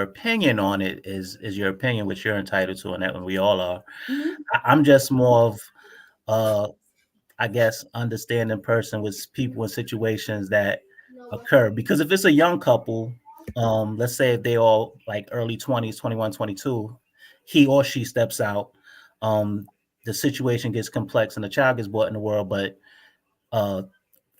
opinion on it is your opinion, which you're entitled to, and that when we all are. Mhm. I'm just more of I guess understanding person with people in situations that occur. Because if it's a young couple, let's say if they all like early 20s, 21, 22, he or she steps out, um, the situation gets complex and the child gets brought in the world, but uh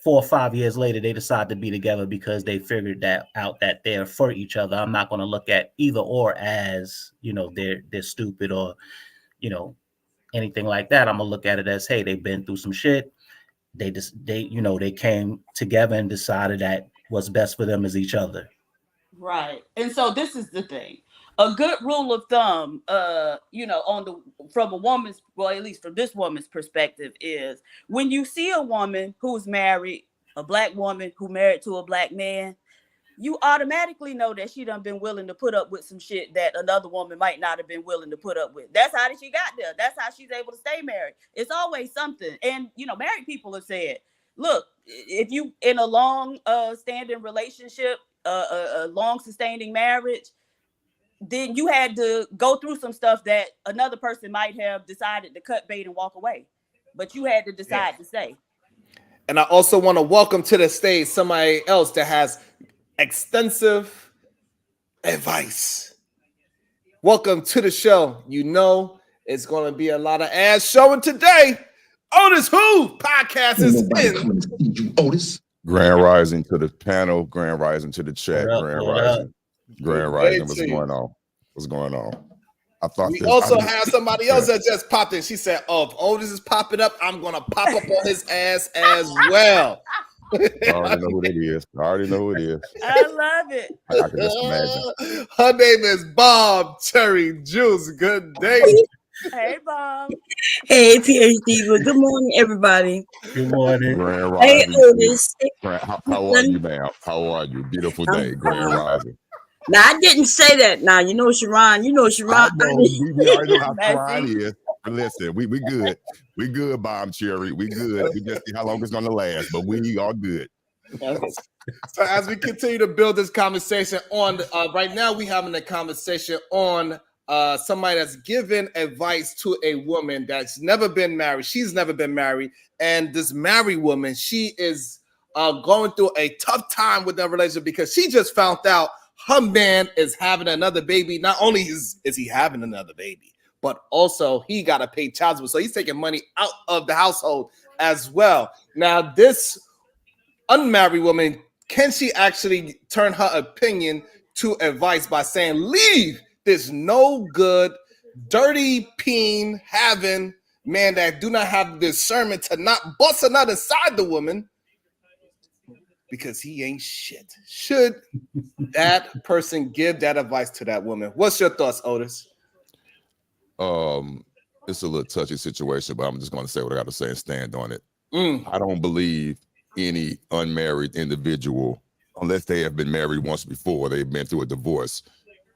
4 or 5 years later they decide to be together because they figured that out, that they're for each other. I'm not going to look at either or as, they're stupid or, you know anything like that. I'm gonna look at it as, hey, they've been through some shit. They came together and decided that what's best for them is each other. Right. And so this is the thing. A good rule of thumb, on the from a woman's, well, at least from this woman's perspective, is when you see a woman who's married, a black woman who married to a black man, you automatically know that she done been willing to put up with some shit that another woman might not have been willing to put up with. That's how she got there. That's how she's able to stay married. It's always something. And married people have said, look, if you in a long standing relationship, a long sustaining marriage, then you had to go through some stuff that another person might have decided to cut bait and walk away. But you had to decide to stay. And I also want to welcome to the stage somebody else that has extensive advice. Welcome to the show. It's going to be a lot of ass showing today. OtisWho podcast is in. You, Otis. Grand rising to the panel. Grand rising to the chat. Grand rising. Grand rising. What's going on? What's going on? I thought we also have somebody else that just popped in. She said, "Oh, if Otis is popping up, I'm gonna pop up on his ass as well." I already know who it is. I love it. I can just imagine. Her name is Bob Cherry Juice. Good day. Hey, Bob. Hey, PhD. Well, good morning, everybody. Good morning. Grand Hey, rising. Otis. How are you, ma'am? How are you? Beautiful day. Grand rising. Now, I didn't say that. Now, Sharon. We already know how Sharon is. But listen, we good. We good, Bob Cherry. We good. We just see how long it's going to last, but we are good. So as we continue to build this conversation on, right now we having a conversation on somebody that's given advice to a woman that's never been married. She's never been married. And this married woman, she is going through a tough time with that relationship because she just found out her man is having another baby. Not only is he having another baby, but also he got to pay child support. So he's taking money out of the household as well. Now, this unmarried woman, can she actually turn her opinion to advice by saying, leave this no good, dirty peen having man that do not have the discernment to not bust a nut inside the woman because he ain't shit? Should that person give that advice to that woman? What's your thoughts, Otis? It's a little touchy situation, but I'm just going to say what I got to say and stand on it. I don't believe any unmarried individual, unless they have been married once before, they've been through a divorce.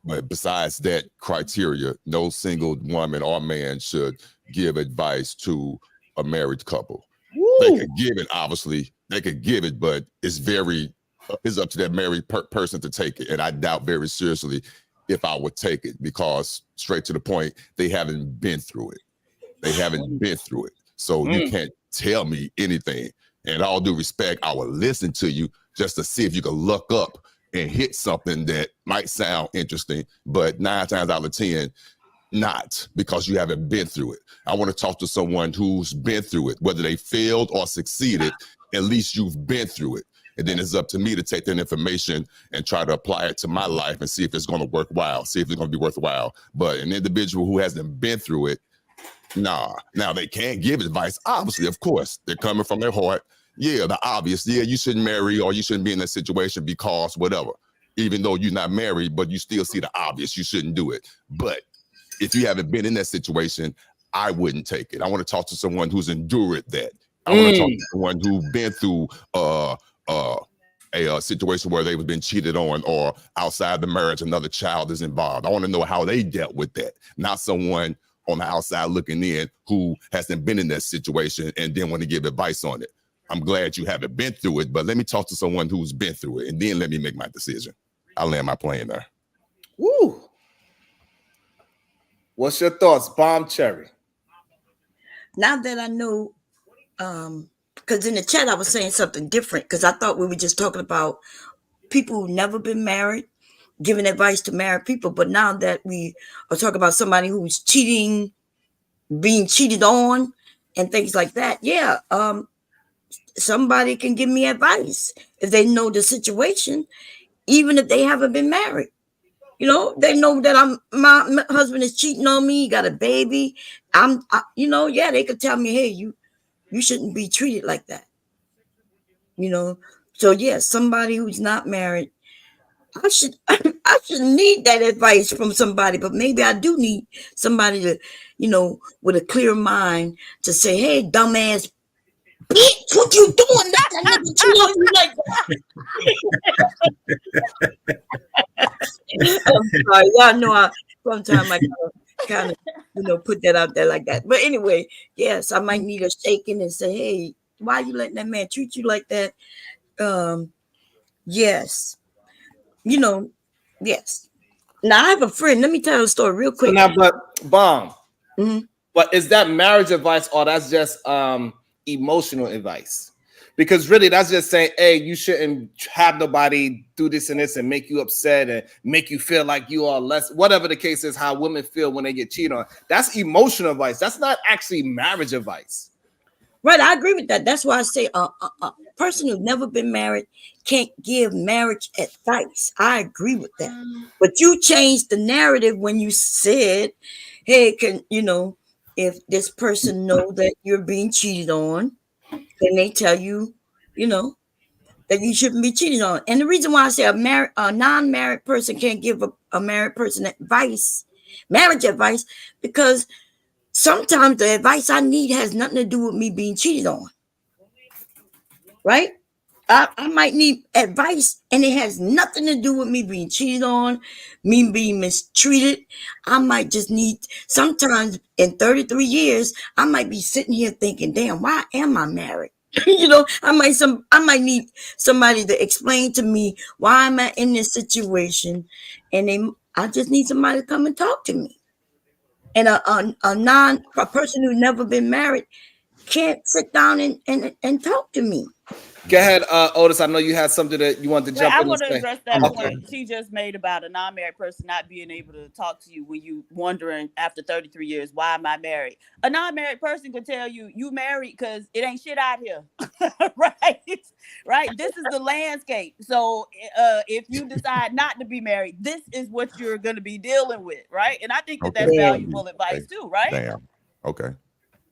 But besides that criteria, no single woman or man should give advice to a married couple. Woo! They could give it, obviously. They could give it, but it's up to that married person to take it. And I doubt very seriously if I would take it, because straight to the point, they haven't been through it. So you can't tell me anything. And all due respect, I will listen to you just to see if you can look up and hit something that might sound interesting, but 9 times out of 10, not, because you haven't been through it. I want to talk to someone who's been through it, whether they failed or succeeded. At least you've been through it. And then it's up to me to take that information and try to apply it to my life and see if it's going to work well, see if it's going to be worthwhile. But an individual who hasn't been through it, nah. Now, they can't give advice. Obviously, of course, they're coming from their heart. Yeah, the obvious. Yeah, you shouldn't marry or you shouldn't be in that situation because whatever. Even though you're not married, but you still see the obvious. You shouldn't do it. But if you haven't been in that situation, I wouldn't take it. I want to talk to someone who's endured that. I want to talk to someone who's been through a situation where they've been cheated on, or outside the marriage, another child is involved. I want to know how they dealt with that, not someone on the outside looking in who hasn't been in that situation and then want to give advice on it. I'm glad you haven't been through it, but let me talk to someone who's been through it, and then let me make my decision. I'll land my plane there. Woo. What's your thoughts, Bomb Cherry? Now that I know, because in the chat I was saying something different because I thought we were just talking about people who've never been married, giving advice to married people. But now that we are talking about somebody who's cheating, being cheated on, and things like that, yeah, somebody can give me advice if they know the situation, even if they haven't been married. You know, they know that my husband is cheating on me. He got a baby. Yeah, they could tell me, hey, you shouldn't be treated like that. You know, so yeah, somebody who's not married, I should I should need that advice from somebody, but maybe I do need somebody to, with a clear mind to say, hey, dumbass bitch, what you doing? That nigga cheat on you like that. I'm sorry, y'all know sometimes I kind of put that out there like that. But anyway, yes, I might need a shaking and say, hey, why you letting that man treat you like that? Yes. Yes. Now I have a friend. Let me tell you a story real quick. Now, but Bomb, Mhm. but is that marriage advice or that's just emotional advice? Because really, that's just saying, hey, you shouldn't have nobody do this and this and make you upset and make you feel like you are less, whatever the case is, how women feel when they get cheated on. That's emotional advice. That's not actually marriage advice. Right, I agree with that. That's why I say a person who's never been married can't give marriage advice. I agree with that. But you changed the narrative when you said, hey, if this person know that you're being cheated on, then they tell you, that you shouldn't be cheated on. And the reason why I say a non-married person can't give a married person marriage advice, because sometimes the advice I need has nothing to do with me being cheated on. Right? I might need advice and it has nothing to do with me being cheated on, me being mistreated. I might just need, sometimes in 33 years, I might be sitting here thinking, damn, why am I married? I might need somebody to explain to me why am I in this situation, and I just need somebody to come and talk to me. And a person who's never been married can't sit down and talk to me. Go ahead, Otis. I know you had something that you wanted to jump I in and want to say. address that Okay. point she just made about a non-married person not being able to talk to you when you wondering after 33 years, why am I married? A non-married person could tell you married because it ain't shit out here. Right. This is the landscape. So if you decide not to be married, this is what you're going to be dealing with. Right. And I think that that's Yeah. valuable advice too. Right. Damn. Okay.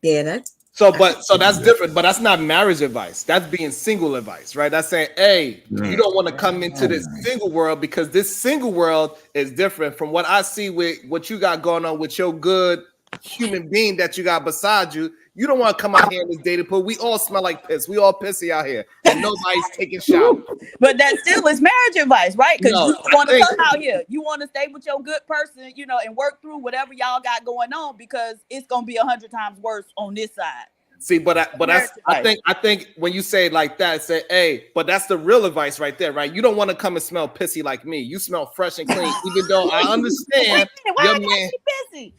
Yeah, that's So that's different, but that's not marriage advice. That's being single advice, right? That's saying, hey, you don't want to come into this single world because this single world is different from what I see with what you got going on with your good human being that you got beside you. You don't want to come out here in this dating pool. We all smell like piss. We all pissy out here, and nobody's taking showers. But that still is marriage advice, right? Because No, you want I to think- come out here. You want to stay with your good person, and work through whatever y'all got going on because it's gonna be 100 times worse on this side. See, but that's I think when you say it like that, say, hey, but that's the real advice right there, right? You don't want to come and smell pissy like me. You smell fresh and clean, even though I understand Why your I man. gotta be pissy?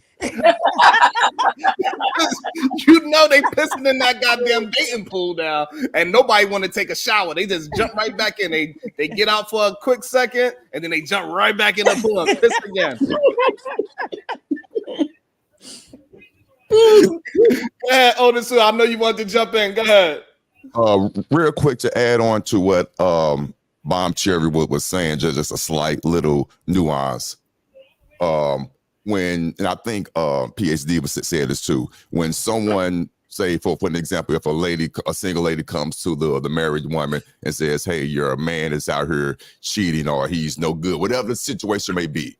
You know they pissing in that goddamn dating pool now, and nobody want to take a shower. They just jump right back in. They get out for a quick second, and then they jump right back in the pool and piss again. Go ahead, OtisWho. I know you want to jump in. Go ahead. Real quick to add on to what Bomb Cherry was saying, just a slight little nuance. And I think PhD said this too. When someone, say for an example, if a single lady comes to the married woman and says, "Hey, your man is out here cheating, or he's no good," whatever the situation may be,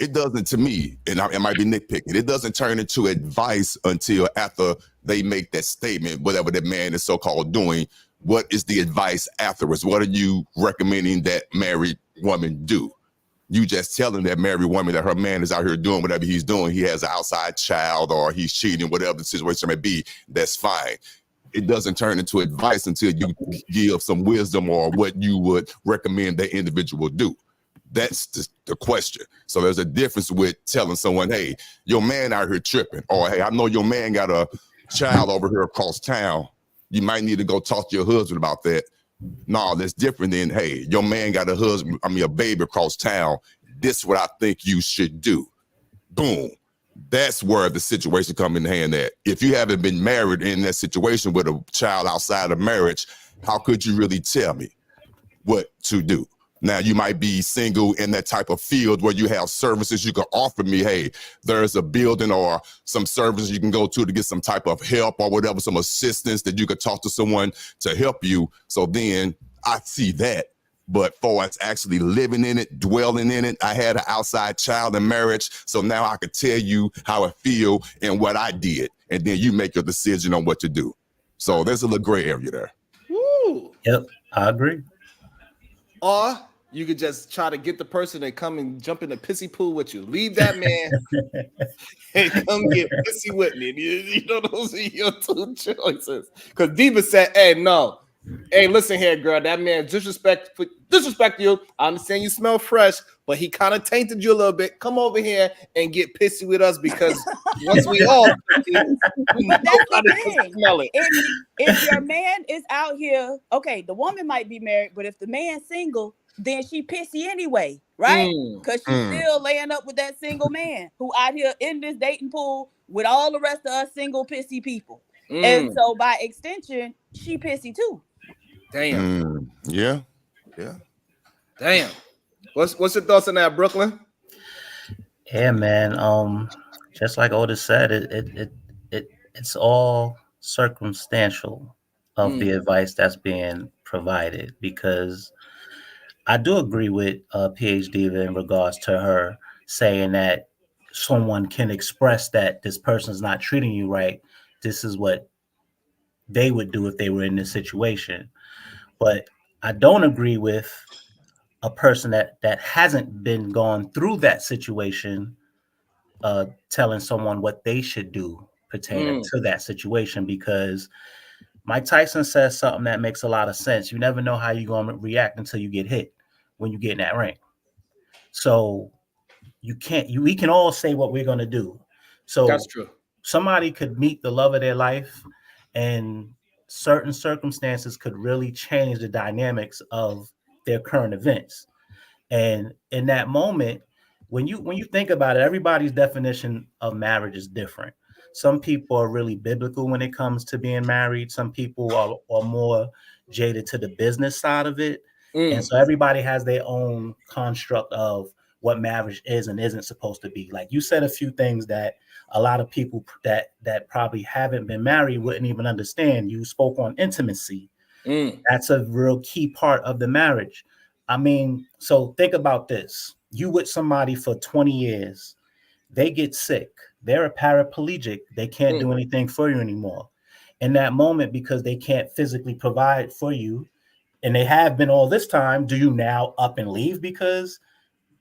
it doesn't, to me, and it might be nitpicking, it doesn't turn into advice until after they make that statement, whatever that man is so-called doing. What is the advice afterwards? What are you recommending that married woman do? You just telling that married woman that her man is out here doing whatever he's doing. He has an outside child or he's cheating, whatever the situation may be. That's fine. It doesn't turn into advice until you give some wisdom or what you would recommend that individual do. That's the question. So there's a difference with telling someone, hey, your man out here tripping, or hey, I know your man got a child over here across town. You might need to go talk to your husband about that. No, that's different than, hey, your man got a baby across town. This is what I think you should do. Boom. That's where the situation comes in hand at. If you haven't been married in that situation with a child outside of marriage, how could you really tell me what to do? Now, you might be single in that type of field where you have services you can offer me. Hey, there's a building or some services you can go to get some type of help or whatever, some assistance that you could talk to someone to help you. So then I see that. But for us actually living in it, dwelling in it, I had an outside child in marriage. So now I could tell you how I feel and what I did. And then you make your decision on what to do. So there's a little gray area there. Woo. Yep, I agree. Or you could just try to get the person to come and jump in the pissy pool with you. Leave that man and come get pissy with me. You know, those are your two choices. Because Diva said, hey, no. Hey, listen here, girl. That man disrespect you. I understand you smell fresh, but he kind of tainted you a little bit. Come over here and get pissy with us because once we all but that's the thing. Smell it. If your man is out here, okay, the woman might be married, but if the man's single, then she pissy anyway, right? Because she's still laying up with that single man who out here in this dating pool with all the rest of us single pissy people. And so by extension, she pissy too. Damn. Yeah. Damn. What's your thoughts on that, Brooklyn? Yeah, man. Just like Otis said, it's all circumstantial of the advice that's being provided, because I do agree with PhD in regards to her saying that someone can express that this person's not treating you right. This is what they would do if they were in this situation. But I don't agree with a person that hasn't been gone through that situation telling someone what they should do pertaining to that situation, because Mike Tyson says something that makes a lot of sense. You never know how you're going to react until you get hit when you get in that ring. So we can all say what we're going to do. So that's true. Somebody could meet the love of their life, and certain circumstances could really change the dynamics of their current events. And in that moment, when you think about it, everybody's definition of marriage is different. Some people are really biblical when it comes to being married. Some people are more jaded to the business side of it. And so everybody has their own construct of what marriage is and isn't supposed to be. Like you said a few things that a lot of people that probably haven't been married wouldn't even understand. You spoke on intimacy. That's a real key part of the marriage. I mean, so think about this. You with somebody for 20 years, they get sick. They're a paraplegic. They can't do anything for you anymore. In that moment, because they can't physically provide for you, and they have been all this time, do you now up and leave because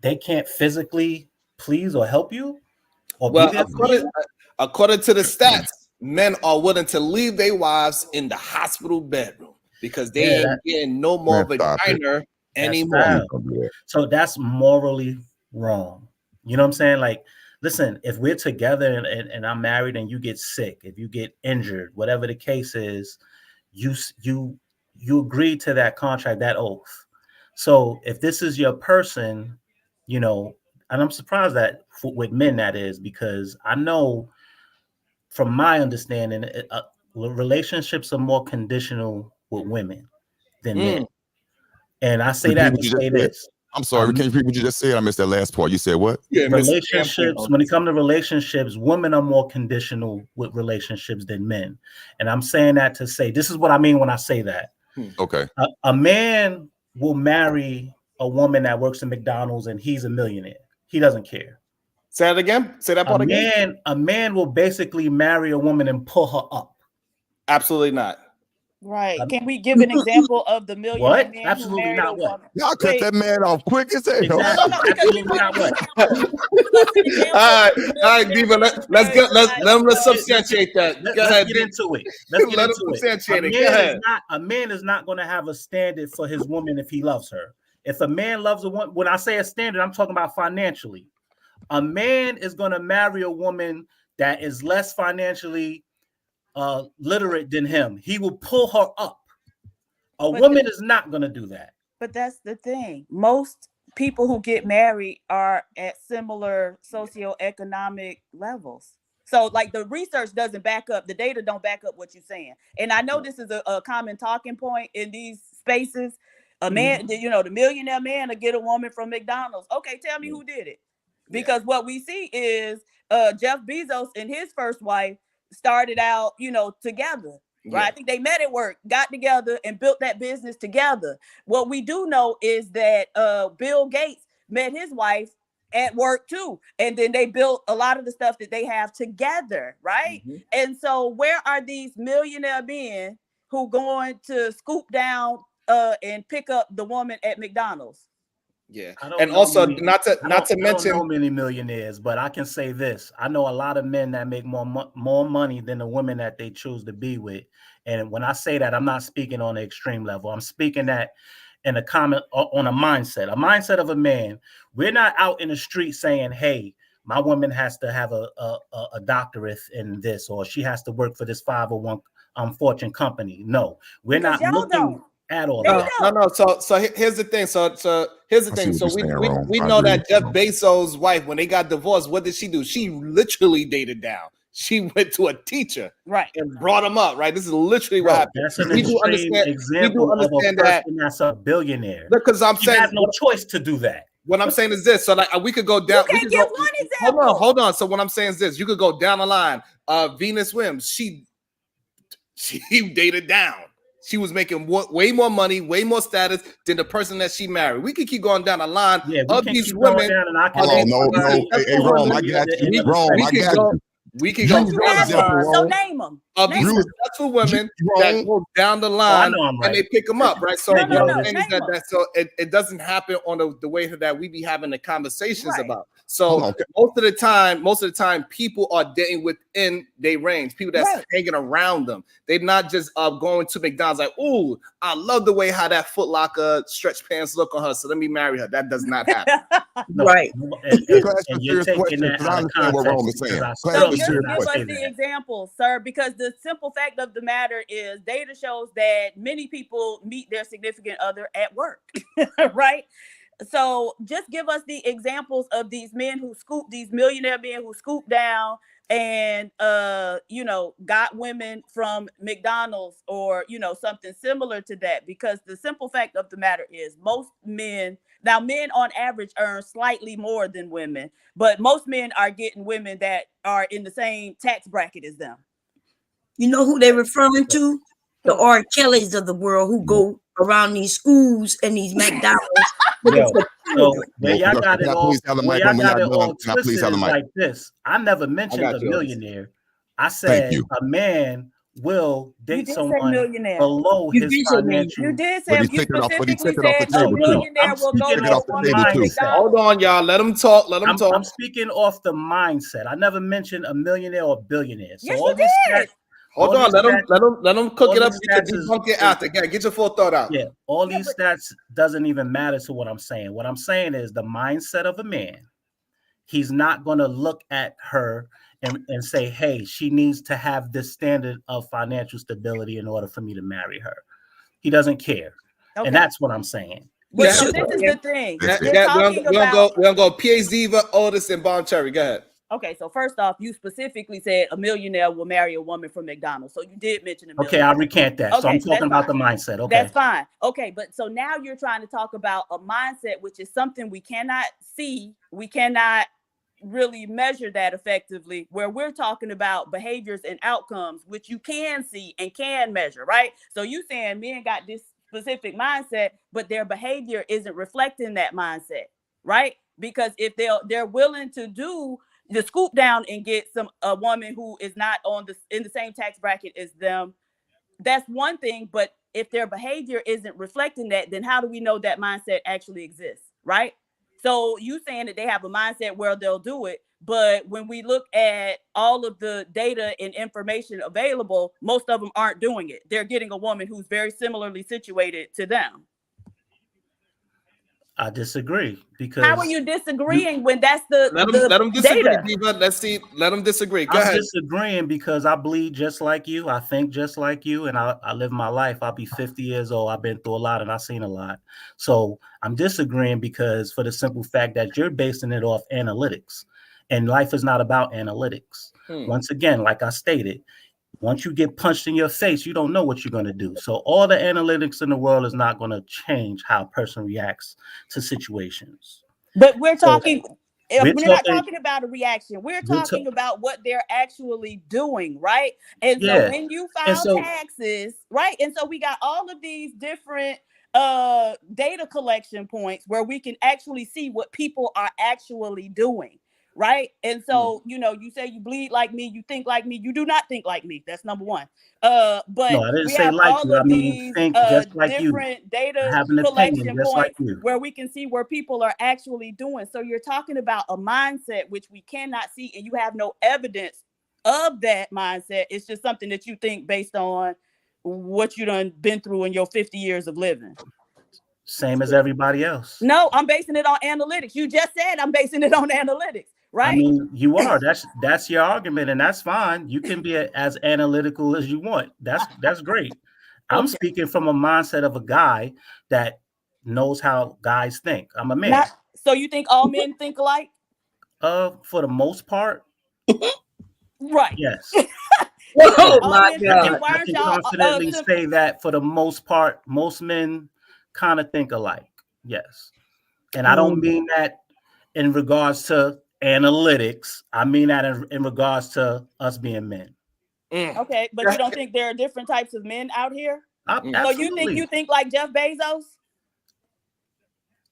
they can't physically please or help you? Or well, according to the stats, men are willing to leave their wives in the hospital bedroom because they ain't getting no more vagina anymore. So that's morally wrong. You know what I'm saying? Like, listen, if we're together and I'm married and you get sick, if you get injured, whatever the case is, you agreed to that contract, that oath. So if this is your person, you know, and I'm surprised that with men that is, because I know from my understanding, relationships are more conditional with women than men. And I say that to say this. I'm sorry, can you repeat what you just said? I missed that last part. You said what? Relationships, when it comes to relationships, women are more conditional with relationships than men. And I'm saying that to say, this is what I mean when I say that. Okay. A man will marry a woman that works in McDonald's and he's a millionaire. He doesn't care. Say that again. Say that part again. A man will basically marry a woman and pull her up. Absolutely not. Right. Can we give an example of the millionaire man Absolutely who married not a woman? Y'all cut that man off quick as hell. Exactly. Absolutely not what? All right, Diva. Let's substantiate that. Go ahead. Let's get into it. Let's get into substantiate it. Go ahead. A man is not going to have a standard for his woman if he loves her. If a man loves a woman, when I say a standard, I'm talking about financially. A man is going to marry a woman that is less financially literate than him. He will pull her up. A woman is not going to do that. But that's the thing. Most people who get married are at similar socioeconomic levels. So, like, the research doesn't back up, the data don't back up what you're saying. And I know this is a common talking point in these spaces. A man, the millionaire man will get a woman from McDonald's. Okay, tell me who did it. Because what we see is Jeff Bezos and his first wife started out, together. Right. I think they met at work, got together, and built that business together. What we do know is that Bill Gates met his wife at work too, and then they built a lot of the stuff that they have together, right? And so, where are these millionaire men who going to scoop down and pick up the woman at McDonald's? Yeah, and also not to mention, I don't know many millionaires, but I can say this: I know a lot of men that make more money than the women that they choose to be with. And when I say that, I'm not speaking on the extreme level. I'm speaking that in a comment on a mindset of a man. We're not out in the street saying, "Hey, my woman has to have a doctorate in this, or she has to work for this 501 Fortune company." No, we're not looking at all that. No. So here's the thing. So here's the thing. So we know that Jeff Bezos' wife, when they got divorced, what did she do? She literally dated down. She went to a teacher, right, and brought him up. Right. This is literally what happened. That's an extreme example of a person that's a billionaire. Because I'm saying, has no choice to do that. What I'm saying is this. So like we could go down. You can't give one example. Hold on. So what I'm saying is this. You could go down the line. Venus Williams. She dated down. She was making way more money, way more status than the person that she married. We could keep going down the line of these women. No. Hey, Rome, I got you. Rome, I got you. We can go. So name them. Of these successful women that go down the line and they pick them up, right? So so it doesn't happen on the way that we be having the conversations about. So most of the time, people are dating within their range. People that's hanging around them. They're not just going to McDonald's like, "Ooh, I love the way how that Foot Locker stretch pants look on her, so let me marry her." That does not happen. Right. And you're taking that out of context. So just give us the example, sir, because the simple fact of the matter is data shows that many people meet their significant other at work, right? So just give us the examples of these men who these millionaire men who scoop down and got women from McDonald's or something similar to that, because the simple fact of the matter is most men on average earn slightly more than women, but most men are getting women that are in the same tax bracket as them. You know who they're referring to? The R. Kellys of the world who go around these schools and these McDonald's. So y'all got it all twisted like this. I never mentioned a millionaire. I said a man will date someone below his financial. You did say you specifically said a millionaire will go to a woman. Hold on, y'all. Let them talk. I'm speaking off the mindset. I never mentioned a millionaire or billionaire. So yes, you did. Hold on, let them cook it up. You can debunk it out. Get your full thought out. Yeah, all these stats doesn't even matter to what I'm saying. What I'm saying is the mindset of a man. He's not going to look at her and say, "Hey, she needs to have this standard of financial stability in order for me to marry her." He doesn't care, and that's what I'm saying. But so this is the thing. We're gonna go PA Ziva, Otis, and Bon Cherry. Go ahead. Okay, so first off, you specifically said a millionaire will marry a woman from McDonald's. So you did mention a millionaire. Okay, I recant that. Okay, so I'm talking about the mindset. Okay. That's fine. Okay, but so now you're trying to talk about a mindset, which is something we cannot see. We cannot really measure that effectively, where we're talking about behaviors and outcomes, which you can see and can measure, right? So you saying men got this specific mindset, but their behavior isn't reflecting that mindset, right? Because if they're willing to do the scoop down and get a woman who is not in the same tax bracket as them, that's one thing. But if their behavior isn't reflecting that, then how do we know that mindset actually exists, right? So you saying that they have a mindset where they'll do it, but when we look at all of the data and information available, most of them aren't doing it. They're getting a woman who's very similarly situated to them. I disagree How are because you disagreeing when that's the Let them disagree, data? Diva. Let's see. Let them disagree. Go I'm ahead. disagreeing because I bleed just like you. I think just like you, and I live my life. I'll be 50 years old. I've been through a lot and I've seen a lot. So I'm disagreeing because for the simple fact that you're basing it off analytics, and life is not about analytics. Once again, like I stated, once you get punched in your face, you don't know what you're going to do. So all the analytics in the world is not going to change how a person reacts to situations. But we're talking. We're We're not talking. talking about a reaction. We're We're talking about what they're actually doing, right? And so yeah. when you And file so taxes, right? And so we got all of these different data collection points where we can actually see what people are actually doing, right? And so, you know, you say you bleed like me, you think like me, you do not think like me. That's number one. But no, I didn't we say have like all you. I of mean, these think just like you. different data Have an opinion collection just like points you. where we can see where people are actually doing. So you're talking about a mindset which we cannot see, and you have no evidence of that mindset. It's just something that you think based on what you done been through in your 50 years of living. Same as everybody else. No, I'm basing it on analytics. You just said I'm basing it on analytics, I right? mean, you are. That's your argument, and that's fine. You can be as analytical as you want. That's great. I'm Okay. speaking from a mindset of a guy that knows how guys think. I'm a man. Not so you think all men think alike? For the most part, Right. yes. You think Oh all my men I think, can then God. why I aren't can y'all confidently say that for the most part, most men kind of think alike. Yes. And I don't mean that in regards to analytics. I mean that in regards to us being men. okay, but you don't think there are different types of men out here? So Absolutely. you think like Jeff Bezos?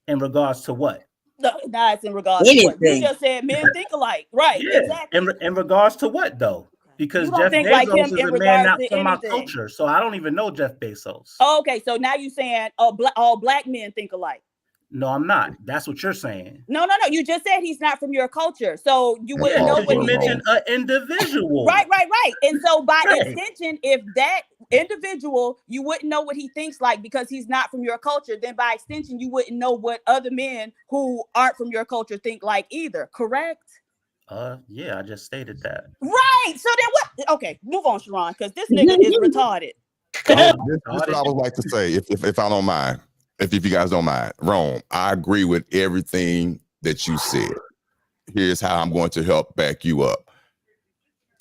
In regards to what? No, nah, it's in regards to what you Anything. just said. Men think alike, right? Yeah. Exactly. In regards to what though? Because You don't Jeff think like Bezos him is in a man regards not to from my anything. culture, so I don't even know Jeff Bezos. Oh, okay, so now you saying all black men think alike. No, I'm not. That's what you're saying. No. You just said he's not from your culture, so you That's wouldn't Yeah, know false, because what you he Ramon. mentioned thinks. an individual. Right. And so by Right. extension, if that individual, you wouldn't know what he thinks like because he's not from your culture, then by extension, you wouldn't know what other men who aren't from your culture think like either, correct? Yeah, I just stated that. Right. So then what? Okay, move on, Sharon, because this nigga is retarded. This, I'm this is what I retarded. would like to say, if I don't mind, if you guys don't mind. Rome, I agree with everything that you said. Here's how I'm going to help back you up.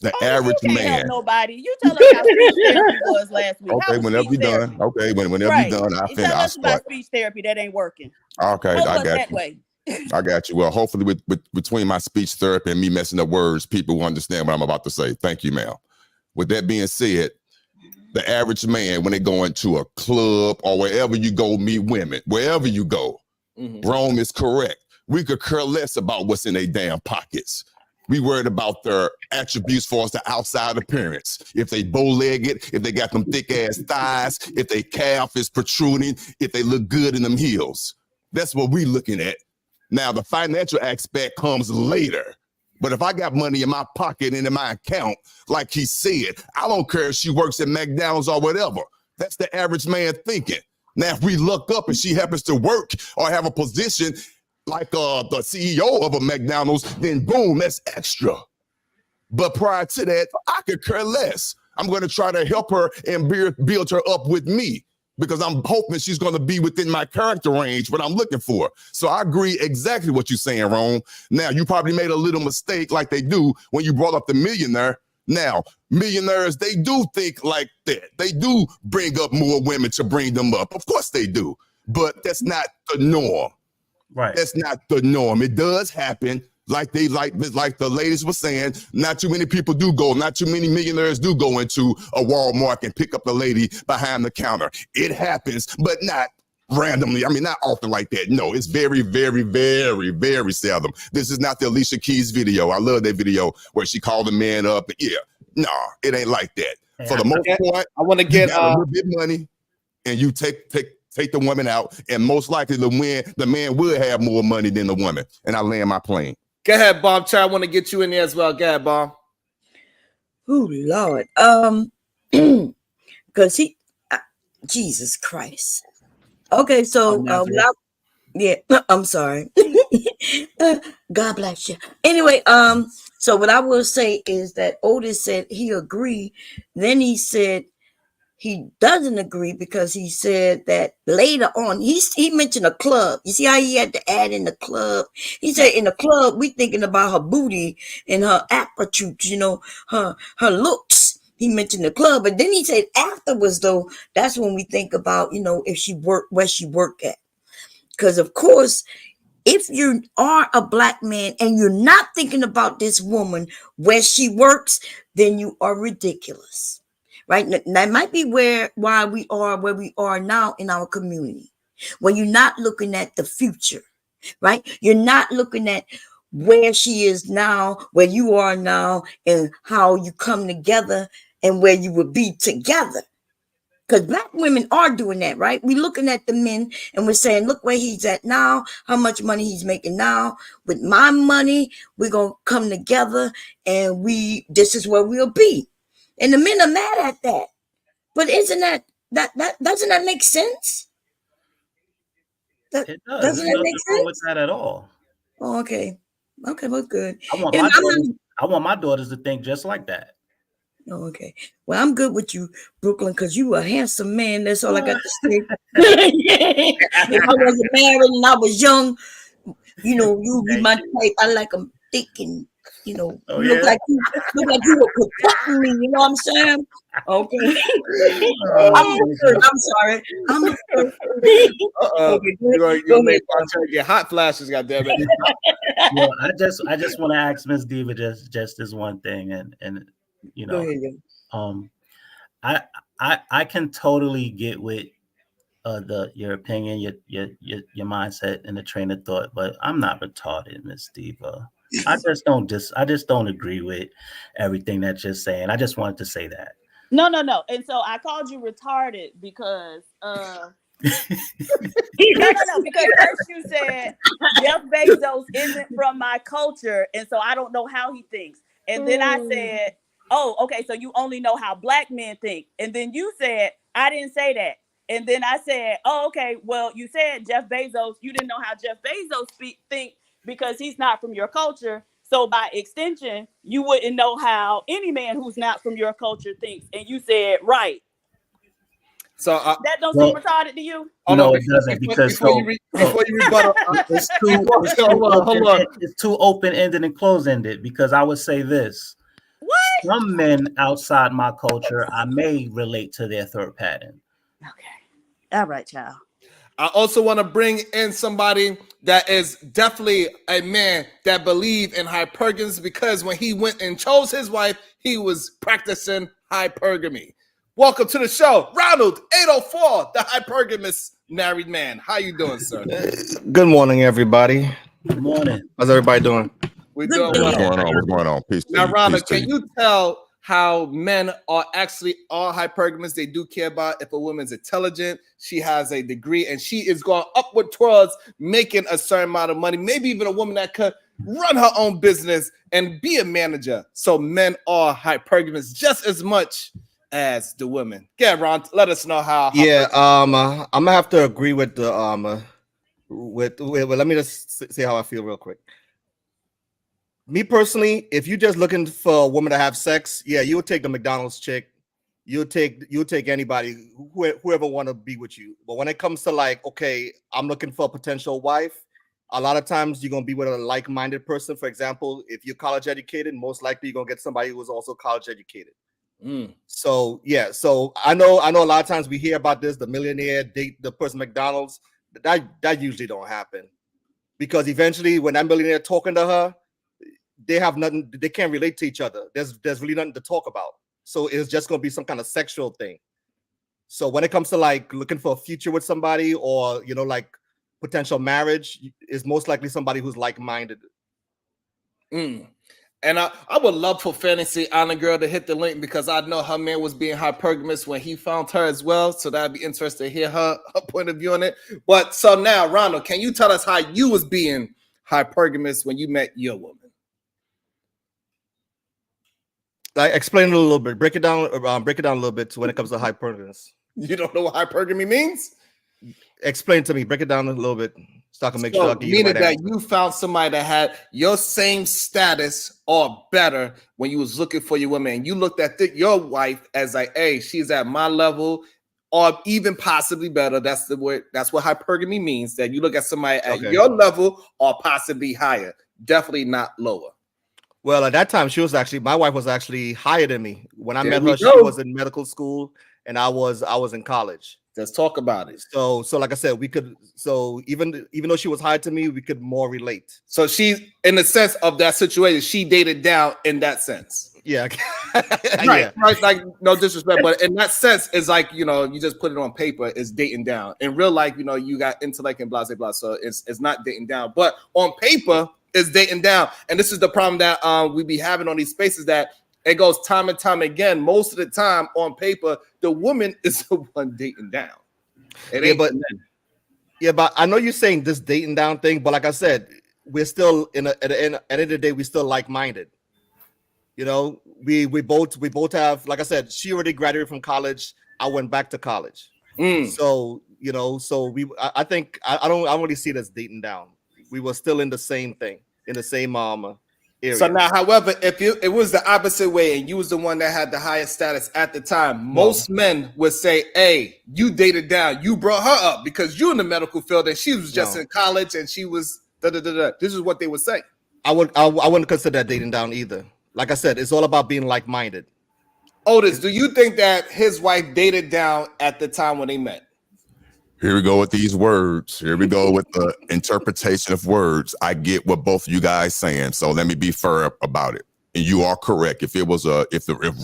The Oh, average you can't help man. nobody. You tell us how speech therapy was last week. How Okay, was whenever speech you're therapy? done. Okay, whenever Right. you're done, Tell I'll us about start. speech therapy that ain't working. Okay, Help I us got that you. way. I got you. Well, hopefully, with between my speech therapy and me messing up words, people will understand what I'm about to say. Thank you, ma'am. With that being said, the average man, when they go into a club or wherever you go meet women, wherever you go, Rome is correct. We could care less about what's in their damn pockets. We worried about their attributes for us, the outside appearance. If they bow-legged, if they got them thick-ass thighs, if their calf is protruding, if they look good in them heels. That's what we looking at. Now, the financial aspect comes later. But if I got money in my pocket and in my account, like he said, I don't care if she works at McDonald's or whatever. That's the average man thinking. Now, if we look up and she happens to work or have a position like the CEO of a McDonald's, then boom, that's extra. But prior to that, I could care less. I'm going to try to help her and build her up with me because I'm hoping she's going to be within my character range, what I'm looking for. So I agree exactly what you're saying, Rome. Now, you probably made a little mistake like they do when you brought up the millionaire. Now, millionaires, they do think like that. They do bring up more women to bring them up. Of course they do. But that's not the norm. Right. That's not the norm. It does happen. Like the ladies were saying, not too many people do go, not too many millionaires do go into a Walmart and pick up the lady behind the counter. It happens, but not randomly. I mean, not often like that. No, it's very, very, very, very seldom. This is not the Alicia Keys video. I love that video where she called the man up. Yeah, no, it ain't like that. Hey, For the most part, I want to you get got a little bit of money and you take the woman out, and most likely the man will have more money than the woman. And I land my plane. Go ahead, Bob. I want to get you in there as well. Go ahead, Bob. Oh Lord. Because Jesus Christ. Okay, so Yeah, I'm sorry. God bless you. Anyway, so what I will say is that Otis said he agreed. Then he said he doesn't agree because he said that later on he mentioned a club. You see how he had to add in the club? He said in the club we thinking about her booty and her attributes, her looks. He mentioned the club, but then he said afterwards though, that's when we think about, if she worked, where she worked at. Because of course, if you are a black man and you're not thinking about this woman where she works, then you are ridiculous. Right? That might be why we are where we are now in our community. When you're not looking at the future, right? You're not looking at where she is now, where you are now, and how you come together and where you will be together. Because black women are doing that, right? We're looking at the men and we're saying, look where he's at now, how much money he's making now. With my money, we're going to come together and this is where we'll be. And the men are mad at that. But isn't that doesn't that make sense? It does. Doesn't There's that make nothing wrong with sense? that at all. Oh, okay. Okay, well, good. I want And my I'm daughters. not, I want my daughters to think just like that. oh, okay. Well, I'm good with you, Brooklyn, because you a handsome man. That's all I got to say. If I wasn't married and I was young, you be my type. I like them thick and Oh look yeah. like you were protecting me. You know what I'm saying? Okay. I'm a Oh, flirt. I'm sorry. I'm a flirt. Okay, You're go gonna make ahead. my turn get hot flashes, goddamn it. well, I just want to ask Miss Diva just this one thing, and you Go know, ahead. Yo. um, I I can totally get with your opinion, your mindset, and the train of thought, but I'm not retarded, Miss Diva. I just don't agree with everything that you're saying. I just wanted to say that. No. And so I called you retarded because because first you said Jeff Bezos isn't from my culture, and so I don't know how he thinks. And then I said, oh, okay, so you only know how black men think. And then you said, I didn't say that. And then I said, oh, okay, well, you said Jeff Bezos, you didn't know how Jeff Bezos think because he's not from your culture. So by extension, you wouldn't know how any man who's not from your culture thinks. And you said, right. So That don't seem Well, retarded to you? hold on, no, it doesn't because before you rebuttal, it's too hold on. it's too open ended and close ended. Because I would say this: What? some men outside my culture, I may relate to their thought pattern. Okay. All right, child. I also want to bring in somebody that is definitely a man that believe in hypergamy because when he went and chose his wife, he was practicing hypergamy. Welcome to the show, Ronald 804, the hypergamous married man. How you doing, sir? Good morning, everybody. Good morning. How's everybody doing? We're Good doing day. What's well. going on? What's going on? Peace to Now, you. Ronald, Peace to can you. you tell how men are actually all hypergamous? They do care about if a woman's intelligent, she has a degree, and she is going upward towards making a certain amount of money. Maybe even a woman that could run her own business and be a manager. So men are hypergamous just as much as the women. Yeah, Ron, let us know how. Yeah, I'm gonna have to agree with the with let me just say how I feel real quick. Me personally, if you're just looking for a woman to have sex, yeah, you would take the McDonald's chick. You'll take anybody, whoever want to be with you. But when it comes to like, okay, I'm looking for a potential wife. A lot of times you're gonna be with a like-minded person. For example, if you're college educated, most likely you're gonna get somebody who is also college educated. So yeah, so I know a lot of times we hear about this, the millionaire date the person McDonald's. That usually don't happen because eventually when that millionaire talking to her, they have nothing, they can't relate to each other. There's really nothing to talk about. So it's just gonna be some kind of sexual thing. So when it comes to like looking for a future with somebody or like potential marriage, is most likely somebody who's like-minded. And I would love for Fantasy Island Girl to hit the link because I know her man was being hypergamous when he found her as well. So that'd be interesting to hear her point of view on it. But so now, Ronald, can you tell us how you was being hypergamous when you met your woman? Like explain it a little bit, break it down a little bit to when it comes to hypergamous. You don't know what hypergamy means? Explain to me. Break it down a little bit so I can make sure I So give you the meaning right that answer. you found somebody that had your same status or better when you was looking for your woman, and you looked at your wife as like, hey, she's at my level, or even possibly better. That's the word. That's what hypergamy means. That you look at somebody at Okay. your level or possibly higher. Definitely not lower. Well, at that time, my wife was actually higher than me. When I There met we her, she go. was in medical school, and I was in college. Let's talk about it. So like I said, even though she was higher to me, we could more relate. So she, in the sense of that situation, she dated down in that sense. Yeah. Right. Like, no disrespect, but in that sense, it's like, you just put it on paper, it's dating down. In real life, you got intellect and blah, blah, blah. So it's not dating down, but on paper, it's dating down. And this is the problem that we be having on these spaces, that it goes time and time again. Most of the time on paper, the woman is the one dating down. But I know you're saying this dating down thing, but like I said, we're still at the end of the day, we still like-minded. We both have, like I said, she already graduated from college. I went back to college. So I think I don't really see it as dating down. We were still in the same thing, in the same area. So now, however, if it was the opposite way and you was the one that had the highest status at the time, most men would say, hey, you dated down, you brought her up because you're in the medical field and she was just in college and she was da-da-da-da. This is what they would say. I wouldn't consider that dating down either. Like I said, it's all about being like-minded. Otis, do you think that his wife dated down at the time when they met? Here we go with these words. Here we go with the interpretation of words. I get what both of you guys saying, so let me be fair about it. And you are correct. If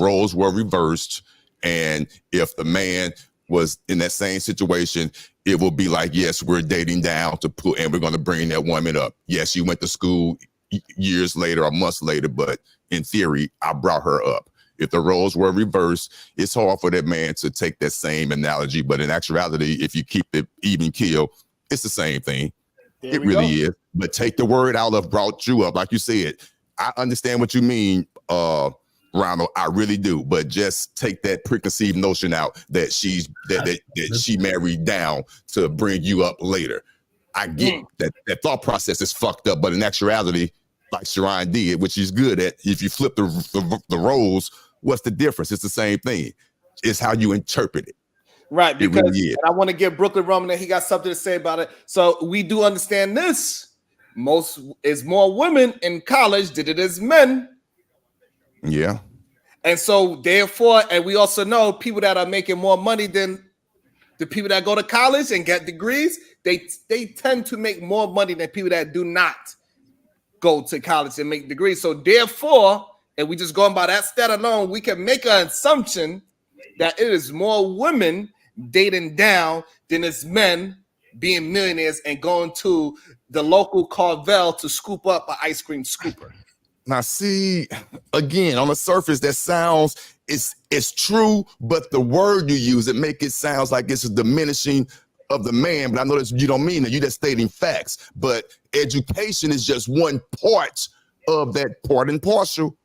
roles were reversed, and if the man was in that same situation, it will be like, yes, we're dating down and we're going to bring that woman up. Yes, you went to school years later or months later, but in theory, I brought her up. If the roles were reversed, it's hard for that man to take that same analogy. But in actuality, if you keep it even keel, it's the same thing. It really is. But take the word out of brought you up. Like you said, I understand what you mean, Ronald. I really do. But just take that preconceived notion out that she married down to bring you up later. I get that thought process is fucked up. But in actuality, like Sharon did, which she's good at, if you flip the roles, what's the difference? It's the same thing. It's how you interpret it. Right, because and I want to give Brooklyn Roman that he got something to say about it. So we do understand this. More women in college than it is men. Yeah. And so therefore, and we also know people that are making more money than the people that go to college and get degrees, they tend to make more money than people that do not go to college and make degrees. So therefore, and we just going by that stat alone, we can make an assumption that it is more women dating down than it's men being millionaires and going to the local Carvel to scoop up an ice cream scooper. Now, see, again, on the surface, that sounds it's true, but the word you use, it make it sounds like it's a diminishing of the man. But I know that you don't mean that. You're just stating facts. But education is just one part of that part and partial.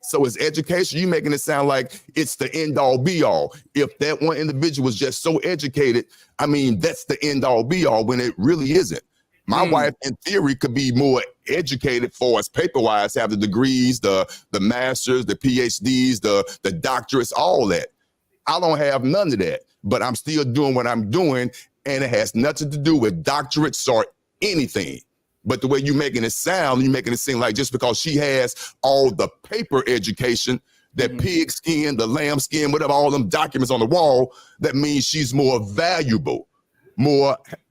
So it's education. You making it sound like it's the end all be all. If that one individual was just so educated, I mean, that's the end all be all when it really isn't. My wife, in theory, could be more educated for us paper-wise, have the degrees, the masters, the PhDs, the doctorates, all that. I don't have none of that, but I'm still doing what I'm doing, and it has nothing to do with doctorates or anything. But the way you're making it sound, you're making it seem like just because she has all the paper education, that pig skin, the lamb skin, whatever, all them documents on the wall, that means she's more valuable,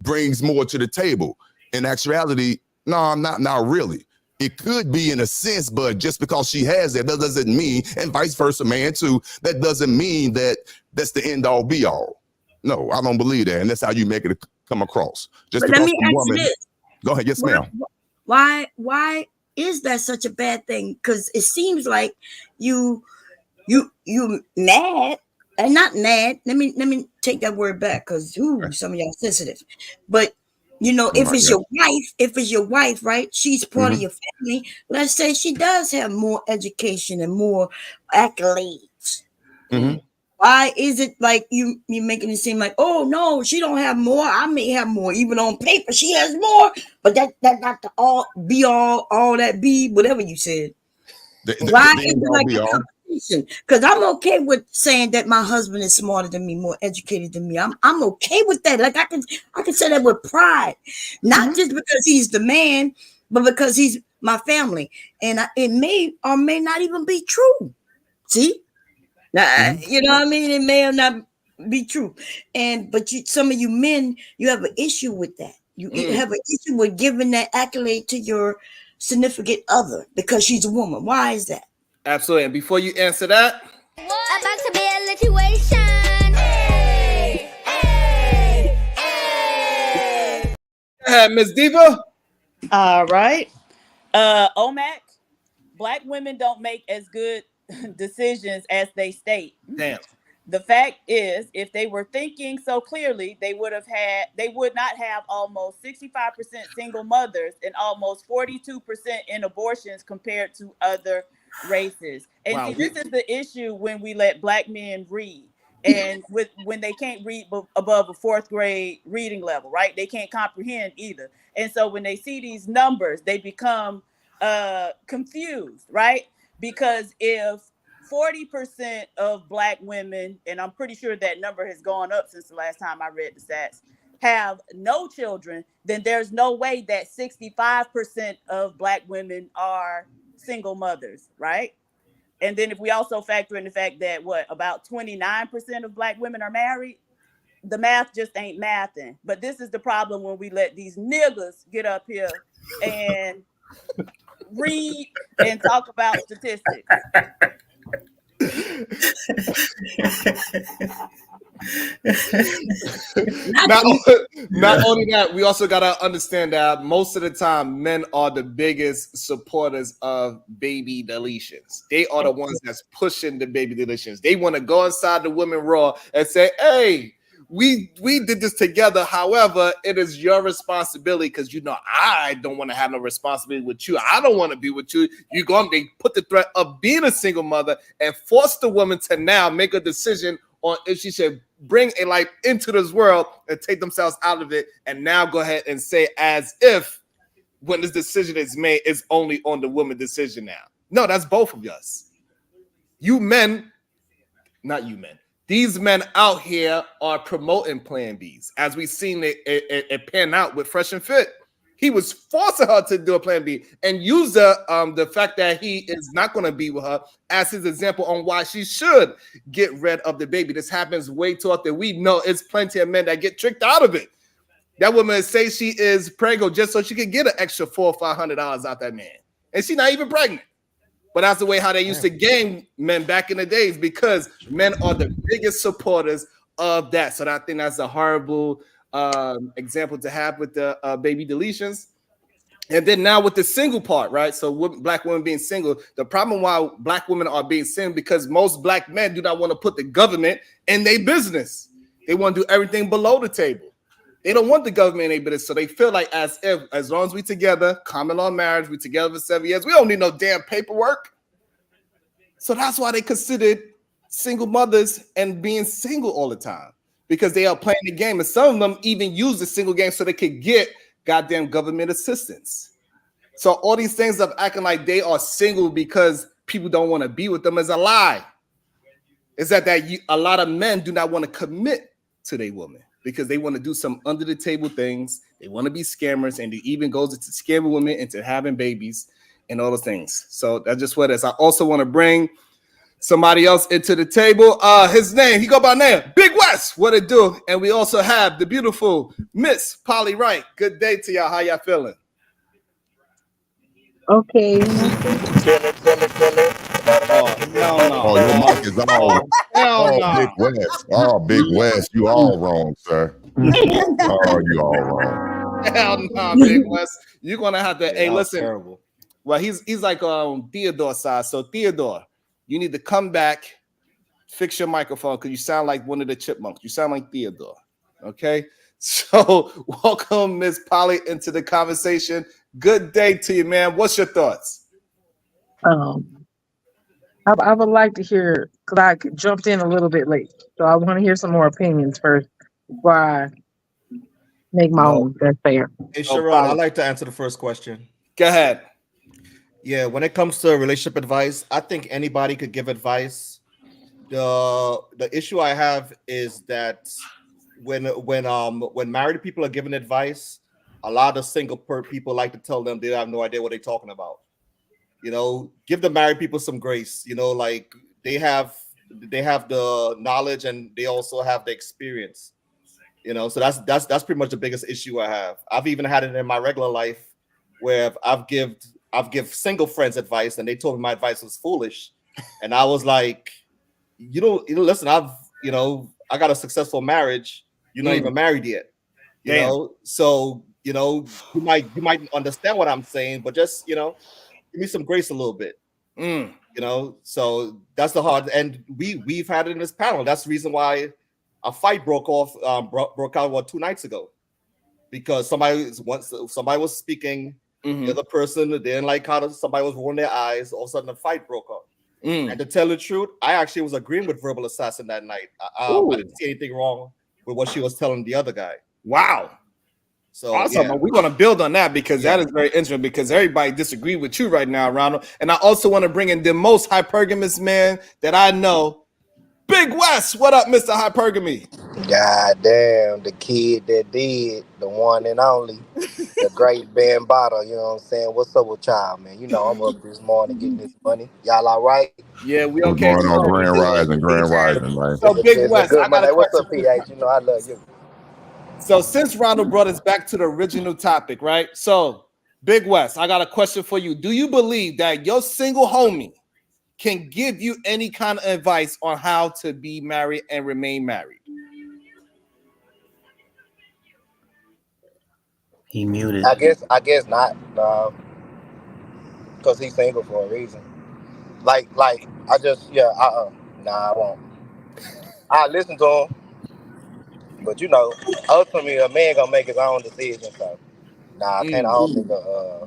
brings more to the table. In actuality, no, not really. It could be in a sense, but just because she has that doesn't mean, and vice versa, man, too, that doesn't mean that that's the end all be all. No, I don't believe that. And that's how you make it come across. Just but because let me ask woman, you this. Go ahead. Yes, ma'am. Why is that such a bad thing? Because it seems like you mad and not mad. Let me take that word back because some of y'all sensitive. But if it's your wife, right? She's part of your family. Let's say she does have more education and more accolades. Why is it like you making it seem like, oh no, she don't have more, I may have more, even on paper she has more, but that not the all that be whatever you said. Why The is end it all like be a all. competition? Because I'm okay with saying that my husband is smarter than me, more educated than me. I'm okay with that. Like I can say that with pride, not just because he's the man, but because he's my family, and it may or may not even be true. See, now, you know what I mean? It may or not be true, but some of you men, you have an issue with that. You have an issue with giving that accolade to your significant other because she's a woman. Why is that? Absolutely. And before you answer that, About to be a situation. Hey, hey, hey. go ahead, Miss Diva. All right. OMAC, Black women don't make as good decisions as they state. Damn. The fact is, if they were thinking so clearly, they would not have almost 65% single mothers and almost 42% in abortions compared to other races. And Wow. see, this is the issue when we let Black men read. And when they can't read above a fourth grade reading level, right? They can't comprehend either. And so when they see these numbers, they become confused, right? Because if 40% of Black women, and I'm pretty sure that number has gone up since the last time I read the stats, have no children, then there's no way that 65% of Black women are single mothers, right? And then if we also factor in the fact that about 29% of Black women are married, the math just ain't mathing. But this is the problem when we let these niggas get up here and read and talk about statistics. Not only that, we also got to understand that most of the time, men are the biggest supporters of baby deletions. They are the ones that's pushing the baby deletions. They want to go inside the women raw and say, hey, we did this together. However, it is your responsibility because I don't want to have no responsibility with you. I don't want to be with you. They put the threat of being a single mother and force the woman to now make a decision on if she should bring a life into this world and take themselves out of it, and now go ahead and say as if when this decision is made, it's only on the woman decision now. No, that's both of us. You men, not you men. These men out here are promoting Plan Bs, as we've seen it pan out with Fresh and Fit. He was forcing her to do a Plan B and use the fact that he is not going to be with her as his example on why she should get rid of the baby. This happens way too often. We know it's plenty of men that get tricked out of it. That woman say she is pregnant just so she can get an extra $400 or $500 out that man, and she's not even pregnant. But that's the way how they used to game men back in the days, because men are the biggest supporters of that. So I think that's a horrible example to have with the baby deletions. And then now with the single part, right? So Black women being single, the problem why Black women are being single because most Black men do not want to put the government in their business. They want to do everything below the table. They don't want the government in their business. So they feel like as long as we together, common law marriage, we together for 7 years, we don't need no damn paperwork. So that's why they considered single mothers and being single all the time, because they are playing the game. And some of them even use the single game so they could get goddamn government assistance. So all these things of acting like they are single because people don't want to be with them is a lie. Is that a lot of men do not want to commit to their woman because they want to do some under the table things. They want to be scammers, and it even goes into scamming women into having babies and all those things. So that's just what it is. I also want to bring somebody else into the table. His name, he go by name, Big West. What it do? And we also have the beautiful Miss Polly Wright. Good day to y'all. How y'all feeling? Okay. Oh, hell no. Oh, your mic is all. Hell no. Big West. Oh, Big West. You all wrong, sir. Oh, you all wrong. Hell no, Big West. You're gonna have to. Hey, listen. Terrible. Well, he's like Theodore size. So Theodore, you need to come back, fix your microphone because you sound like one of the chipmunks. You sound like Theodore. Okay. So welcome, Miss Polly, into the conversation. Good day to you, man. What's your thoughts? I would like to hear, because I jumped in a little bit late. So I want to hear some more opinions first before I make my No, own. That's fair. hey No Sharon, I'd problem. like to answer the first question. Go ahead. Yeah, when it comes to relationship advice, I think anybody could give advice. The issue I have is that when married people are giving advice, a lot of people like to tell them they have no idea what they're talking about. Give the married people some grace. Like they have they have the knowledge and they also have the experience. So that's pretty much the biggest issue I have. I've even had it in my regular life where I've give single friends advice and they told me my advice was foolish, and I was like, listen, I got a successful marriage. You're not even married yet. Damn. So you might understand what I'm saying, but just give me some grace a little bit. Mm. So that's the hard, and we've had it in this panel. That's the reason why a fight broke out 2 nights ago, because somebody was speaking, Mhm. the other person didn't like how somebody was rolling their eyes. All of a sudden, a fight broke up. Mm. And to tell the truth, I actually was agreeing with Verbal Assassin that night. I Ooh. didn't see anything wrong with what she was telling the other guy. Wow. So Awesome. yeah, We want to build on that because Yeah. that is very interesting, because everybody disagree with you right now, Ronald. And I also want to bring in the most hypergamous man that I know, Big West. What up, Mr. Hypergamy? God damn, the kid that did, the one and only, the great Ben Bottle, you know what I'm saying? What's up with y'all, man? You know, I'm up this morning getting this money. Y'all all right? Yeah, we What's okay. going on? So, Grand rising, man. so Big It's a West, good I got money. a Hey, what's question up, for you. PH? You know, I love you. So since Ronald brought us back to the original topic, right? So, Big West, I got a question for you. Do you believe that your single homie can give you any kind of advice on how to be married and remain married? He muted. I guess not, because he's single for a reason. Like, nah, I won't. I listen to him, but ultimately a man gonna make his own decision. So, nah, I can't. I Mm, don't think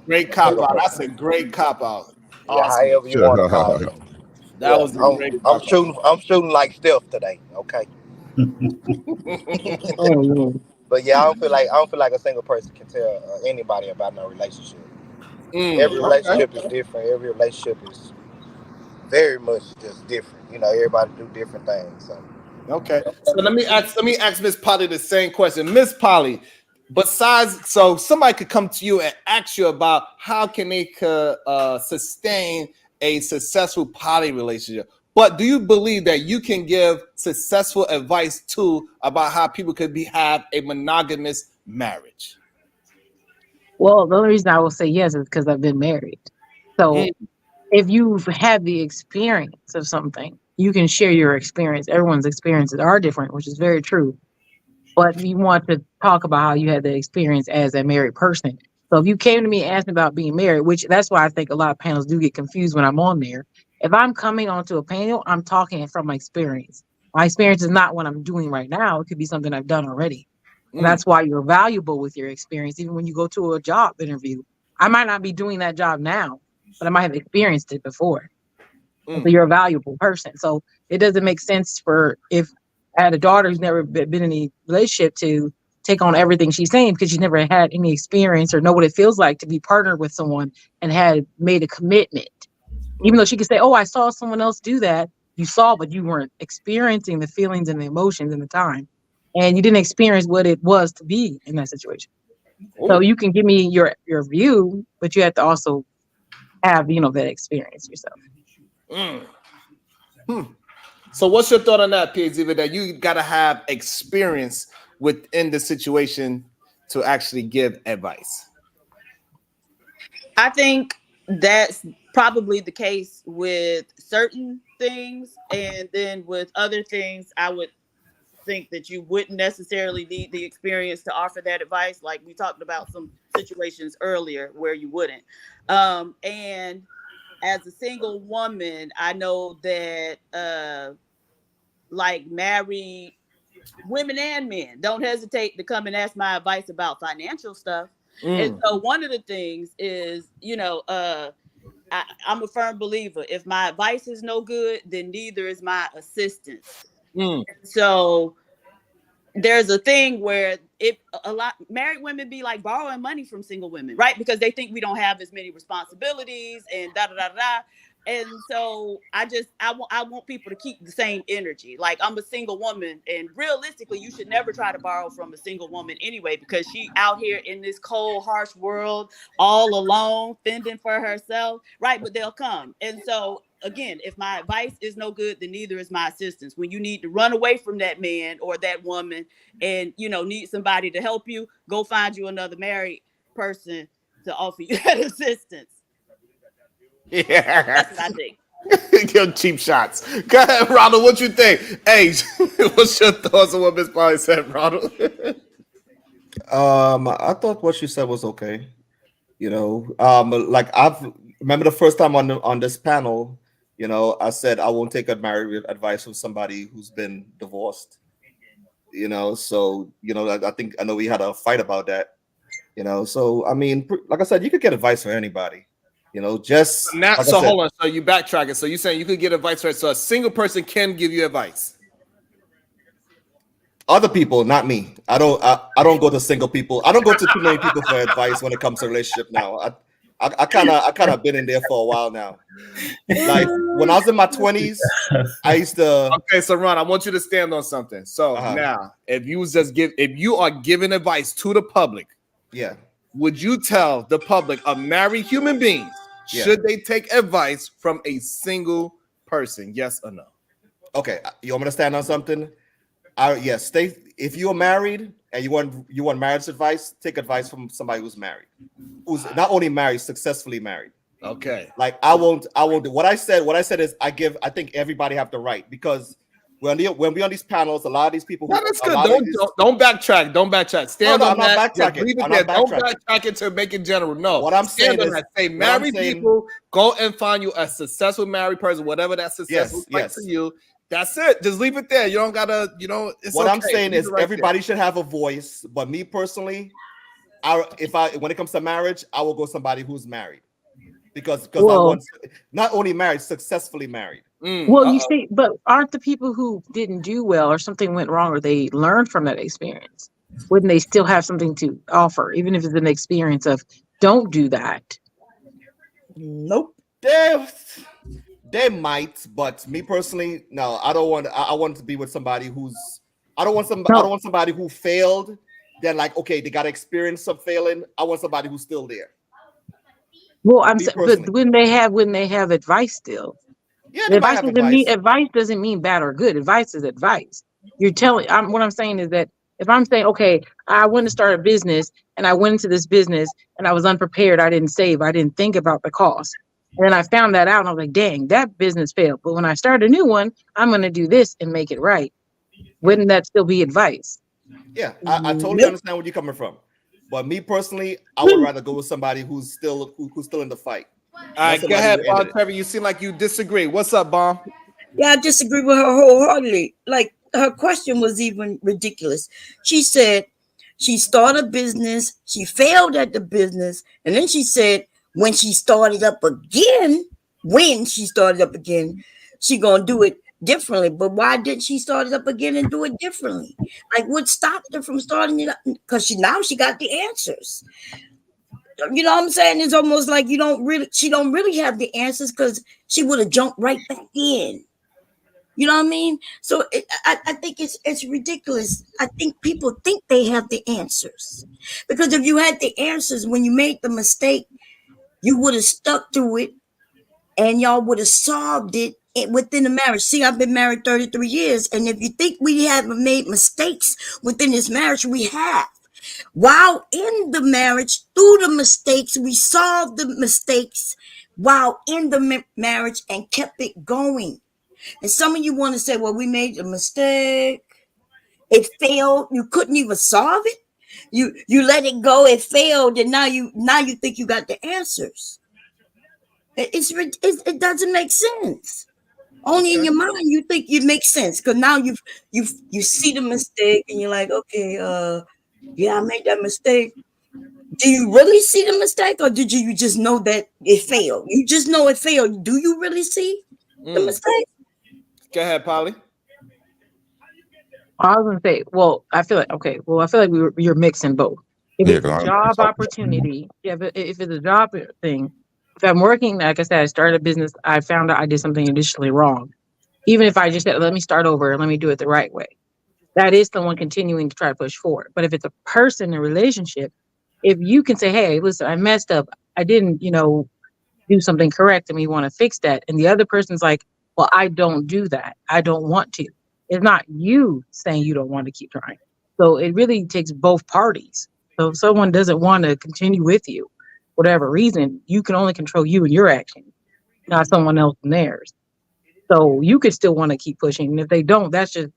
great a cop single out. That's a person. great cop out. Yeah, Awesome. however you want to call it. That Yeah, was a great I'm cop out. shooting. I'm shooting like Steph today. Okay. Oh, yeah. But yeah, I don't feel like a single person can tell anybody about no relationship. Every Okay. relationship is different. Every relationship is very much just different. Everybody do different things. So Okay. So let me ask Miss Polly the same question. Miss Polly, so somebody could come to you and ask you about how can they sustain a successful poly relationship. But do you believe that you can give successful advice too about how people could have a monogamous marriage? Well, the only reason I will say yes is because I've been married. Mm, So if you've had the experience of something, you can share your experience. Everyone's experiences are different, which is very true. But you want to talk about how you had the experience as a married person. So if you came to me and asked me about being married, which that's why I think a lot of panels do get confused when I'm on there. If I'm coming onto a panel, I'm talking from my experience. My experience is not what I'm doing right now. It could be something I've done already. And mm, that's why you're valuable with your experience. Even when you go to a job interview, I might not be doing that job now, but I might have experienced it before. And so mm, you're a valuable person. So it doesn't make sense for if I had a daughter who's never been in a relationship to take on everything she's saying because she's never had any experience or know what it feels like to be partnered with someone and had made a commitment. Even mm, though she could say, "Oh, I saw someone else do that," you saw, but you weren't experiencing the feelings and the emotions and the time, and you didn't experience what it was to be in that situation. So oh, you can give me your view, but you have to also have that experience yourself. mm. Hmm. So what's your thought on that, PhD? That you got to have experience within the situation to actually give advice. I think that's probably the case with certain things, and then with other things, I would think that you wouldn't necessarily need the experience to offer that advice. Like we talked about some situations earlier where you wouldn't. And as a single woman, I know that like married women and men don't hesitate to come and ask my advice about financial stuff. And Mm, so one of the things is, I'm a firm believer. If my advice is no good, then neither is my assistance. So there's a thing where a lot married women be like borrowing money from single women, right? Because they think we don't have as many responsibilities and da da da da. And so I want people to keep the same energy. Like, I'm a single woman, and realistically, you should never try to borrow from a single woman anyway, because she out here in this cold, harsh world, all alone, fending for herself, right? But they'll come. And so again, if my advice is no good, then neither is my assistance. When you need to run away from that man or that woman, and need somebody to help you, go find you another married person to offer you that assistance. Yeah, That's what I think. Give cheap shots. Go ahead, Ronald. What you think? Hey, what's your thoughts on what Miss Polly said, Ronald? I thought what she said was okay. Like I've remember the first time on this panel, I said I won't take marriage advice from somebody who's been divorced. So I think I know we had a fight about that. So I mean, like I said, you could get advice from anybody. Just Now, like so I said, hold on. So you backtracking. So you saying you could get advice, right? So a single person can give you advice. other people, not me. I don't go to single people. I don't go to too many people for advice when it comes to relationship now. I kind of been in there for a while now. Like when I was in my 20s, I used to. Okay, so Ron, I want you to stand on something. So now, if you are giving advice to the public, yeah, would you tell the public of married human beings should they take advice from a single person? Yes or no? Okay, you want me to stand on something? Yes. If you are married and you want marriage advice, take advice from somebody who's married, who's not only married, successfully married. Okay. Like I won't do what I said. What I said is I think everybody have the right, because when we on these panels, a lot of these people. No, that's good. Don't backtrack. Don't backtrack. Stand on that. I'm not backtracking. Leave it there. Don't backtrack it to make it general. No. What I'm saying is, say married people, go and find you a successful married person, whatever that success looks like for you. That's it. Just leave it there. You don't gotta. It's what okay. I'm saying is everybody should have a voice, but me personally, when it comes to marriage, I will go somebody who's married, because I want not only married, successfully married. Well, you see, but aren't the people who didn't do well or something went wrong or they learned from that experience, wouldn't they still have something to offer, even if it's an experience of don't do that? Nope. They might, but me personally, no. I don't want. I want to be with somebody who's. I don't want somebody who failed. Then okay, they got to experience some failing. I want somebody who's still there. Well, but when they have advice still. Yeah, advice doesn't mean bad or good. Advice is advice. You're telling. What I'm saying is that if I'm saying, okay, I want to start a business and I went into this business and I was unprepared, I didn't save, I didn't think about the cost, and then I found that out and I was like, dang, that business failed. But when I start a new one, I'm going to do this and make it right. Wouldn't that still be advice? Yeah, I totally understand where you're coming from. But me personally, I would rather go with somebody who's still in the fight. All right, go ahead, Bob Trevor. You seem like you disagree. What's up, Bomb? Yeah, I disagree with her wholeheartedly. Like, her question was even ridiculous. She said she started a business, she failed at the business, and then she said when she started up again, she gonna do it differently. But why didn't she start it up again and do it differently? Like, what stopped her from starting it up? Because she got the answers. You know what I'm saying? It's almost like she don't really have the answers, because she would have jumped right back in. You know what I mean? So I think it's ridiculous. I think people think they have the answers, because if you had the answers when you made the mistake, you would have stuck to it and y'all would have solved it within the marriage. See, I've been married 33 years. And if you think we haven't made mistakes within this marriage, we have. While in the marriage, through the mistakes, we solved the mistakes while in the marriage and kept it going. And some of you want to say, well, we made a mistake. It failed. You couldn't even solve it. You let it go. It failed. And now you think you got the answers. It doesn't make sense. Only in your mind you think it makes sense, because now you see the mistake and you're like, okay, yeah, I made that mistake, Do you really see the mistake, or did you just know that it failed? You just know it failed. Do you really see the mistake? Go ahead, Polly. I was gonna say, well, I feel like okay, well, I feel like you're mixing both. If Yeah, it's a 'cause job opportunity, yeah, if it's a job thing, if I'm working, like I said, I started a business, I found out I did something initially wrong. Even if I just said, let me start over, let me do it the right way. That is someone continuing to try to push forward. But if it's a person in a relationship, if you can say, hey, listen, I messed up, I didn't, do something correct and we want to fix that. And the other person's like, well, I don't do that. I don't want to. It's not you saying you don't want to keep trying. So it really takes both parties. So if someone doesn't want to continue with you, whatever reason, you can only control you and your actions, not someone else and theirs. So you could still want to keep pushing. And if they don't, that's just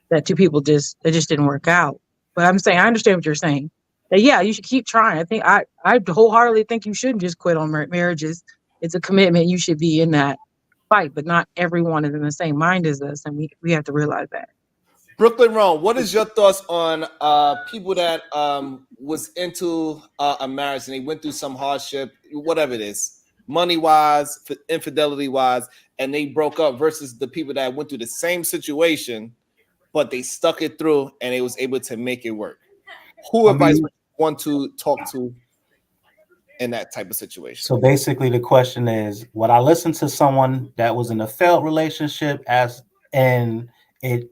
that two people it just didn't work out. But I'm saying I understand what you're saying. That yeah, you should keep trying. I wholeheartedly think you shouldn't just quit on marriages. It's a commitment. You should be in that fight, but not everyone is in the same mind as us, and we have to realize that. Brooklyn Rome, what is your thoughts on people that was into a marriage and they went through some hardship, whatever it is, money wise, infidelity wise, and they broke up versus the people that went through the same situation, but they stuck it through and they was able to make it work? Who I advice mean, would you want to talk to in that type of situation? so basically the question is, would I listen to someone that was in a failed relationship and it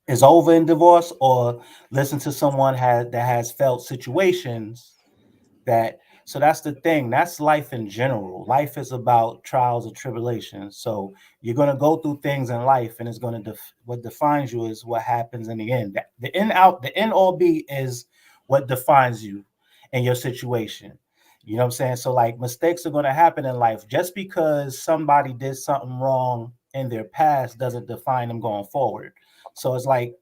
is over in divorce, or listen to someone that has felt situations that so that's the thing, that's life in general. Life is about trials and tribulations, so you're going to go through things in life, and it's going to what defines you is what happens in the end. The end all be is what defines you and your situation. You know what I'm saying? So like mistakes are going to happen in life. Just because somebody did something wrong in their past doesn't define them going forward. So it's like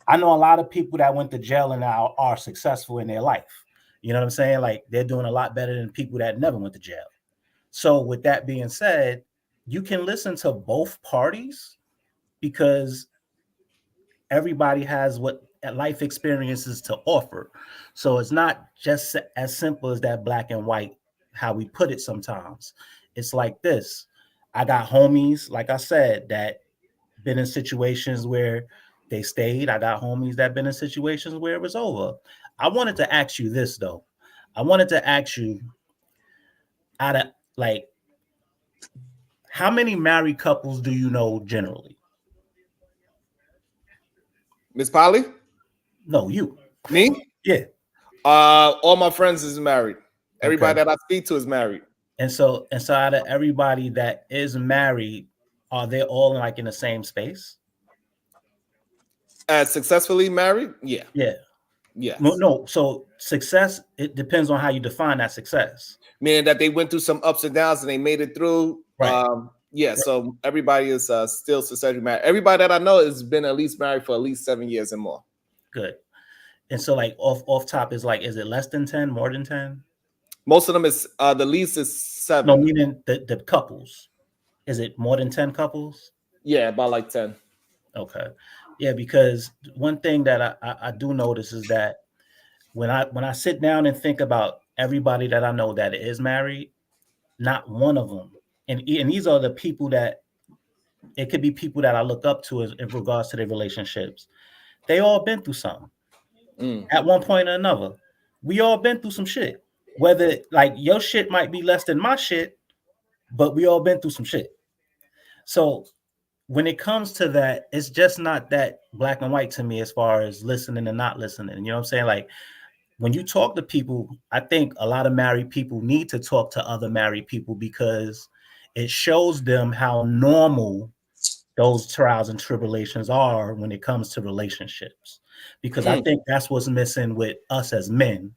I know a lot of people that went to jail and now are successful in their life. You know what I'm saying? Like they're doing a lot better than people that never went to jail. So with that being said, you can listen to both parties because everybody has what life experiences to offer. So it's not just as simple as that black and white, how we put it sometimes. It's like this. I got homies, like I said, that been in situations where they stayed. I got homies that been in situations where it was over. I wanted to ask you this though. I wanted to ask you out of like how many married couples do you know generally? Miss Polly? No, you. Me? Yeah. All my friends is married. Okay. Everybody that I speak to is married. And so out of everybody that is married, are they all like in the same space? Successfully married? Yeah. Yeah. No, Yes. no. So success, it depends on how you define that success. Meaning that they went through some ups and downs and they made it through. Right. Yeah, so everybody is still successfully married. Everybody that I know has been at least married for at least 7 years and more. Good. And so like off top is like, is it less than 10, more than 10? Most of them is the least is No, 7. meaning the couples. Is it more than 10 couples? Yeah, about like 10. Okay. Yeah, because one thing that I do notice is that when I sit down and think about everybody that I know that is married, not one of them, and these are the people that it could be people that I look up to in regards to their relationships. They all been through something at one point or another. We all been through some shit. Whether like your shit might be less than my shit, but we all been through some shit. So when it comes to that, it's just not that black and white to me as far as listening and not listening. You know what I'm saying? Like when you talk to people, I think a lot of married people need to talk to other married people because it shows them how normal those trials and tribulations are when it comes to relationships. Because I think that's what's missing with us as men.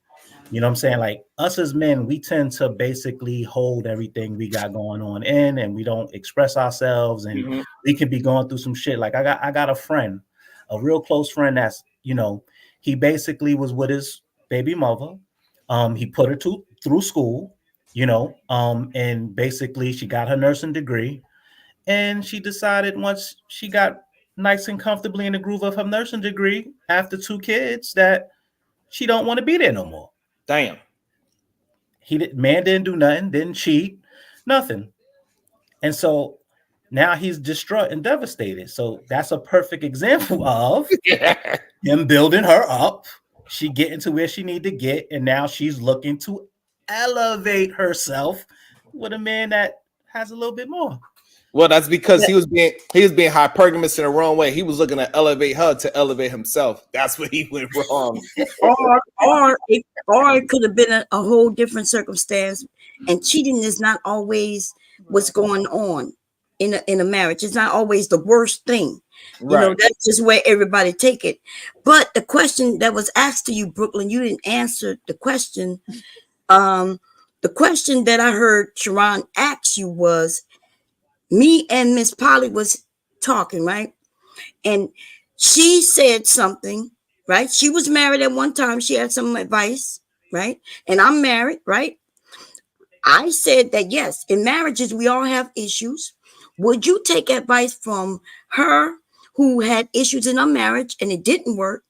You know what I'm saying? Like us as men, we tend to basically hold everything we got going on in and we don't express ourselves and we can be going through some shit. Like I got a friend, a real close friend that's, he basically was with his baby mother. He put her through school, and basically she got her nursing degree and she decided once she got nice and comfortably in the groove of her nursing degree after 2 kids that she don't want to be there no more. Damn. Man didn't do nothing, didn't cheat, nothing. And so now he's distraught and devastated. So that's a perfect example of him building her up. She getting to where she need to get, and now she's looking to elevate herself with a man that has a little bit more. Well, that's because he was being hypergamous in the wrong way. He was looking to elevate her to elevate himself. That's where he went wrong. or it could have been a whole different circumstance. And cheating is not always what's going on in a marriage. It's not always the worst thing. You know, that's just where everybody take it. But the question that was asked to you, Brooklyn, you didn't answer the question. The question that I heard Sharon ask you was, me and Miss Polly was talking, right? And she said something, right? She was married at one time. She had some advice, right? And I'm married, right? I said that, yes, in marriages, we all have issues. Would you take advice from her who had issues in our marriage and it didn't work,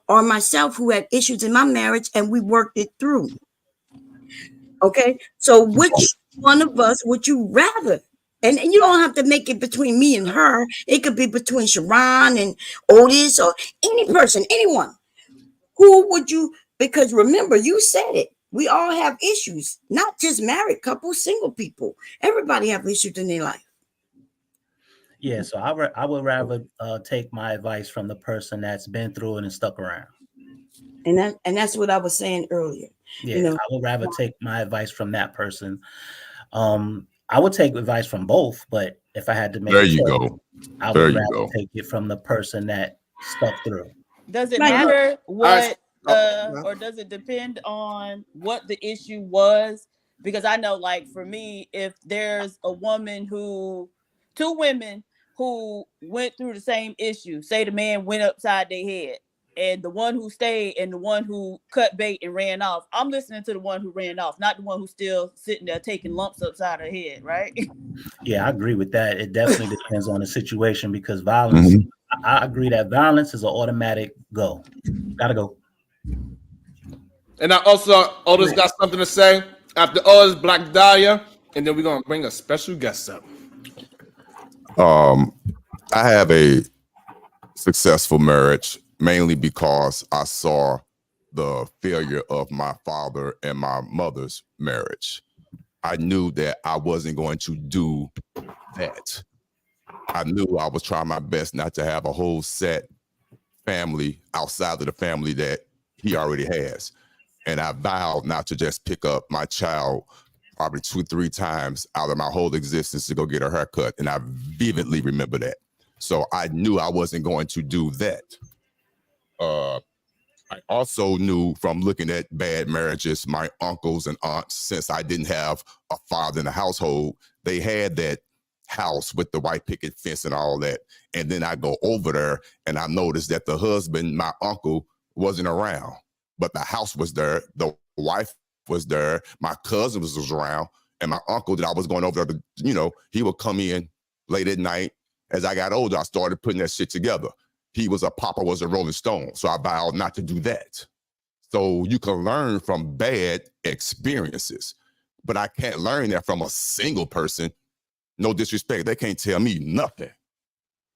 or myself who had issues in my marriage and we worked it through? Okay, so which one of us would you rather? And you don't have to make it between me and her. It could be between Sharon and Otis or any person, anyone. Who would you? Because remember, you said it. We all have issues, not just married couples, single people. Everybody have issues in their life. Yeah, so I would rather take my advice from the person that's been through it and stuck around. And that's what I was saying earlier. Yeah, you know, I would rather take my advice from that person. I would take advice from both, but if I had to make there you go, I would rather take it from the person that stuck through. Does it matter what, or does it depend on what the issue was? Because I know, like for me, if there's a woman two women who went through the same issue, say the man went upside their head, and the one who stayed and the one who cut bait and ran off, I'm listening to the one who ran off, not the one who's still sitting there taking lumps upside her head, right? Yeah, I agree with that. It definitely depends on the situation, because violence, I agree that violence is an automatic go. Gotta go. And I also, Otis got something to say. After Otis, Black Dahlia, and then we're going to bring a special guest up. I have a successful marriage, mainly because I saw the failure of my father and my mother's marriage. I knew that I wasn't going to do that. I knew I was trying my best not to have a whole set family outside of the family that he already has. And I vowed not to just pick up my child probably 2-3 times out of my whole existence to go get a haircut. And I vividly remember that. So I knew I wasn't going to do that. I also knew from looking at bad marriages, my uncles and aunts, since I didn't have a father in the household, they had that house with the white picket fence and all that. And then I go over there and I noticed that the husband, my uncle, wasn't around, but the house was there. The wife was there. My cousin was around, and my uncle that I was going over there to, he would come in late at night. As I got older, I started putting that shit together. Papa was a Rolling Stone. So I vowed not to do that. So you can learn from bad experiences, but I can't learn that from a single person. No disrespect. They can't tell me nothing.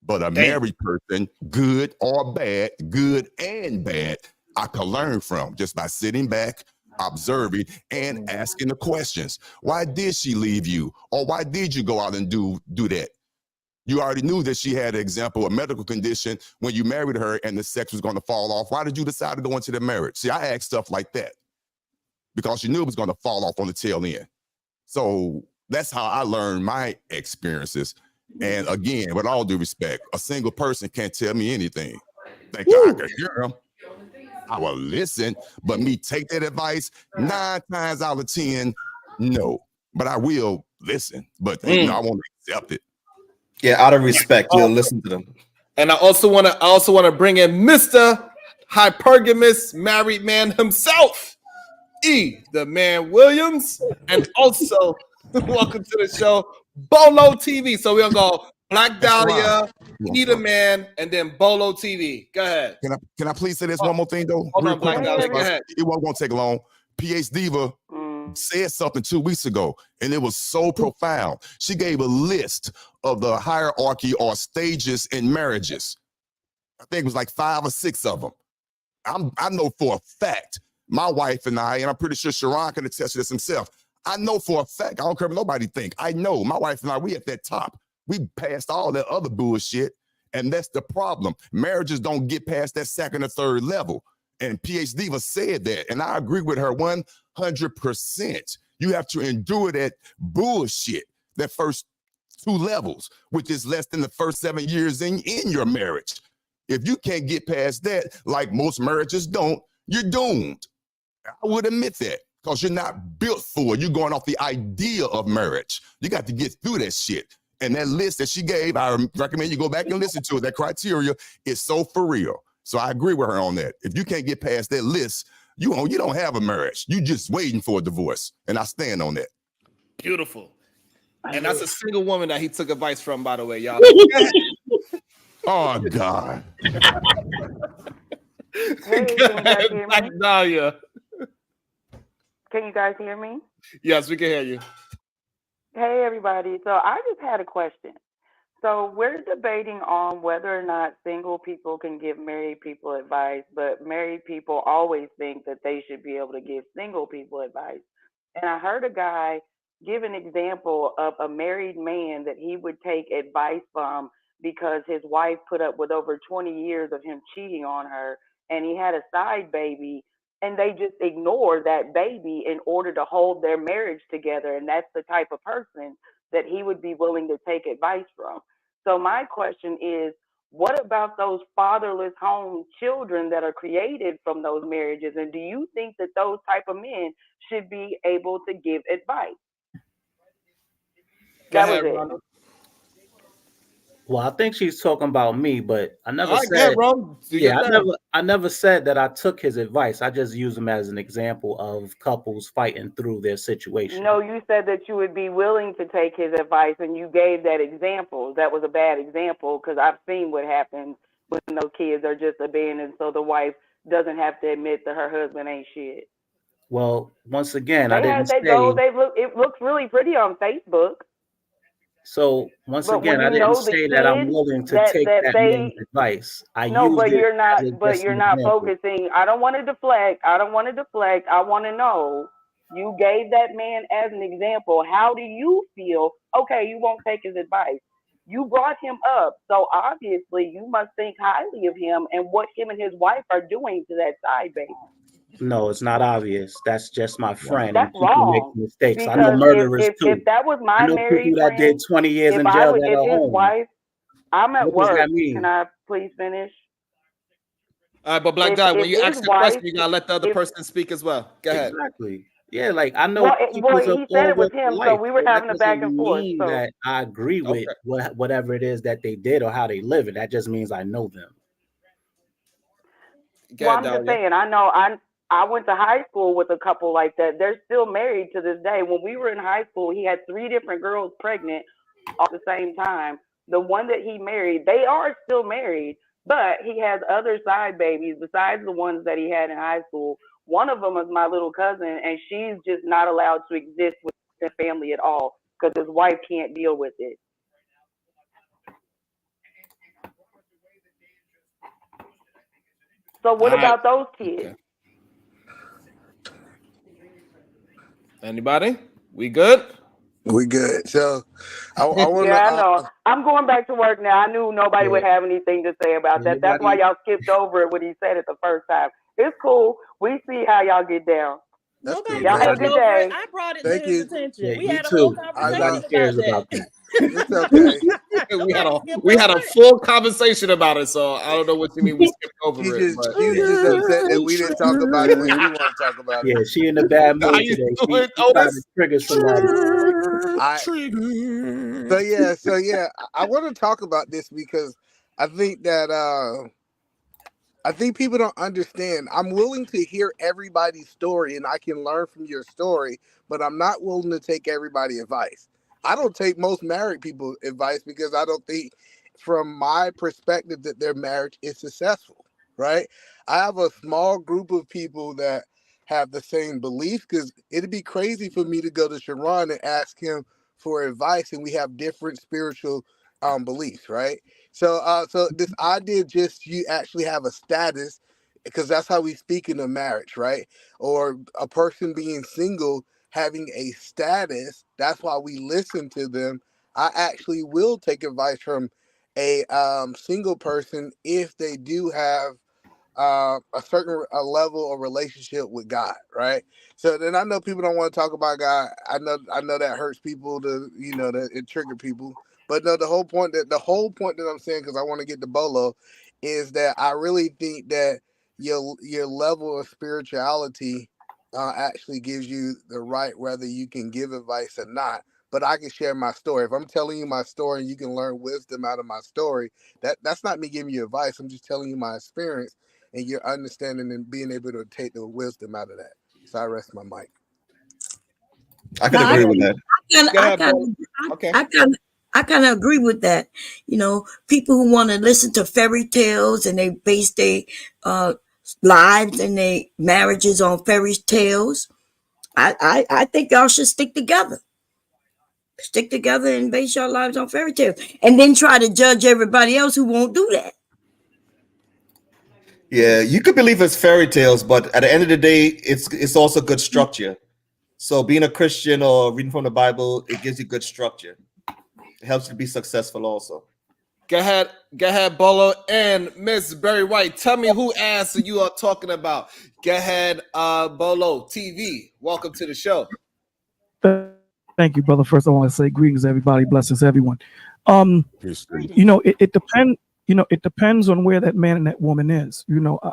But a married person, good or bad, good and bad, I can learn from just by sitting back, observing, and asking the questions. Why did she leave you? Or why did you go out and do that? You already knew that she had, an example, a medical condition when you married her and the sex was going to fall off. Why did you decide to go into the marriage? See, I asked stuff like that because you knew it was going to fall off on the tail end. So that's how I learned my experiences. And again, with all due respect, a single person can't tell me anything. Thank God I can hear them. I will listen, but me take that advice 9 times out of 10, no. But I will listen, but I won't accept it. Yeah, out of respect, you'll listen to them. And I also want to bring in Mr. Hypergamous married man himself, the man Williams, and also welcome to the show, Bolo TV. So we're gonna go Black Dahlia, the man, and then Bolo TV. Go ahead. Can I please say this one more thing though? Hold on, Black Dahlia. Go ahead. It won't take long. PH Diva said something 2 weeks ago, and it was so profound. She gave a list of the hierarchy or stages in marriages. I think it was like 5 or 6 of them. I know for a fact, my wife and I, and I'm pretty sure Sharon can attest to this himself. I know for a fact, I don't care what nobody think. I know my wife and I, we at that top. We passed all that other bullshit, and that's the problem. Marriages don't get past that second or third level. And PhD Diva said that, and I agree with her 100%. You have to endure that bullshit, that first 2 levels, which is less than the first 7 years in your marriage. If you can't get past that, like most marriages don't, you're doomed. I would admit that, because you're not built for it. You're going off the idea of marriage. You got to get through that shit. And that list that she gave, I recommend you go back and listen to it. That criteria is so for real. So I agree with her on that. If you can't get past that list, you don't have a marriage. You just waiting for a divorce. And I stand on that. Beautiful. And that's a single woman that he took advice from, by the way, y'all. Oh, God. Hey, can you guys hear me? Dahlia. Can you guys hear me? Yes, we can hear you. Hey, everybody. So I just had a question. So we're debating on whether or not single people can give married people advice, but married people always think that they should be able to give single people advice. And I heard a guy give an example of a married man that he would take advice from because his wife put up with over 20 years of him cheating on her, and he had a side baby, and they just ignore that baby in order to hold their marriage together. And that's the type of person that he would be willing to take advice from. So my question is, what about those fatherless home children that are created from those marriages? And do you think that those type of men should be able to give advice? That was it. Ronald. Well, I think she's talking about me, but I never I said. get, bro. I never said that I took his advice. I just used him as an example of couples fighting through their situation. No, you said that you would be willing to take his advice, and you gave that example. That was a bad example because I've seen what happens when those kids are just abandoned, so the wife doesn't have to admit that her husband ain't shit. Well, once again, I They didn't had they say. go. It looks really pretty on Facebook. So once But again, when I you didn't know the say that I'm kids willing to that take that man's they advice. I no, used but it you're not. as But just you're an not example. focusing. I don't want to deflect. I want to know. You gave that man as an example. How do you feel? Okay, you won't take his advice. You brought him up, so obviously you must think highly of him and what him and his wife are doing to that side baby. No, it's not obvious. That's just my friend, and That's people make wrong. mistakes. I know Because murderers if too. that was I my know people married that did friend, 20 years if in jail that if are his home. wife, I'm at What does work. that mean? Can I please finish? All right, but Black If Dahlia, when if you his ask the wife, question, you gotta let the other if person speak as well. Go ahead. Exactly. Yeah, like I know well, people of he said all it was walks of him, so life, we were but that having a back and doesn't forth. mean So that I agree with Okay. whatever it is that they did or how they live it. That just means I know them. Go well, ahead, I'm just Dahlia. saying. I know. I went to high school with a couple like that. They're still married to this day. When we were in high school, he had 3 different girls pregnant all at the same time. The one that he married, they are still married, but he has other side babies besides the ones that he had in high school. One of them is my little cousin, and she's just not allowed to exist with the family at all because his wife can't deal with it. So what All right. about those kids? Okay. Anybody? We good? We good. So I want Yeah, I to. know. I'm going back to work now. I knew nobody Yeah. would have anything to say about that. That's why Anybody? y'all skipped over it when he said it the first time. It's cool. We see how y'all get down. That's Nobody cool. Y'all have a skipped good over it. day. I brought it to Thank his you. attention. Yeah, We you had a whole too. I Nobody know. conversation cares about about that. that. It's okay. Nobody skipped we had over a it. full conversation about it, so I don't know what you mean we skipped over it. But She was just upset that we didn't talk about it when you want to talk about it. Yeah, she in a bad how mood you today. doing, She trying to Otis? trigger somebody. I so yeah, I want to talk about this because I think that I think people don't understand. I'm willing to hear everybody's story and I can learn from your story, but I'm not willing to take everybody advice. I don't take most married people advice because I don't think from my perspective that their marriage is successful, right? I have a small group of people that have the same belief, because it'd be crazy for me to go to Sharon and ask him for advice, and we have different spiritual beliefs, right? So this idea just you actually have a status, because that's how we speak in a marriage, right? Or a person being single having a status. That's why we listen to them. I actually will take advice from a single person if they do have a certain level of relationship with God, right? So then I know people don't want to talk about God. I know that hurts people that it trigger people. But no, the whole point that I'm saying, because I want to get to Bolo, is that I really think that your level of spirituality actually gives you the right whether you can give advice or not. But I can share my story. If I'm telling you my story and you can learn wisdom out of my story, that's not me giving you advice. I'm just telling you my experience, and you're understanding and being able to take the wisdom out of that. So I rest my mic. I could Now, agree with that. Go ahead, Bo. Okay. I kind of agree with that. You know, people who want to listen to fairy tales and they base their uh, lives and their marriages on fairy tales. I think y'all should stick together. Stick together and base your lives on fairy tales, and then try to judge everybody else who won't do that. Yeah, you could believe it's fairy tales, but at the end of the day, it's also good structure. So being a Christian or reading from the Bible, it gives you good structure. It helps you be successful also. Go ahead, Bolo and Miss Berry White. Tell me who answer you are talking about. Go ahead, Bolo TV. Welcome to the show. Thank you, brother. First, I want to say greetings, everybody. Blessings, everyone. History. It depends. It depends on where that man and that woman is.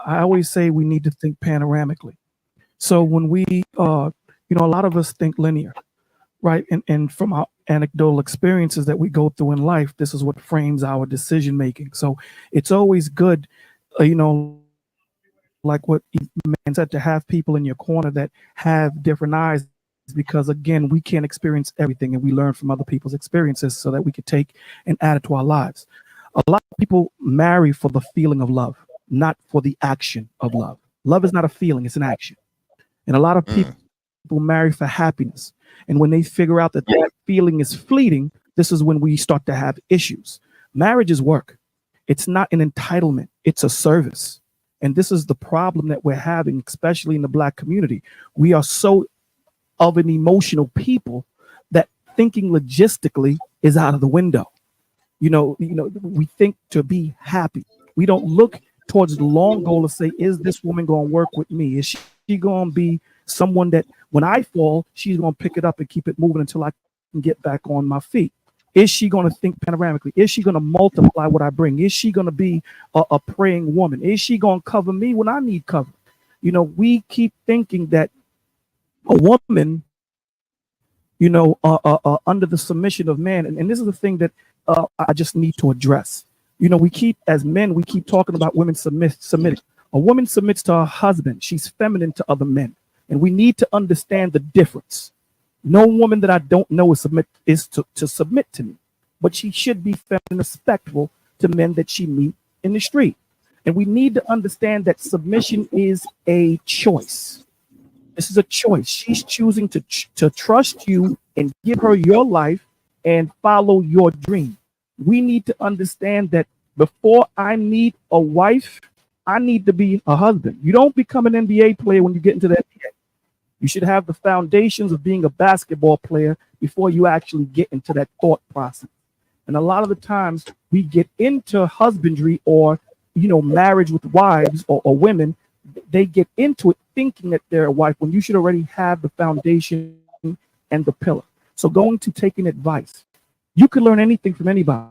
I always say we need to think panoramically. So when we, a lot of us think linear, right? And from our anecdotal experiences that we go through in life, this is what frames our decision making. So it's always good, like what man said, to have people in your corner that have different eyes, because again, we can't experience everything, and we learn from other people's experiences so that we could take and add it to our lives. A lot of people marry for the feeling of love, not for the action of love. Love is not a feeling, it's an action. And a lot of people marry for happiness. And when they figure out that that feeling is fleeting, this is when we start to have issues. Marriage is work. It's not an entitlement, it's a service. And this is the problem that we're having, especially in the Black community. We are so of an emotional people that thinking logistically is out of the window. We think to be happy. We don't look towards the long goal to say, is this woman going to work with me? Is she going to be someone that when I fall, she's going to pick it up and keep it moving until I can get back on my feet? Is she going to think panoramically? Is she going to multiply what I bring? Is she going to be a praying woman? Is she going to cover me when I need cover? We keep thinking that a woman, under the submission of man. And this is the thing that I just need to address. As men, we keep talking about women submitting. A woman submits to her husband. She's feminine to other men. And we need to understand the difference. No woman that I don't know is to submit to me, but she should be feminine, respectful to men that she meet in the street. And we need to understand that submission is a choice. This is a choice. She's choosing to trust you and give her your life and follow your dream. We need to understand that before I need a wife, I need to be a husband. You don't become an NBA player when you get into the NBA. You should have the foundations of being a basketball player before you actually get into that thought process. And a lot of the times we get into husbandry or, marriage with wives or women, they get into it thinking that they're a wife when you should already have the foundation and the pillar. So going to taking advice, you could learn anything from anybody.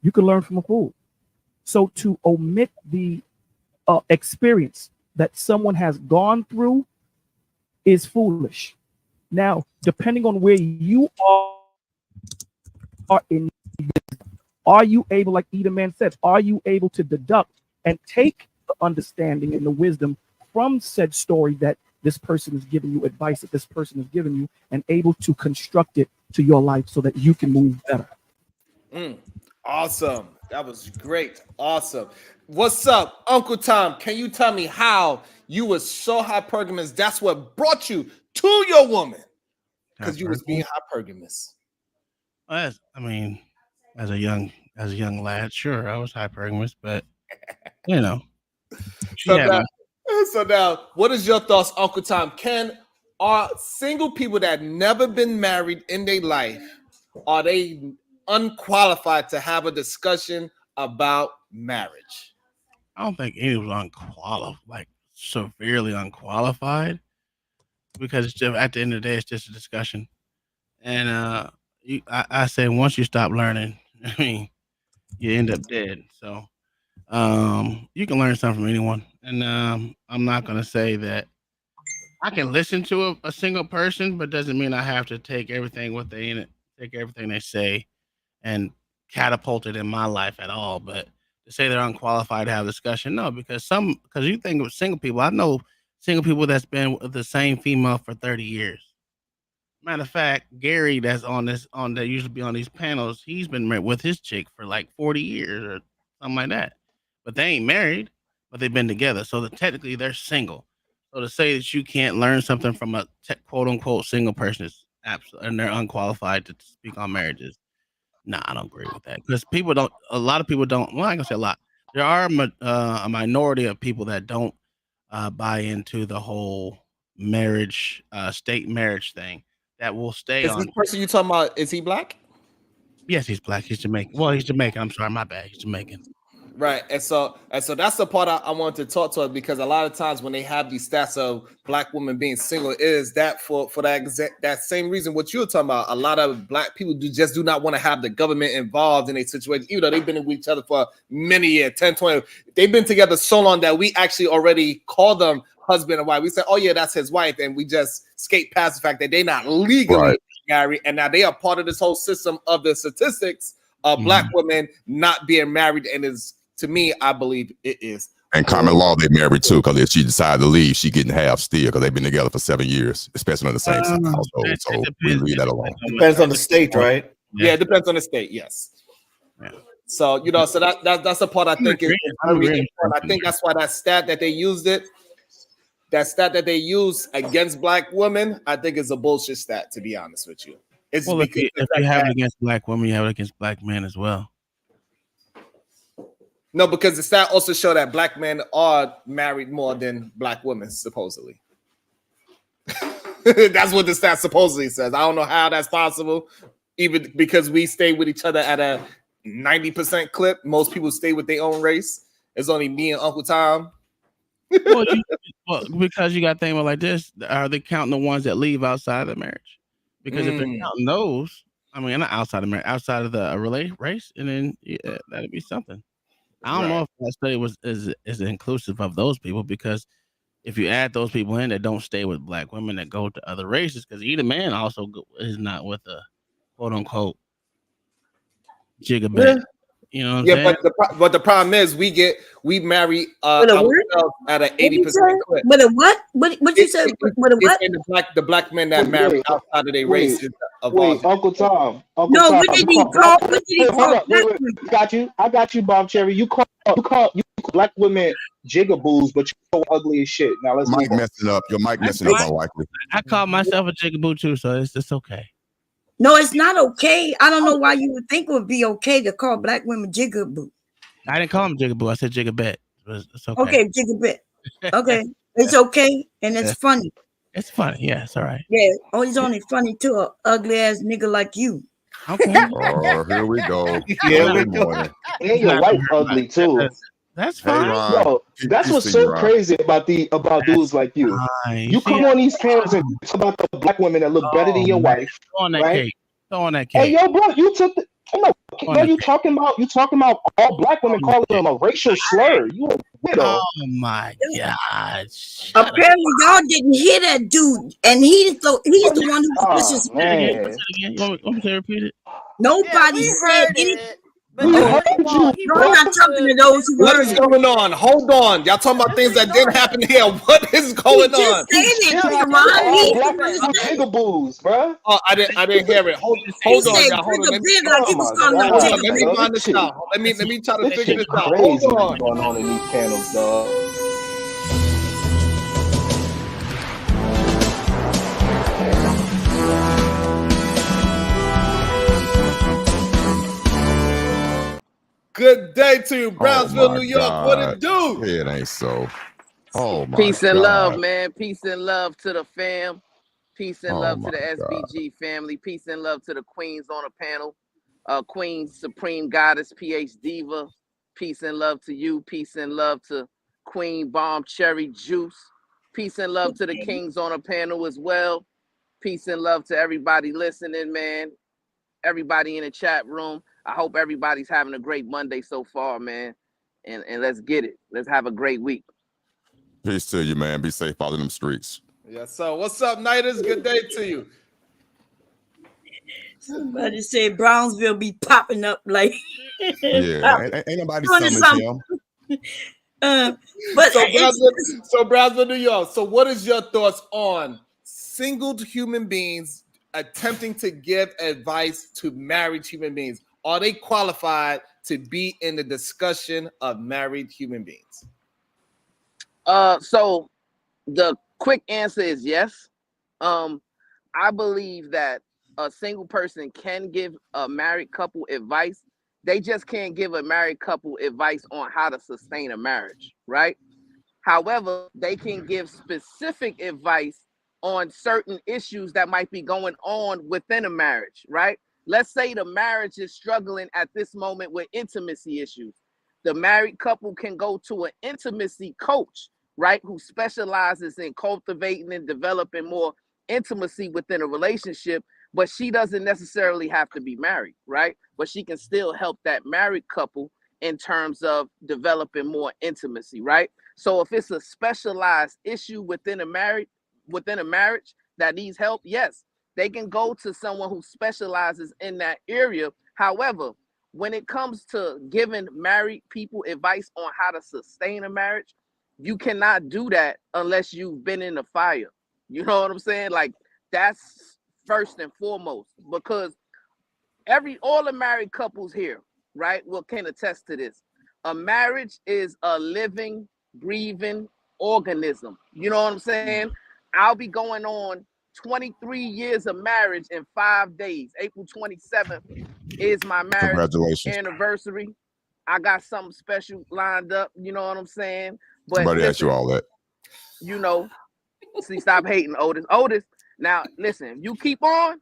You could learn from a fool. So to omit the experience that someone has gone through is foolish. Now, depending on where you are in, are you able, like Eda Man said, are you able to deduct and take the understanding and the wisdom from said story that this person is giving you, advice that this person is giving you, and able to construct it to your life so that you can move better? Awesome. That was great. Awesome. What's up, Uncle Tom? Can you tell me how you were so hypergamous. That's what brought you to your woman because you was being hypergamous. Well, I mean, as a young lad, sure, I was hypergamous, but you know, she So had now, my so now, what is your thoughts, Uncle Tom? Are single people that never been married in their life, are they unqualified to have a discussion about marriage? I don't think any was unqualified, like severely unqualified, because it's just at the end of the day, it's just a discussion. And I say once you stop learning, I mean, you end up dead. So you can learn something from anyone, and I'm not gonna say that I can listen to a single person, but doesn't mean I have to take everything what they in it, take everything they say, and catapult it in my life at all. But to say they're unqualified to have a discussion, no, because you think of single people. I know single people that's been with the same female for 30 years. Matter of fact, Gary, that's on that usually be on these panels, he's been with his chick for like 40 years or something like that. But they ain't married, but they've been together. So that technically they're single. So to say that you can't learn something from a quote unquote single person is absolutely, and they're unqualified to speak on marriages. Nah, I don't agree with that because a lot of people don't. Well, I can say a lot. There are a minority of people that don't buy into the whole marriage, state marriage thing that will stay Is on. this person you talking about, is he black? Yes, he's black. He's Jamaican. Well, he's Jamaican. I'm sorry, my bad. He's Jamaican. Right. And so that's the part I wanted to talk to, because a lot of times when they have these stats of black women being single, is that for that same reason what you were talking about. A lot of black people do not want to have the government involved in a situation, even though they've been with each other for many years, 10, 20. They've been together so long that we actually already call them husband and wife. We say, oh yeah, that's his wife, and we just skate past the fact that they're not legally married, and now they are part of this whole system of the statistics of black women not being married, and is, to me, I believe it is. And common law, they married too, because if she decided to leave, she getting half still, because they've been together for 7 years, especially in the same household. So we leave that alone. Depends on the state, right? Yeah, it depends on the state. Yes. Yeah. So so that's the part I think is very important. I think that's why that stat that they used that they use against black women, I think is a bullshit stat, to be honest with you. It's well, if you have it against black women, you have it against black men as well. No, because the stat also show that black men are married more than black women, supposedly. That's what the stat supposedly says. I don't know how that's possible, even because we stay with each other at a 90% clip. Most people stay with their own race. It's only me and Uncle Tom. well, because you got to think about like this: are they counting the ones that leave outside of the marriage? Because if they're counting those, I mean, not outside of marriage, outside of the race, and then that'd be something. I don't know if that study is inclusive of those people, because if you add those people in that don't stay with black women that go to other races, because either man also is not with a quote unquote gigabit. You know what I'm saying? But the problem is we marry ourselves at an 80% clip. But a what? What you said? But a what? The black men that marry outside of their race is Uncle Tom. No, what did he call? What did he call? I got you, Bob Cherry. You call black women jigaboos, but you're so ugly as shit. Now let's mic messing up. Your mic messing up, unlikely. I call myself a jigaboo too, so it's okay. No, it's not okay. I don't know why you would think it would be okay to call black women jigaboo. I didn't call him jigaboo. I said jigabet. It's okay. Okay, jigabet. Okay, it's okay, and it's funny. It's funny. Yeah, it's all right. Yeah. Oh, it's only funny to a ugly ass nigga like you. Okay. Oh, here we go. Here we go. And your wife ugly too. That's fine. Hey, Yo, that's what's so crazy about dudes like you. Fine. You come on these panels and talk about the black women that look better than your wife. Throw on that right? cake. Throw on that cake. Hey, yo, bro, you took the. You talking about all black women calling them a racial slur. You a widow. Oh my God. Apparently, y'all didn't hear that dude, and he's the one who was disrespecting. You want me to repeat it? Nobody said anything. But No, I'm not talking to those who What heard is it. going on? Hold on. Y'all talking about things that didn't happen here. What is going on? Just saying it, come All on. black women jigaboos, bro. Oh, I didn't hear it. Hold He on, said y'all. Hold on. Let me like he was calling them hold on. Let me jigaboo. find this out. Let me try to This figure shit this out. crazy Hold what's on. going on in these panels, dog. Good day to you, Oh Brownsville, my New York. What it God. do? It ain't so. Oh my Peace and love, God. man. Peace and love to the fam. Peace and Oh love my to the God. SBG family. Peace and love to the queens on the panel. Queen Supreme Goddess, PH Diva. Peace and love to you. Peace and love to Queen Bomb Cherry Juice. Peace and love to the kings on the panel as well. Peace and love to everybody listening, man. Everybody in the chat room. I hope everybody's having a great Monday so far, man. And let's get it. Let's have a great week. Peace to you, man. Be safe out in them streets. Yes, so what's up, Nighters? Good day to you. Somebody said Brownsville be popping up like Yeah, ain't nobody doing summons something. him. But So Brownsville, New York. So what is your thoughts on single human beings attempting to give advice to married human beings? Are they qualified to be in the discussion of married human beings? So the quick answer is yes. I believe that a single person can give a married couple advice. They just can't give a married couple advice on how to sustain a marriage, right? However, they can give specific advice on certain issues that might be going on within a marriage, right? Let's say the marriage is struggling at this moment with intimacy issues. The married couple can go to an intimacy coach, right, who specializes in cultivating and developing more intimacy within a relationship, but she doesn't necessarily have to be married, right? But she can still help that married couple in terms of developing more intimacy, right? So if it's a specialized issue within a marriage that needs help, yes, they can go to someone who specializes in that area. However, when it comes to giving married people advice on how to sustain a marriage, you cannot do that unless you've been in the fire. You know what I'm saying? Like, that's first and foremost, because all the married couples here, right, can attest to this. A marriage is a living, breathing organism. You know what I'm saying? I'll be going on 23 years of marriage in 5 days. April 27th is my marriage Congratulations. anniversary. I got something special lined up. You know what I'm saying? But Somebody asked you all that. You know, see, stop hating, Otis. Otis, now listen, you keep on.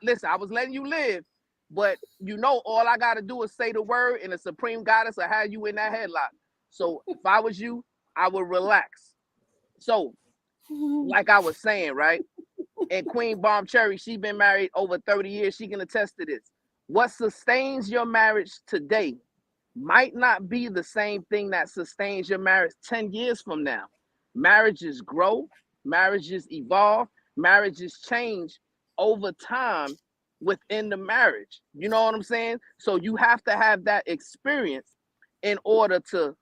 Listen, I was letting you live, but you know, all I gotta do is say the word, and the Supreme Goddess will have you in that headlock. So if I was you, I would relax. So, like I was saying, right? And Queen Bomb Cherry, she been married over 30 years. She can attest to this. What sustains your marriage today might not be the same thing that sustains your marriage 10 years from now. Marriages grow, marriages evolve, marriages change over time within the marriage. You know what I'm saying? So you have to have that experience in order to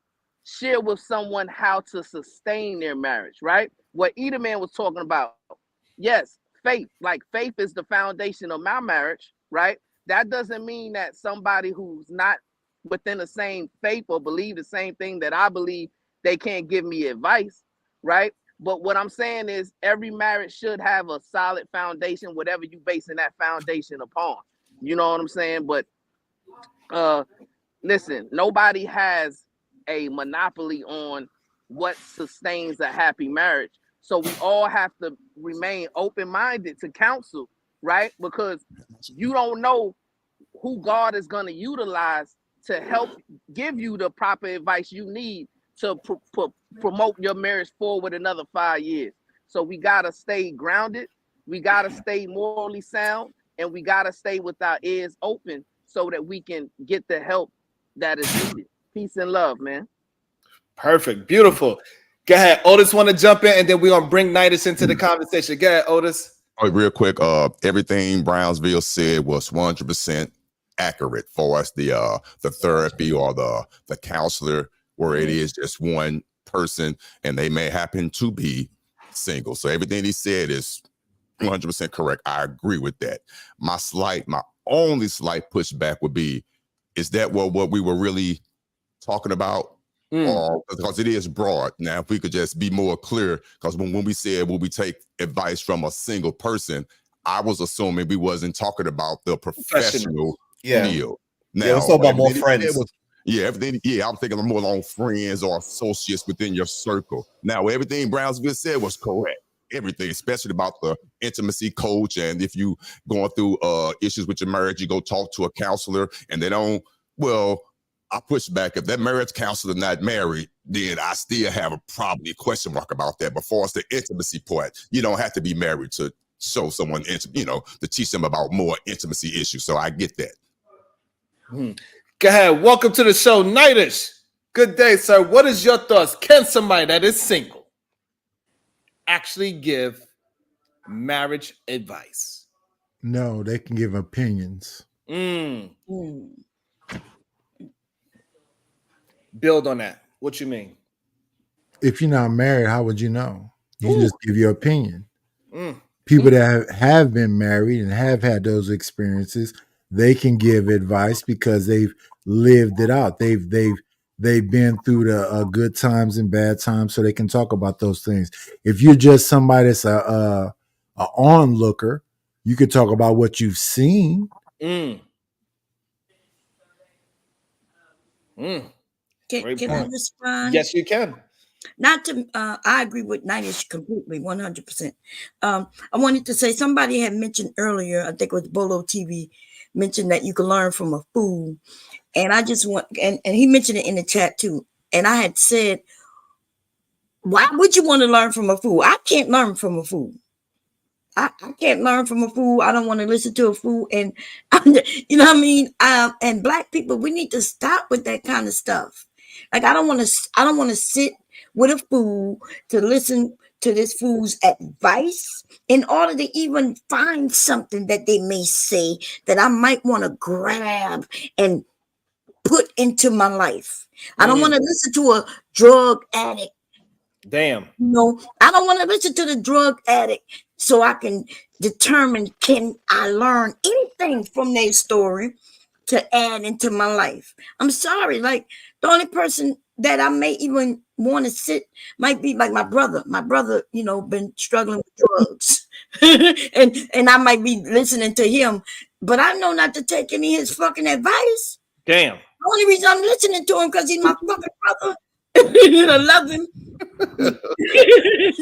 share with someone how to sustain their marriage, right? What Edelman was talking about. Yes, faith. Like, faith is the foundation of my marriage, right? That doesn't mean that somebody who's not within the same faith or believe the same thing that I believe, they can't give me advice, right? But what I'm saying is every marriage should have a solid foundation, whatever you basing that foundation upon. You know what I'm saying? But listen, nobody has a monopoly on what sustains a happy marriage. So we all have to remain open-minded to counsel, right? Because you don't know who God is going to utilize to help give you the proper advice you need to promote your marriage forward another 5 years. So we got to stay grounded. We got to stay morally sound, and we got to stay with our ears open so that we can get the help that is needed. Peace and love, man. Perfect. Beautiful. Go ahead. Otis want to jump in, and then we're going to bring Nidus into the conversation. Go ahead, Otis. Oh, real quick, everything Brownsville said was 100% accurate for us. The therapy or the counselor, where it is just one person and they may happen to be single. So everything he said is 100% correct. I agree with that. My only slight pushback would be, is that what we were really talking about? Because it is broad. Now, if we could just be more clear, because when we said, will we take advice from a single person, I was assuming we wasn't talking about the professional field. Now, it was talking about more friends. Yeah, everything. Yeah, I'm thinking more on friends or associates within your circle. Now, everything Brownsville said was correct. Everything, especially about the intimacy coach, and if you going through issues with your marriage, you go talk to a counselor, and they don't. Well, I push back. If that marriage counselor not married, then I still have a probably question mark about that. But for us, the intimacy part, you don't have to be married to show someone, to teach them about more intimacy issues. So I get that. Go ahead. Welcome to the show, Nightish. Good day, sir. What is your thoughts? Can somebody that is single actually give marriage advice? No, they can give opinions. Build on that. What you mean? If you're not married, how would you know? You just give your opinion. People that have been married and have had those experiences, they can give advice because they've lived it out. They've been through the good times and bad times, so they can talk about those things. If you're just somebody that's a onlooker, you could talk about what you've seen. Can I respond? Yes, you can. Not to, I agree with Nightish completely, 100%. I wanted to say somebody had mentioned earlier, I think it was Bolo TV, mentioned that you can learn from a fool. And I just want, and he mentioned it in the chat too. And I had said, why would you want to learn from a fool? I can't learn from a fool. I can't learn from a fool. I don't want to listen to a fool. And you know what I mean? And Black people, we need to stop with that kind of stuff. Like I don't want to sit with a fool to listen to this fool's advice in order to even find something that they may say that I might want to grab and put into my life. I don't want to listen to a drug addict. Damn. No, I don't want to listen to the drug addict so I can determine, can I learn anything from their story to add into my life? I'm sorry, like the only person that I may even want to sit might be like my brother. My brother, been struggling with drugs. and I might be listening to him, but I know not to take any of his fucking advice. Damn. The only reason I'm listening to him because he's my fucking brother. I love him.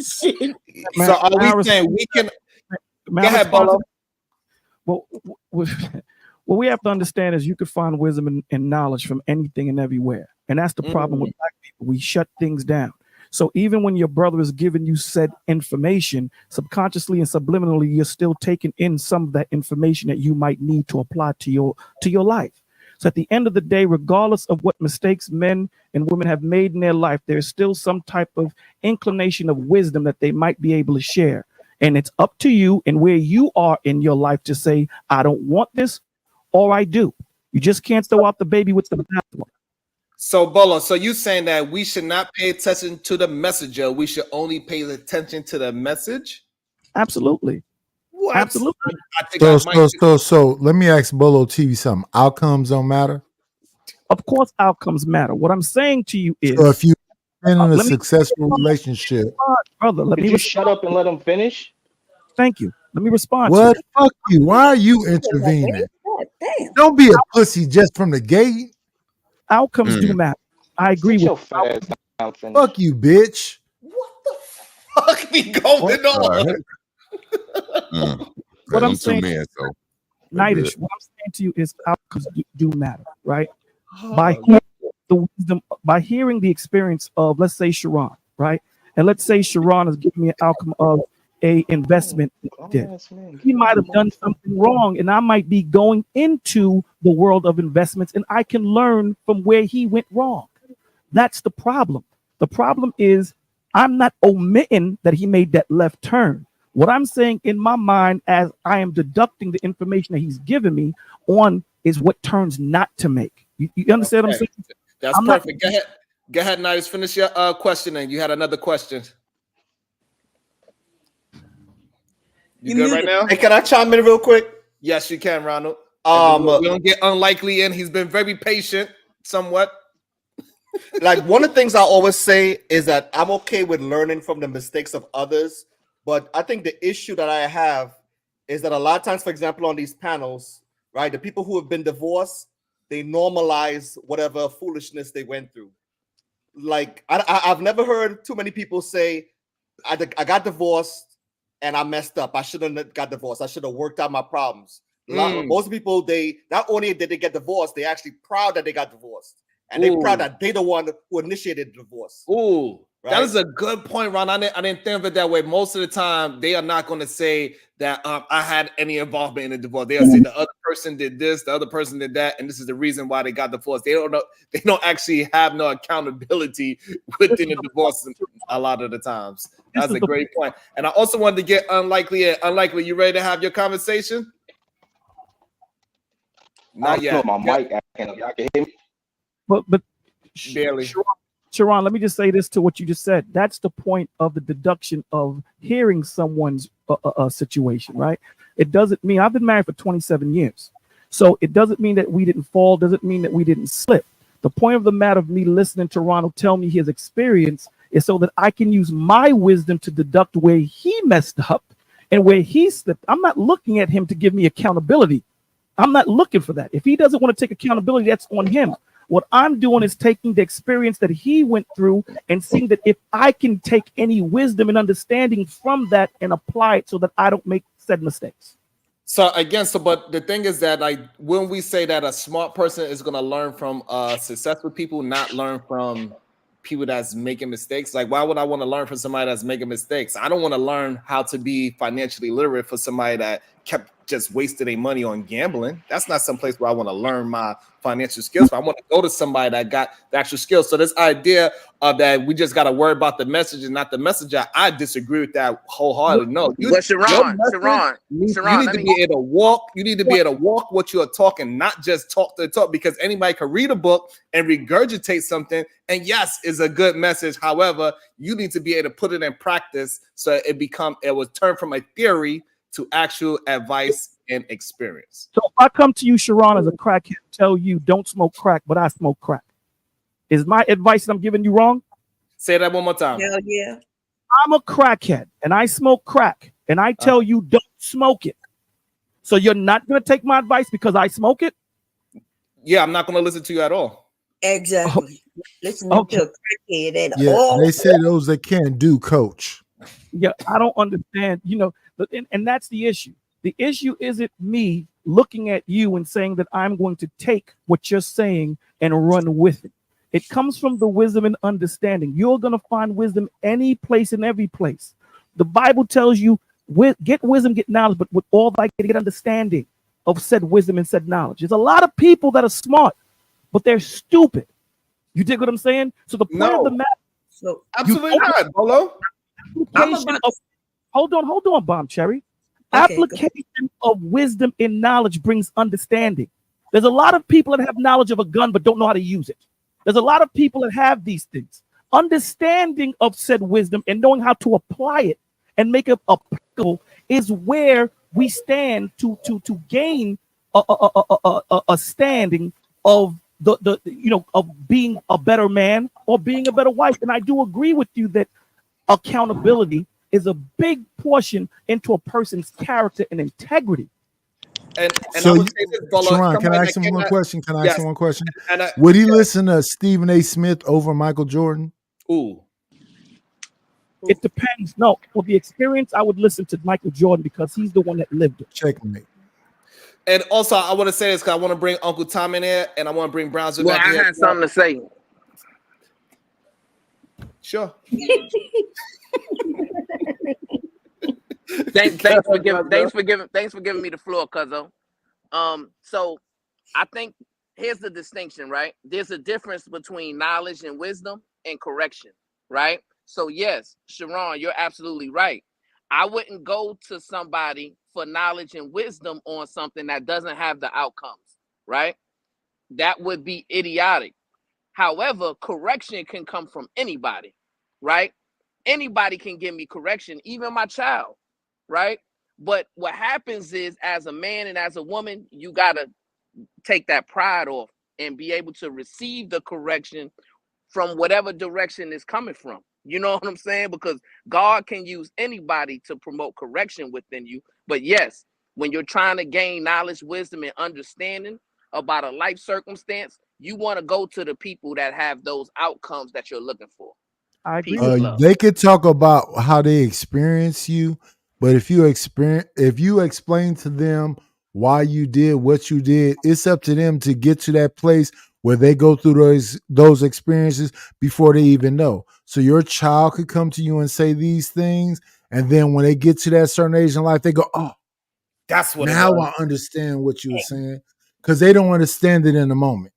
Shit. So are we saying we can? Go ahead, Bolo. Well, what we have to understand is you can find wisdom and knowledge from anything and everywhere. And that's the problem with Black people. We shut things down. So even when your brother is giving you said information, subconsciously and subliminally, you're still taking in some of that information that you might need to apply to your life. So at the end of the day, regardless of what mistakes men and women have made in their life, there's still some type of inclination of wisdom that they might be able to share. And it's up to you and where you are in your life to say, I don't want this, or I do. You just can't throw out the baby with the bathwater. So, Bolo, so you saying that we should not pay attention to the messenger, we should only pay attention to the message? Absolutely. What? Absolutely. So let me ask Bolo TV something. Outcomes don't matter? Of course, outcomes matter. What I'm saying to you is, so if you've been in a successful relationship, brother, let me shut up and let him finish. Thank you. Let me respond. What? Fuck you. Why are you intervening? Don't be a pussy just from the gate. Outcomes do matter. I agree with Fuck you, bitch. Fuck me going on. What I'm saying, Nightish, what I'm saying to you is outcomes do matter, right? By hearing the wisdom, by hearing the experience of, let's say, Sharon, right? And let's say Sharon is giving me an outcome of a investment he did. He might have done something wrong, and I might be going into the world of investments, and I can learn from where he went wrong. That's the problem. The problem is I'm not omitting that he made that left turn. What I'm saying in my mind, as I am deducting the information that he's given me on, is what turns not to make. You understand what I'm saying? That's perfect. Go ahead, Nightish. Finish your questioning. You had another question. You good right now? Hey, can I chime in real quick? Yes, you can, Ronald. We don't get Unlikely in. He's been very patient, somewhat. Like one of the things I always say is that I'm okay with learning from the mistakes of others, but I think the issue that I have is that a lot of times, for example, on these panels, right, the people who have been divorced, they normalize whatever foolishness they went through. Like I've never heard too many people say, I got divorced and I messed up. I shouldn't have got divorced. I should have worked out my problems. Most people, they not only did they get divorced, they actually proud that they got divorced. And they proud that they the one who initiated the divorce. Ooh, right? That is a good point, Ron. I didn't think of it that way. Most of the time, they are not going to say that I had any involvement in the divorce. They'll say the other person did this, the other person did that, and this is the reason why they got divorced. They don't know. They don't actually have no accountability within the divorce a lot of the times. That's a great point. And I also wanted to get unlikely and unlikely. You ready to have your conversation? Not yet. My mic. Y'all can hear me. But barely. Sharon, let me just say this to what you just said. That's the point of the deduction of hearing someone's situation, right? It doesn't mean I've been married for 27 years. So it doesn't mean that we didn't fall, doesn't mean that we didn't slip. The point of the matter of me listening to Ronald tell me his experience is so that I can use my wisdom to deduct where he messed up and where he slipped. I'm not looking at him to give me accountability. I'm not looking for that. If he doesn't want to take accountability, that's on him. What I'm doing is taking the experience that he went through and seeing that if I can take any wisdom and understanding from that and apply it so that I don't make said mistakes. So again, but the thing is that like when we say that a smart person is going to learn from successful people, not learn from people that's making mistakes. Like, why would I want to learn from somebody that's making mistakes? I don't want to learn how to be financially literate for somebody that kept just wasted their money on gambling. That's not some place where I want to learn my financial skills. I want to go to somebody that got the actual skills. So this idea of that we just got to worry about the message and not the messenger, I disagree with that wholeheartedly. No, you need to be able to walk. You need to be able to walk what you are talking, not just talk the talk, because anybody can read a book and regurgitate something. And yes, is a good message. However, you need to be able to put it in practice so it was turned from a theory to actual advice and experience. So if I come to you, Sharon, as a crackhead, tell you don't smoke crack, but I smoke crack, is my advice that I'm giving you wrong? Say that one more time. Hell yeah. I'm a crackhead and I smoke crack and I tell you don't smoke it. So you're not going to take my advice because I smoke it? Yeah, I'm not going to listen to you at all. Exactly. Listening to a crackhead at all. They say those that can't do, coach. Yeah, I don't understand, and that's the issue. The issue isn't me looking at you and saying that I'm going to take what you're saying and run with it. It comes from the wisdom and understanding. You're going to find wisdom any place and every place. The Bible tells you, get wisdom, get knowledge, but with all thy get understanding of said wisdom and said knowledge. There's a lot of people that are smart, but they're stupid. You dig what I'm saying? So the point of the matter. So absolutely not, Bolo. Hold on, Bomb Cherry. Okay, application of wisdom and knowledge brings understanding. There's a lot of people that have knowledge of a gun but don't know how to use it. There's a lot of people that have these things. Understanding of said wisdom and knowing how to apply it and make it applicable is where we stand to gain a standing of of being a better man or being a better wife. And I do agree with you that accountability is a big portion into a person's character and integrity. And so, I would say this, Bolo, Sharon, can I ask him one question? Yes. Would he listen to Stephen A. Smith over Michael Jordan? Ooh. It depends. No, for the experience, I would listen to Michael Jordan because he's the one that lived it. Checkmate. And also, I want to say this because I want to bring Uncle Tom in here and I want to bring Brownsville back in. I had something to say. Sure. Thanks for giving me the floor, cuzzo. So I think here's the distinction, right? There's a difference between knowledge and wisdom and correction, right? So yes, Sharon, you're absolutely right. I wouldn't go to somebody for knowledge and wisdom on something that doesn't have the outcomes, right? That would be idiotic. However, correction can come from anybody, right? Anybody can give me correction, even my child, right? But what happens is, as a man and as a woman, you got to take that pride off and be able to receive the correction from whatever direction it's coming from. You know what I'm saying? Because God can use anybody to promote correction within you. But yes, when you're trying to gain knowledge, wisdom, and understanding about a life circumstance, you want to go to the people that have those outcomes that you're looking for. I agree Peace with and that. love. They could talk about how they experience you, but if you explain to them why you did what you did, it's up to them to get to that place where they go through those experiences before they even know. So your child could come to you and say these things, and then when they get to that certain age in life, they go, "Oh, That's what it now was. I understand what you were saying," because they don't understand it in the moment.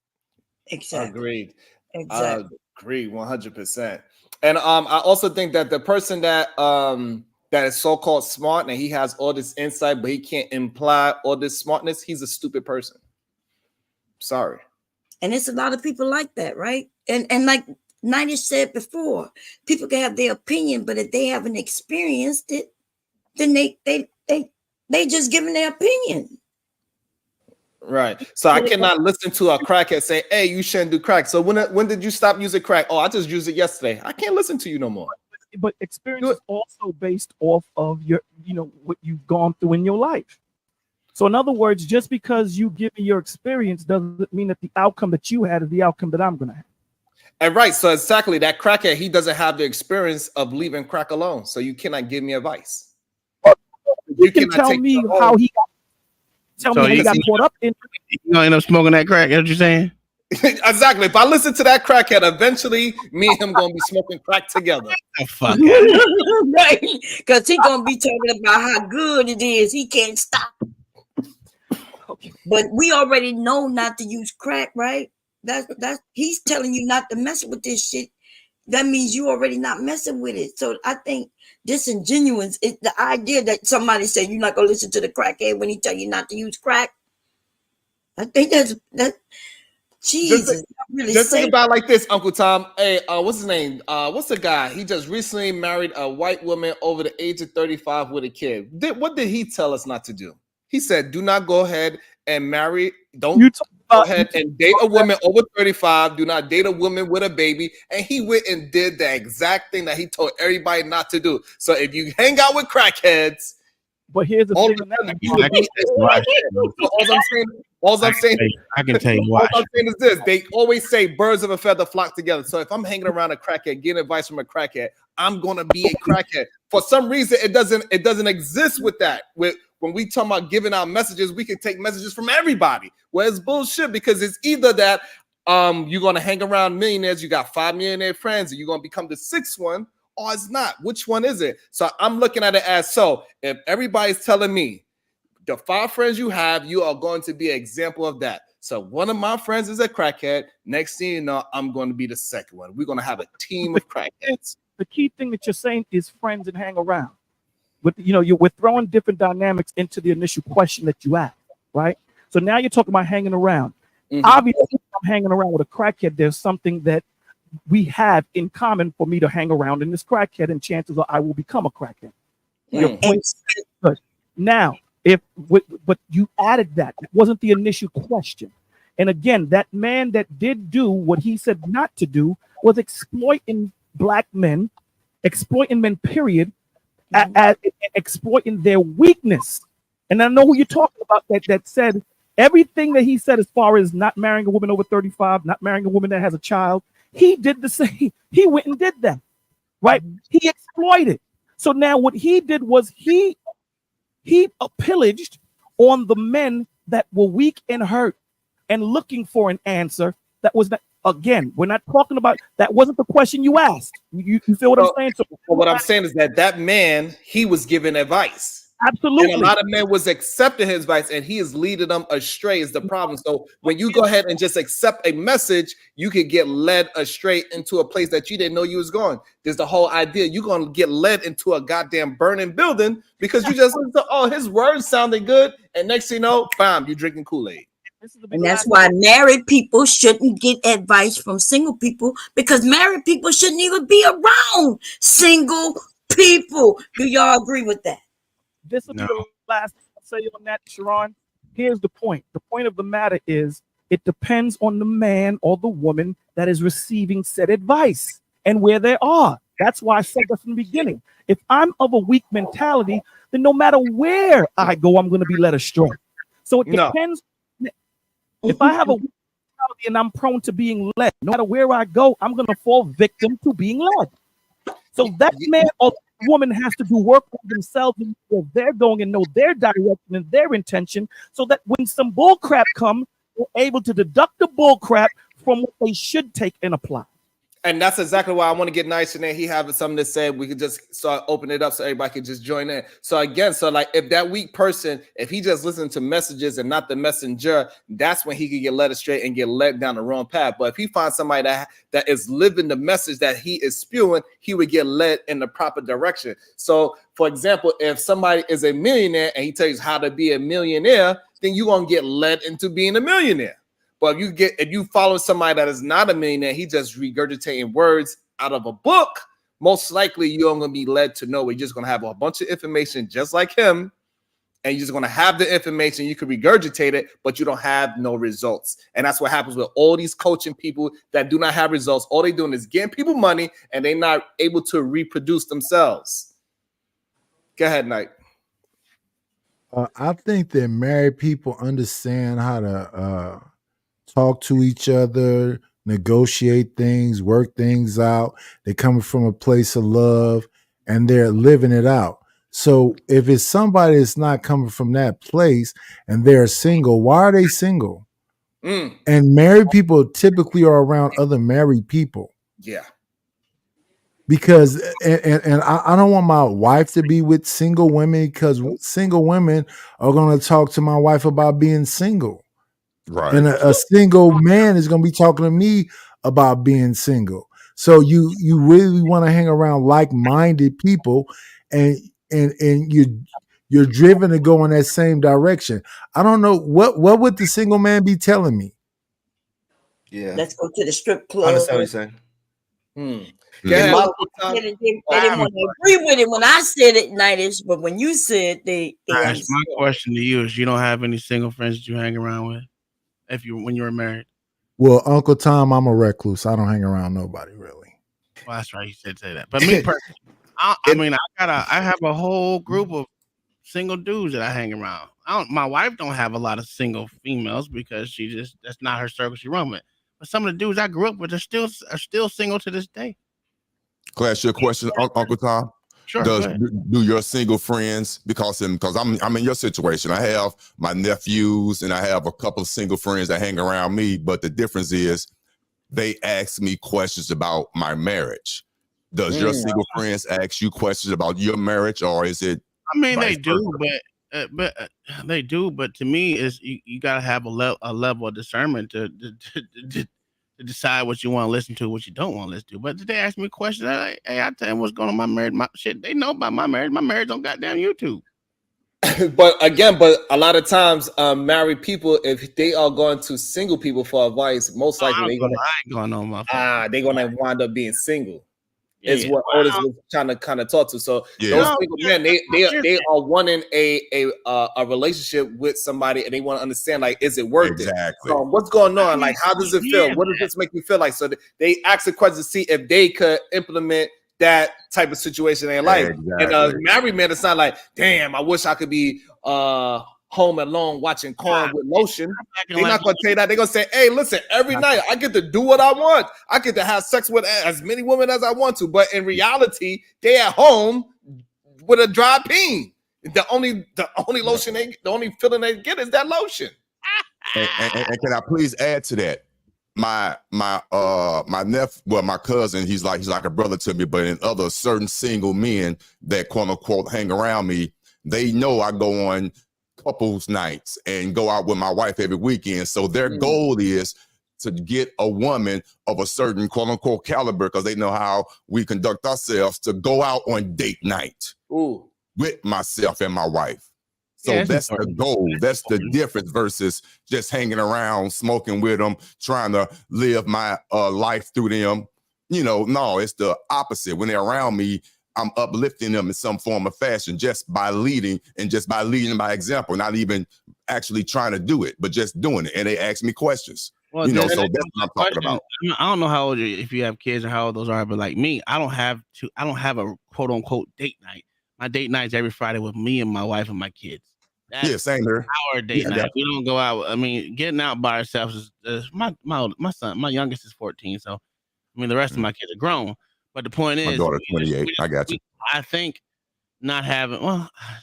Exactly. Agreed. Exactly. Agreed 100%. And I also think that the person that is so-called smart and he has all this insight, but he can't imply all this smartness, he's a stupid person. Sorry. And it's a lot of people like that, right? And like Nina said before, people can have their opinion, but if they haven't experienced it, then they just giving their opinion. Right. So I cannot listen to a crackhead say, "Hey, you shouldn't do crack." So when did you stop using crack? Oh, I just used it yesterday. I can't listen to you no more. But experience is also based off of your, what you've gone through in your life. So in other words, just because you give me your experience doesn't mean that the outcome that you had is the outcome that I'm going to have. And right, so exactly that crackhead, he doesn't have the experience of leaving crack alone. So you cannot give me advice. You can tell me how he got caught up in. You gonna end up smoking that crack? That's what you're saying? Exactly. If I listen to that crackhead, eventually me and him gonna be smoking crack together. Oh, fuck Right, because he gonna be talking about how good it is. He can't stop. Okay. But we already know not to use crack, right? That's he's telling you not to mess with this shit. That means you already not messing with it. So I think disingenuous is the idea that somebody said you're not gonna listen to the crackhead when he tell you not to use crack. I think that Jesus. Just think about it like this, Uncle Tom. Hey, what's his name? What's the guy? He just recently married a white woman over the age of 35 with a kid. What did he tell us not to do? He said, "Do not go ahead and marry. Don't go ahead and date a woman over 35. Do not date a woman with a baby." And he went and did the exact thing that he told everybody not to do. So if you hang out with crackheads, but here's the all thing. All I'm saying, I can tell you why. All I'm saying is this: they always say birds of a feather flock together. So if I'm hanging around a crackhead, getting advice from a crackhead, I'm gonna be a crackhead. For some reason, it doesn't exist with that. When we talk about giving out messages, we can take messages from everybody. Well, it's bullshit because it's either that you're gonna hang around millionaires, you got 5 millionaire friends, and you're gonna become the sixth one, or it's not. Which one is it? So I'm looking at it as so. If everybody's telling me the 5 friends you have, you are going to be an example of that. So one of my friends is a crackhead. Next thing you know, I'm going to be the second one. We're going to have a team of crackheads. The key thing that you're saying is friends and hang around. We're throwing different dynamics into the initial question that you asked, right? So now you're talking about hanging around. Mm-hmm. Obviously, if I'm hanging around with a crackhead, there's something that we have in common for me to hang around in this crackhead, and chances are I will become a crackhead. Your point is good. Now, but you added that. It wasn't the initial question. And again, that man that did do what he said not to do was exploiting black men, exploiting men, period, exploiting their weakness. And I know who you're talking about that said everything that he said as far as not marrying a woman over 35, not marrying a woman that has a child. He did the same. He went and did that, right? He exploited. So now what he did was he pillaged on the men that were weak and hurt and looking for an answer that was not. Again, we're not talking about that. Wasn't the question you asked. You feel what I'm saying? So what I'm saying is that man, he was giving advice. Absolutely. And a lot of men was accepting his advice, and he is leading them astray is the problem. So when you go ahead and just accept a message, you could get led astray into a place that you didn't know you was going. There's the whole idea you're going to get led into a goddamn burning building because you just listen to, his words sounded good, and next thing you know, bam, you're drinking Kool-Aid. And that's why married people shouldn't get advice from single people, because married people shouldn't even be around single people. Do y'all agree with that? This will be the last thing I'll say on that, Sharon. Here's the point. The point of the matter is it depends on the man or the woman that is receiving said advice and where they are. That's why I said that from the beginning. If I'm of a weak mentality, then no matter where I go, I'm going to be led astray. So it depends. If I have a personality and I'm prone to being led, no matter where I go, I'm going to fall victim to being led. So that man or woman has to do work on themselves and where they're going and know their direction and their intention, so that when some bull crap comes, they're able to deduct the bull crap from what they should take and apply. And that's exactly why I want to get nice in there. He having something to say. We could just start opening it up so everybody can just join in. So again, so like if that weak person, if he just listens to messages and not the messenger, that's when he could get led astray and get led down the wrong path. But if he finds somebody that is living the message that he is spewing, he would get led in the proper direction. So for example, if somebody is a millionaire and he tells you how to be a millionaire, then you're gonna get led into being a millionaire. But if you follow somebody that is not a millionaire, he just regurgitating words out of a book, most likely you're going to be led to know. You're just going to have a bunch of information just like him, and you're just going to have the information. You can regurgitate it, but you don't have no results. And that's what happens with all these coaching people that do not have results. All they're doing is getting people money, and they're not able to reproduce themselves. Go ahead, Knight. I think that married people understand how to talk to each other, negotiate things, work things out. They're coming from a place of love and they're living it out. So if it's somebody that's not coming from that place and they're single, why are they single? And married people typically are around other married people. Yeah. Because and I don't want my wife to be with single women, because single women are going to talk to my wife about being single. Right. And a single man is going to be talking to me about being single. So you really want to hang around like-minded people, and you're driven to go in that same direction. I don't know what would the single man be telling me? Yeah. Let's go to the strip club. I understand what you're saying. They didn't want to agree with it when I said it, Nightish, but when you said they My understood. question to you is: you don't have any single friends that you hang around with, when you were married? Well, Uncle Tom, I'm a recluse. I don't hang around nobody really. Well, that's right. You said say that. But me personally, I have a whole group of single dudes that I hang around. My wife don't have a lot of single females because that's not her circle she run with. But some of the dudes I grew up with are still single to this day. Can I ask you a question, Uncle Tom? Sure. Do your single friends, because I'm in your situation. I have my nephews and I have a couple of single friends that hang around me, but the difference is they ask me questions about my marriage. Does your single friends ask you questions about your marriage, or is it? I mean, they do, but they do. But to me, is you gotta have a level of discernment to decide what you want to listen to, what you don't want to listen to. But they ask me questions, like, hey, I tell them what's going on in my marriage. My shit, they know about my marriage. My marriage on goddamn YouTube. But a lot of times, married people, if they are going to single people for advice, most likely they're gonna wind up being single. Is what Otis was trying to kind of talk to. So those single men, they are wanting a relationship with somebody, and they want to understand, like, is it worth it? What's going on? Like, how does it feel? What does this make you feel like? So they ask the question to see if they could implement that type of situation in their life. And a married man, it's not like, damn, I wish I could be home alone watching corn with lotion. They're not going to tell you that. They're going to say, hey, listen, every night I get to do what I want. I get to have sex with as many women as I want to. But in reality, they at home with a dry peen. The only lotion the only feeling they get is that lotion. And can I please add to that? My nephew, well, my cousin, he's like a brother to me, but in other certain single men that quote unquote hang around me, they know I go on couples nights and go out with my wife every weekend. So their goal is to get a woman of a certain quote unquote caliber, because they know how we conduct ourselves, to go out on date night with myself and my wife. So that's the goal. That's the difference versus just hanging around, smoking with them, trying to live my life through them. No, it's the opposite. When they're around me, I'm uplifting them in some form of fashion just by leading by example, not even actually trying to do it, but just doing it. And they ask me questions. So that's what I'm talking about. I don't know how old if you have kids or how old those are, but like me, I don't have a quote unquote date night. My date night's every Friday with me and my wife and my kids. Yeah, same here. Our date Yeah, I night. got We don't go out. I mean, getting out by ourselves is my son. My youngest is 14, so I mean the rest of my kids are grown. But the point my is, daughter 28. I got you. I think not having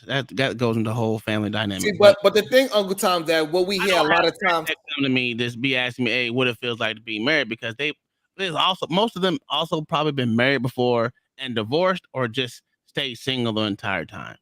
that goes into the whole family dynamic. See, but the thing, Uncle Tom, that what we hear a lot of times come to me, just be asking me, hey, what it feels like to be married, because there's also most of them also probably been married before and divorced or just stayed single the entire time.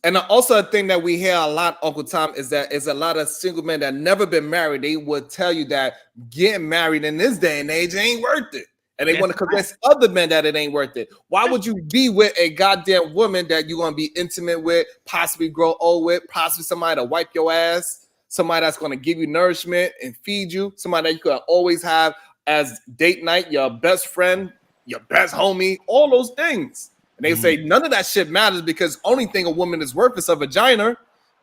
And also a thing that we hear a lot, Uncle Tom, is that is a lot of single men that never been married. They would tell you that getting married in this day and age ain't worth it. And they want to convince other men that it ain't worth it. Why would you be with a goddamn woman that you're going to be intimate with, possibly grow old with, possibly somebody to wipe your ass, somebody that's going to give you nourishment and feed you, somebody that you could always have as date night, your best friend, your best homie, all those things. And they say none of that shit matters because only thing a woman is worth is a vagina.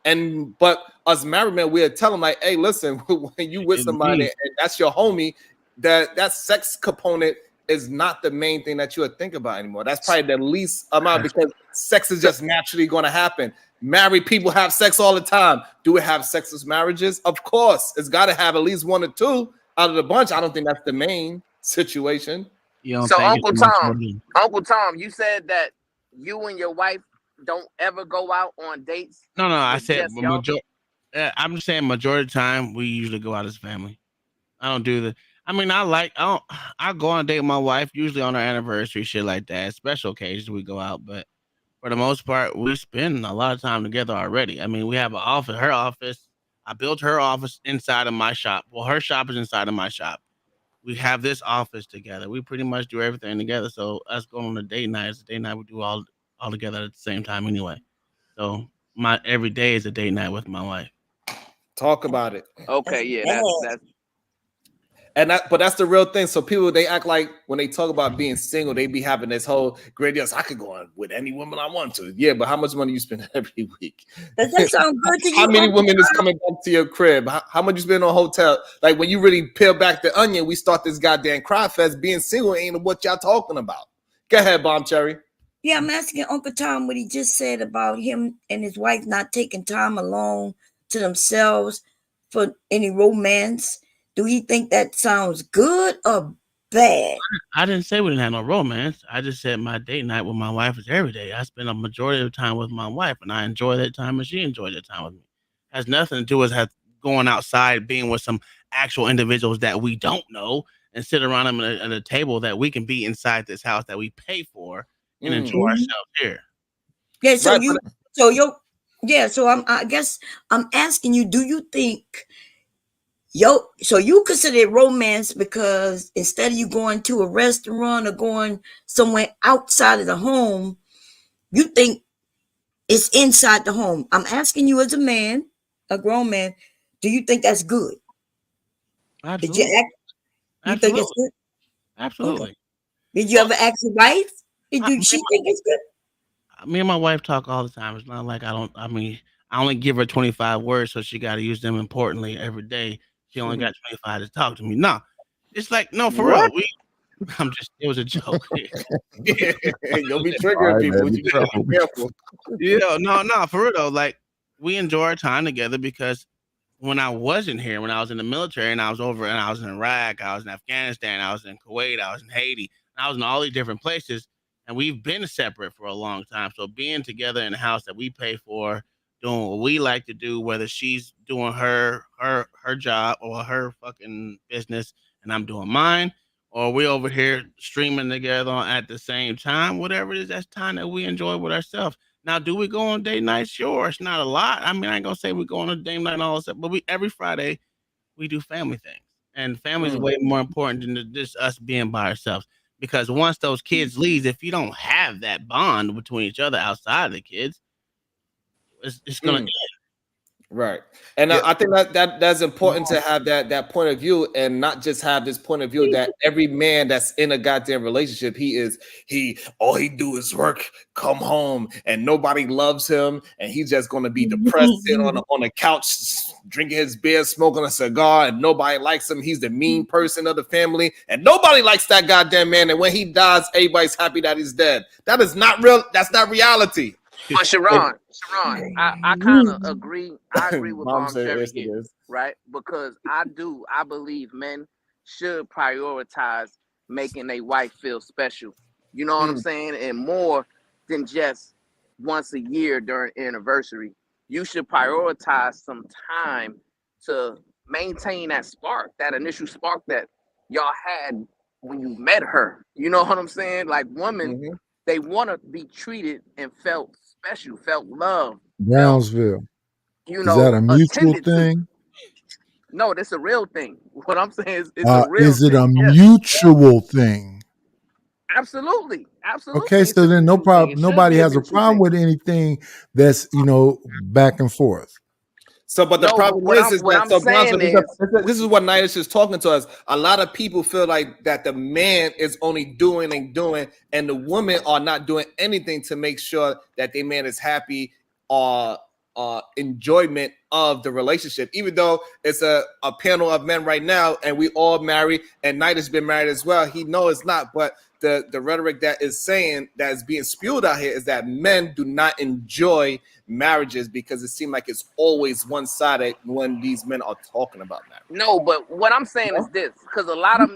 But us married men, we'll tell them like, hey, listen, when you with somebody and that's your homie, that sex component is not the main thing that you would think about anymore. That's probably the least amount because sex is just naturally going to happen. Married people have sex all the time. Do we have sexless marriages? Of course. It's got to have at least one or two out of the bunch. I don't think that's the main situation. So Uncle Tom, you said that you and your wife don't ever go out on dates. No, I said I'm just saying majority of the time we usually go out as a family. I don't do the. I mean, I go on a date with my wife usually on our anniversary, shit like that. Special occasions we go out, but for the most part, we spend a lot of time together already. I mean, we have an office. Her office. I built her office inside of my shop. Well, her shop is inside of my shop. We have this office together. We pretty much do everything together. So us going on a date night is a date night. We do all together at the same time anyway. So my every day is a date night with my wife. Talk about it. Okay, yeah, that's but that's the real thing. So people, they act like when they talk about being single, they be having this whole grandiose, I could go on with any woman I want to. Yeah, but how much money you spend every week? Does that sound good to you? How many women is coming back to your crib? How much you spend on hotel? Like when you really peel back the onion, we start this goddamn cry fest. Being single ain't what y'all talking about. Go ahead, Bomb Cherry. Yeah, I'm asking Uncle Tom what he just said about him and his wife not taking time alone to themselves for any romance. Do he think that sounds good or bad? I didn't say we didn't have no romance. I just said my date night with my wife is every day. I spend a majority of the time with my wife, and I enjoy that time, and she enjoys that time with me. It has nothing to do with going outside, being with some actual individuals that we don't know, and sit around them at a table that we can be inside this house that we pay for and enjoy ourselves here. Yeah, so I guess I'm asking you, do you think so you consider it romance because instead of you going to a restaurant or going somewhere outside of the home, you think it's inside the home? I'm asking you as a man, a grown man, do you think that's good? Absolutely. You think it's good? Absolutely. Okay. Did you ever ask your wife? Did she think it's good? Me and my wife talk all the time. It's not like I only give her 25 words, so she got to use them importantly every day. She only got 25 to talk to me. No, it's like, no, for real. It was a joke. You'll be triggering people. You gotta be careful. No, for real though. Like, we enjoy our time together because when I wasn't here, when I was in the military and I was over and I was in Iraq, I was in Afghanistan, I was in Kuwait, I was in Haiti, and I was in all these different places, and we've been separate for a long time. So being together in a house that we pay for, doing what we like to do, whether she's doing her job or her fucking business and I'm doing mine, or we over here streaming together at the same time, whatever it is, that's time that we enjoy with ourselves. Now, do we go on date nights? Sure, it's not a lot. I mean, I ain't gonna say we go on a date night and all that stuff, but every Friday we do family things, and family is way more important than just us being by ourselves. Because once those kids leave, if you don't have that bond between each other outside of the kids, it's gonna end. Right. And I think that's important to have that point of view and not just have this point of view that every man that's in a goddamn relationship, all he do is work, come home, and nobody loves him, and he's just gonna be depressed sitting on a couch, drinking his beer, smoking a cigar, and nobody likes him. He's the mean person of the family, and nobody likes that goddamn man. And when he dies, everybody's happy that he's dead. That is not real, that's not reality. But Sharon, I kind of agree. I agree with Mom Bomb said Cherry yes, it here, is. right? Because I believe men should prioritize making a wife feel special. You know what I'm saying? And more than just once a year during anniversary. You should prioritize some time to maintain that spark, that initial spark that y'all had when you met her. You know what I'm saying? Like women, they want to be treated and felt special, felt loved, felt, Brownsville. you Is that know, a mutual attended to. thing? No, that's a real thing. What I'm saying is it's a real Is it a thing. Yes. mutual thing? Absolutely. Okay, Absolutely. It's so a then no mutual thing. problem. It should Nobody be a has a mutual problem thing. with anything that's back and forth. So, but the No, but problem what is I'm that so Brownsville, saying is this is what Nidus is talking to us. A lot of people feel like that the man is only doing and doing, and the women are not doing anything to make sure that their man is happy or enjoyment of the relationship. Even though it's a panel of men right now, and we all married, and Nidus been married as well. He knows it's not, but the rhetoric that is saying that is being spewed out here is that men do not enjoy marriages because it seems like it's always one-sided when these men are talking about marriage. no, but what I'm saying is this, because a lot of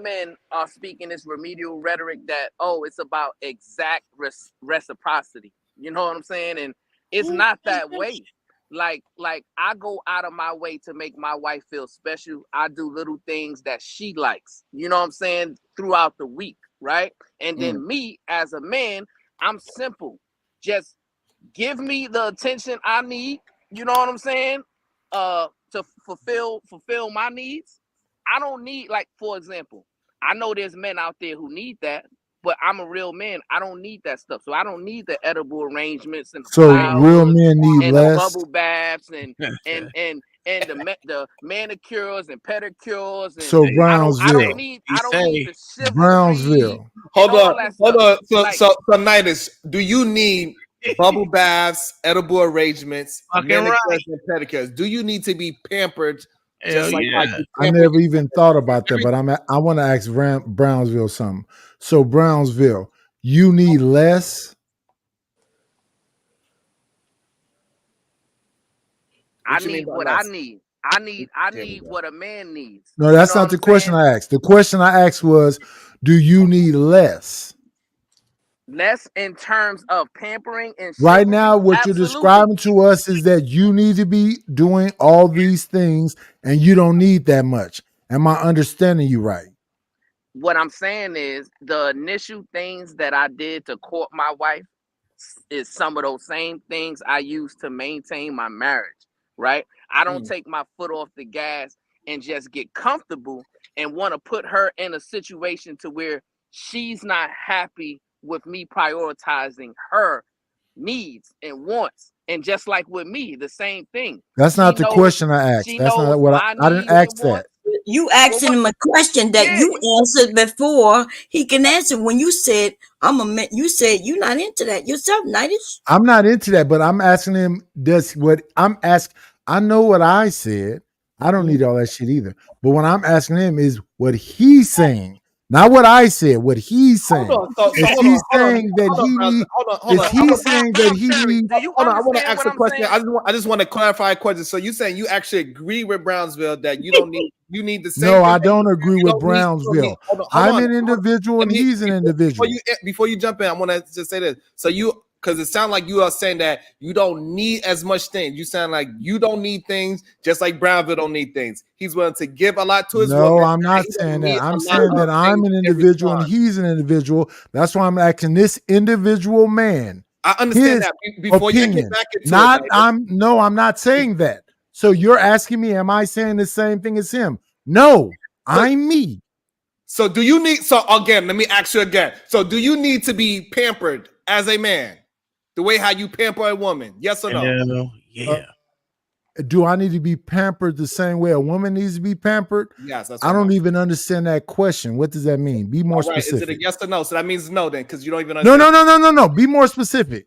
men are speaking this remedial rhetoric that, oh, it's about exact reciprocity. You know what I'm saying? And it's not that way. Like I go out of my way to make my wife feel special. I do little things that she likes. You know what I'm saying? Throughout the week, right? And then me as a man, I'm simple. Just give me the attention I need. You know what I'm saying? To fulfill my needs. I don't need, like, for example, I know there's men out there who need that, but I'm a real man. I don't need that stuff. So I don't need the edible arrangements and the So real flowers men need and the less. bubble baths and the manicures and pedicures and So I don't Brownsville. need the chivalry Brownsville. and Hold all on, that hold stuff. on. So, Like, so Nidus, do you need bubble baths, edible arrangements, Fucking manicures, right. and pedicures? Do you need to be pampered Hell just like how yeah. you I pamper never your even thought about that, but I want to ask Brownsville something. So Brownsville, you need less. I What you mean need by what I less? need. I There we need go. what a man needs. No, You that's know what not I'm the question saying? I asked. The question I asked was, do you need less? Less in terms of pampering and Right chivalry? now, what you're Absolutely. describing to us is that you need to be doing all these things and you don't need that much. Am I understanding you right? What I'm saying is the initial things that I did to court my wife is some of those same things I use to maintain my marriage, right? I don't take my foot off the gas and just get comfortable and want to put her in a situation to where she's not happy with me prioritizing her needs and wants. And just like with me, the same thing. That's not the question I asked. She That's not knows what my I didn't needs and ask that. wants. You Well, asking him a question that Yeah. you answered before he can answer. When you said I'm a man, you said you're not into that yourself, Nightish. I'm not into that, but I'm asking him, does what I'm asking, I know what I said. I don't need all that shit either. But what I'm asking him is what he's saying, not what I said, what he's saying. Hold on. So Is hold he on, saying that hold on, he Brownsville. need? Hold Is on. he saying that he needs? Do you Hold on, I want to understand ask what a I'm question. saying? I just want to clarify a question. So you saying you actually agree with Brownsville that you don't need the same No, thing I that don't agree you with don't need. Brownsville. Hold I'm on. an individual Let and me he's an individual. before you jump in, I want to just say this. So because it sounds like you are saying that you don't need as much things. You sound like you don't need things, just like Brownville don't need things. He's willing to give a lot to his No, woman. I'm And not he saying doesn't that. need I'm a lot saying that of I'm things an in individual and response. he's an individual. That's why I'm asking this individual man I understand his that. Before you get opinion. back into it, Not Nigel. I'm not saying that. So you're asking me, am I saying the same thing as him? No, I'm me. So do you need? So again, let me ask you again. So do you need to be pampered as a man, the way how you pamper a woman? Yes or no? Hell yeah. Do I need to be pampered the same way a woman needs to be pampered? Yes, that's I what I'm don't asking. even understand that question. What does that mean? Be more All right, is it a specific. yes or no? So that means no, then, because you don't even No, understand. no. Be more specific.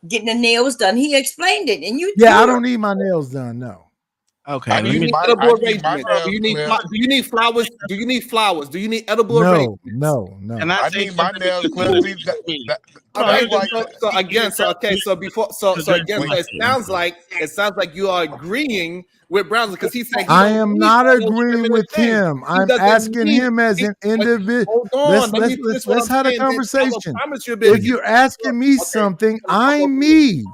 Getting the nails done. He explained it, and Yeah, I don't need my nails done. No. Okay, Do let you me. need edible I need my arrangements? Do nails you need clipped. do you need flowers? Do you need flowers? Do you need edible No, arrangements? Can no. I I say need my something nails because clipped. See, hold on, Okay, that's here's then, like so again, so okay, so before, so the again, when so it sounds like you are agreeing with Brownsley because he said he I don't am need not all those agreeing feminine with things. him. He I'm doesn't asking need. him as an But individual. hold on, let me finish what Let's I'm have a saying. Then I will conversation. promise you'll be able to If get. you're asking me Okay, something, I'm gonna talk I'm over you. me.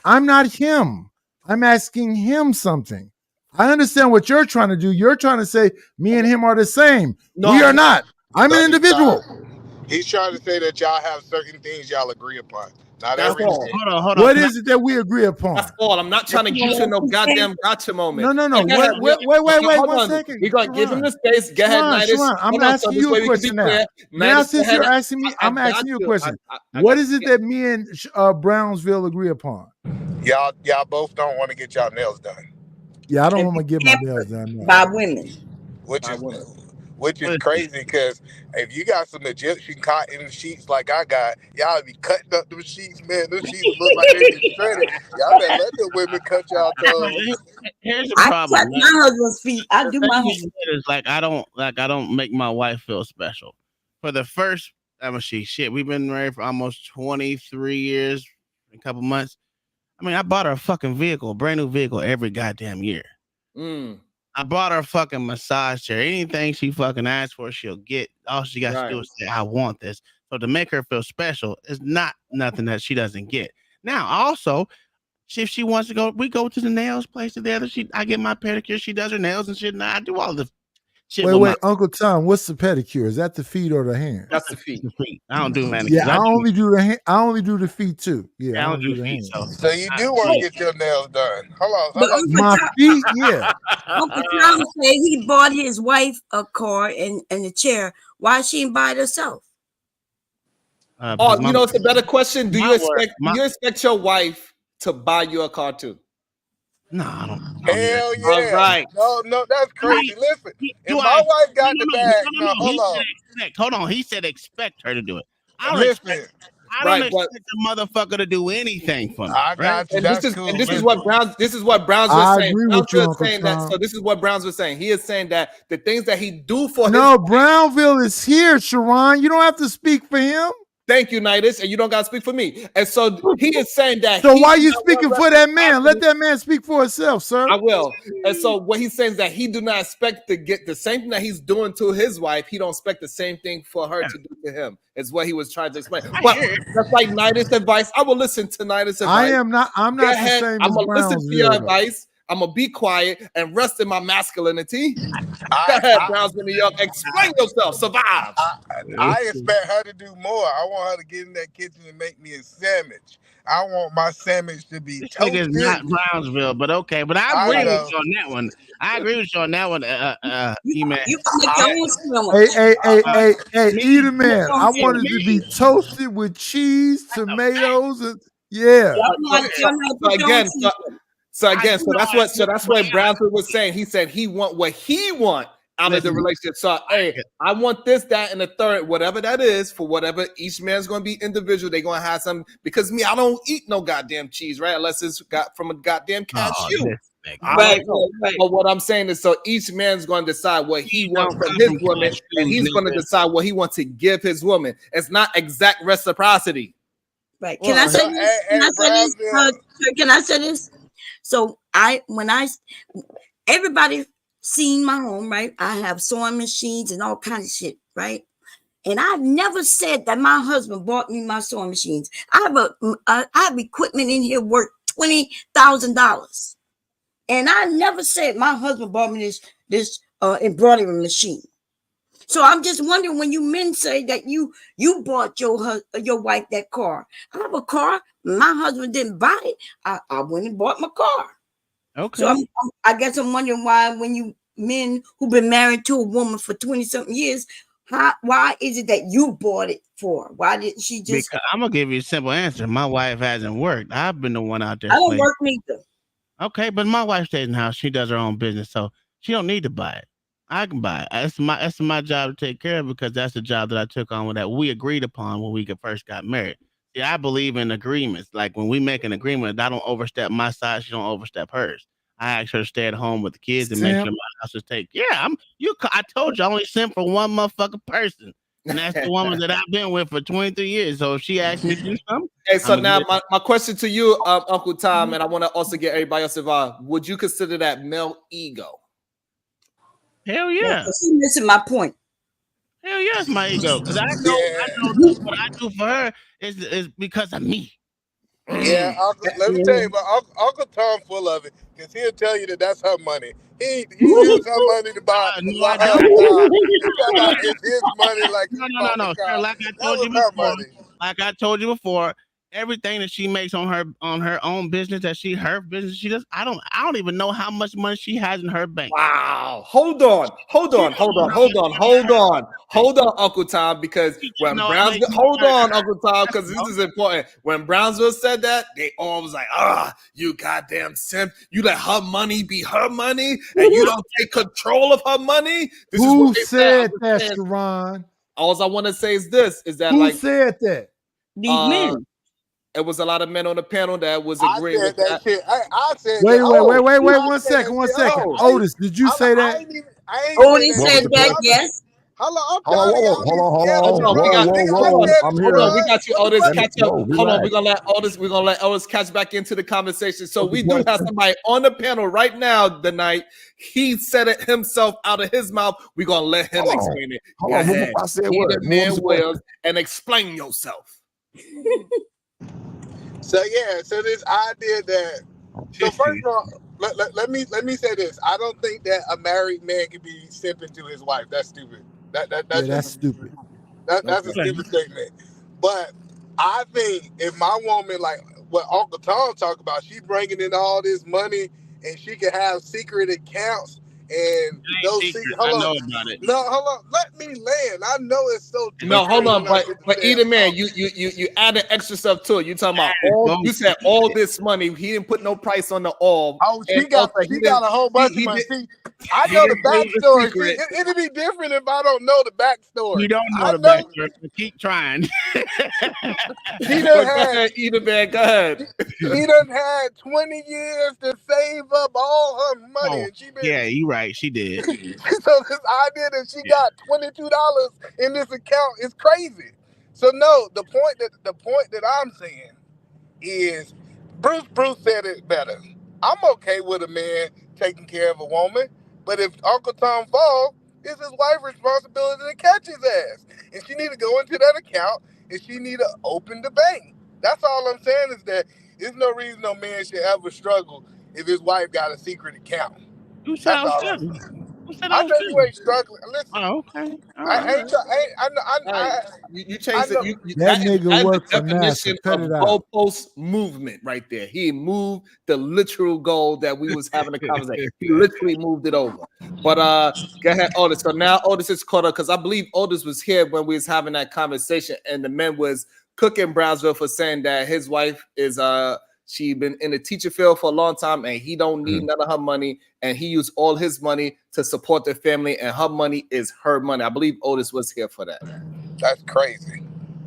I'm not him. I'm asking him something. I understand what you're trying to do. You're trying to say me and him are the same. No, We I'm are not. not. I'm an no, he's not. individual. He's trying to say that y'all have certain things y'all agree upon. Not That's all. everything. hold on. What Can I? is it that we agree That's upon? all. I'm not trying to get you in no goddamn gotcha moment. No. Go ahead. Wait Hold 1 on. second. We're gonna give him Sharon. the space. Go ahead, Nidus. Sharon, I'm Hold on. So asking this you a way we can be question now. clear. Now, Nidus, go since ahead. you're asking me, I I'm got asking you a you. question. I What got is you. it that me and Brownsville agree upon? Y'all both don't want to get y'all nails done, Yeah, I don't And want be to get my nails pampered done. No. by women. which I is want it. crazy because if you got some Egyptian cotton sheets like I got, y'all be cutting up them sheets, man. Those sheets look like they been shredded. Y'all better let the women cut y'all toes. Here's the I problem. touch my husband's feet. I The do thing my is like I don't make my wife feel special. For the first, shit. We've been married for almost 23 years, a couple months. I mean, I bought her a fucking vehicle, a brand new vehicle, every goddamn year. Mm, I bought her a fucking massage chair. Anything she fucking asks for, she'll get. All she got to right. do is say, "I want this." So to make her feel special is not nothing that she doesn't get. Now, also, if she wants to go, we go to the nails place together. I get my pedicure. She does her nails and shit, and I do all the shit with my Wait, Uncle Tom, what's the pedicure? Is that the feet or the hands? That's the feet. feet. I don't do manicures. Yeah, I only do the I only do the feet too. Yeah, I I don't don't do do the feet. hands. So So you do want to get your nails done. but Hold on. My feet, yeah. Uncle Tom said he bought his wife a car and a chair. Why she didn't buy it herself? Because Oh, you know, it's a better question. Do my you work, expect your wife to buy you a car too? no, I don't do that. Hell All yeah. right. No, that's crazy. Listen, if Do my I? wife got the No. bag, no, He hold said on. expect. Hold on. He said expect her to do it. I don't expect. Listen, I don't Right, but expect the motherfucker to do anything for me. I Right? got you. and That's cool. this is Listen, what Browns was I saying. agree with you, Brownsville is Uncle saying that. So Tom. this is what Browns was saying. He is saying that the things that he do for his No, Brownville is here, Sharon. You don't have to speak for him. thank you, Nidus, and you don't gotta speak for me. And so he is saying that So he why are does you not want speaking for that man? reciprocity. Let that man speak for himself, sir. I will. And so what he's saying is that he do not expect to get the same thing that he's doing to his wife. He don't expect the same thing for her to do to him. Is what he was trying to explain. But just like Nidus advice, I will listen to Nidus advice. I'm Go not the ahead. same I'm as gonna listen to your Brownsville though. advice. I'm gonna be quiet and rest in my masculinity. Go I, ahead, I, Brownsville, New York. Explain yourself. Survive. I expect her to do more. I want her to get in that kitchen and make me a sandwich. I want my sandwich to be This nigga is toasted. not Brownsville, but okay. But I I agree with know. you on that one. I agree with you on that one, E-Man. You can make your own Hey, sandwich. eat a Make man. your own I sandwich. wanted to be toasted with cheese, tomatoes, and yeah. So again, so that's what Brownsville was saying. He said he want what he want out of the relationship. So hey, I want this, that, and the third, whatever that is, for whatever each man's gonna be individual. They're gonna have some because me, I don't eat no goddamn cheese, right? Unless it's got from a goddamn cashew. Right. But what I'm saying is, so each man's going to decide what he wants from his woman, and he's going to decide what he wants to give his woman. It's not exact reciprocity. Right. Can I say this? Can I say this? So everybody seen my home, right? I have sewing machines and all kinds of shit, right? And I've never said that my husband bought me my sewing machines. I have equipment in here worth $20,000, and I never said my husband bought me this embroidery machine. So I'm just wondering when you men say that you bought your wife that car. I have a car. My husband didn't buy it. I went and bought my car. Okay. So I guess I'm wondering why when you men who've been married to a woman for 20 something years, why is it that you bought it for? Why didn't she just? Because I'm gonna give you a simple answer. My wife hasn't worked. I've been the one out there. I don't work neither. Okay, but my wife stays in the house. She does her own business, so she don't need to buy it. I can buy it. That's my job to take care of because that's the job that I took on that we agreed upon when we first got married. See, I believe in agreements. Like when we make an agreement, I don't overstep my side, she don't overstep hers. I asked her to stay at home with the kids and make Simp. sure my house is taken. Yeah, I told you I only simp for one motherfucking person, and that's the woman that I've been with for 23 years. So if she asked me to do something, Hey, so I'ma now do it. my question to you, Uncle Tom, and I want to also get everybody else involved. Would you consider that male ego? Hell yeah. She's missing my point. Hell yeah, it's my ego. Because I know that what I do for her is because of me. Yeah, Uncle, let me tell you, but Uncle Tom full of it because he'll tell you that that's her money. He used her money to buy No, I her don't. car. He talking about it's his money like he No, bought the Sir, car. like I That told was you her before, money. everything that she makes on her own business her business she does. I don't even know how much money she has in her bank. Wow. Hold on, Uncle Tom, because when Brownsville, hold on, Uncle Tom, because this is important. When Brownsville said that, they all was like, you goddamn simp. You let her money be her money, and you don't take control of her money. This is Who what they said that, saying. Sharon? All I want to say is this: is that Who said that? These men. It was a lot of men on the panel that was I agreeing said with that that. shit. I said Wait, that. wait. I One said that second. shit. Otis, did you say that? I ain't Otis say said that. that, yes. Hold on, I'm Hold on, tired of whoa, y'all hold be on, scared of Hold me. on, we got Nigga, I whoa. said I'm it here. hold on, we twice. got you, What the Otis. fuck? Catch up. Hold on, Relax. we're gonna let Otis catch back into the conversation. So What's the we do have question? somebody on the panel right now tonight. He said it himself out of his mouth. We're gonna let him Hold on. explain it. Hold Go on. ahead. I said Be what? the What was man the Williams question? and explain yourself. So yeah, so this idea that first of all, let me say this. I don't think that a married man can be simping to his wife. That's stupid. Yeah, That's that's just stupid. that's a stupid statement. But I think if my woman, like what Uncle Tom talk about, she bringing in all this money and she can have secret accounts and those secret. I Hold know on, about it. no, hold on. Let me land. I know it's so. No, hold on, when I get but the either damn man, talking. you added extra stuff to it. You talking about all? You said all this money. He didn't put no price on the all. Oh, And she got also, she got a whole bunch of money. See, I know the didn't prove the backstory. See, secret. it'd be different if I don't know the backstory. You don't know I the know backstory, but keep trying. she done Go had ahead, either man. Go ahead. she done had 20 years to save up all her money, and she been Yeah, you're right. She did. so this idea that she got $22 in this account is crazy. So no, the point that I'm saying is Bruce said it better. I'm okay with a man taking care of a woman, but if Uncle Tom falls, it's his wife's responsibility to catch his ass. And she need to go into that account and she need to open the bank. That's all I'm saying is that there's no reason no man should ever struggle if his wife got a secret account. Who said I That's was all I'm struggling? saying. Who said I I was know you struggling? ain't struggling. Listen, Oh, okay. All I right. ain't. You I changed it. know. That That nigga is the worked for definition NASA. Cut of it out. goalpost movement right there. He moved the literal goal that we was having a conversation. He literally moved it over. But go ahead, Otis. So now Otis is caught up because I believe Otis was here when we was having that conversation, and the men was cooking Brownsville for saying that his wife is she been in the teacher field for a long time and he don't need none of her money and he used all his money to support the family and her money is her money. I believe Otis was here for that. That's crazy.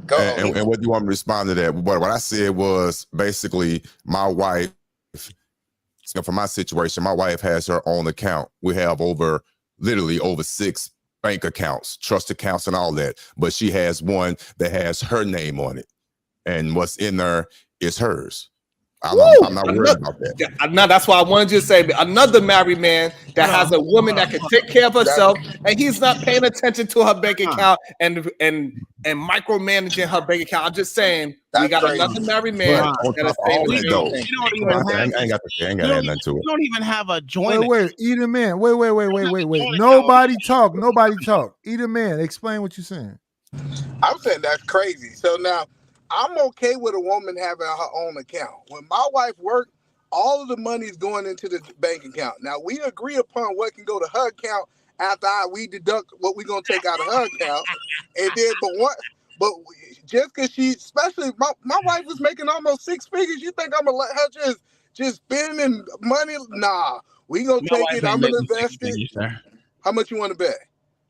Go And what do you want me to respond to that? What I said was basically my wife, so for my situation, my wife has her own account. We have literally over 6 bank accounts, trust accounts and all that. But she has one that has her name on it. And what's in there is hers. I'm not worried about that. Yeah, no, that's why I wanted you to say another married man that has a woman that can take care of herself, and he's not paying attention to her bank account and micromanaging her bank account. I'm just saying we got another married man On that top is of paying all that, though, attention. I ain't got to say, I ain't got to add nothing to it. You don't even have a joint. Wait, eat a man. Wait. Nobody talk. Eat a man. Explain what you're saying. I'm saying that's crazy. So now I'm okay with a woman having her own account. When my wife works, all of the money is going into the bank account. Now we agree upon what can go to her account after we deduct what we're gonna take out of her account. And then just because especially my wife is making almost 6 figures, you think I'm gonna let her just spending money? Nah, we gonna take it. I'm gonna invest it. How much you want to bet?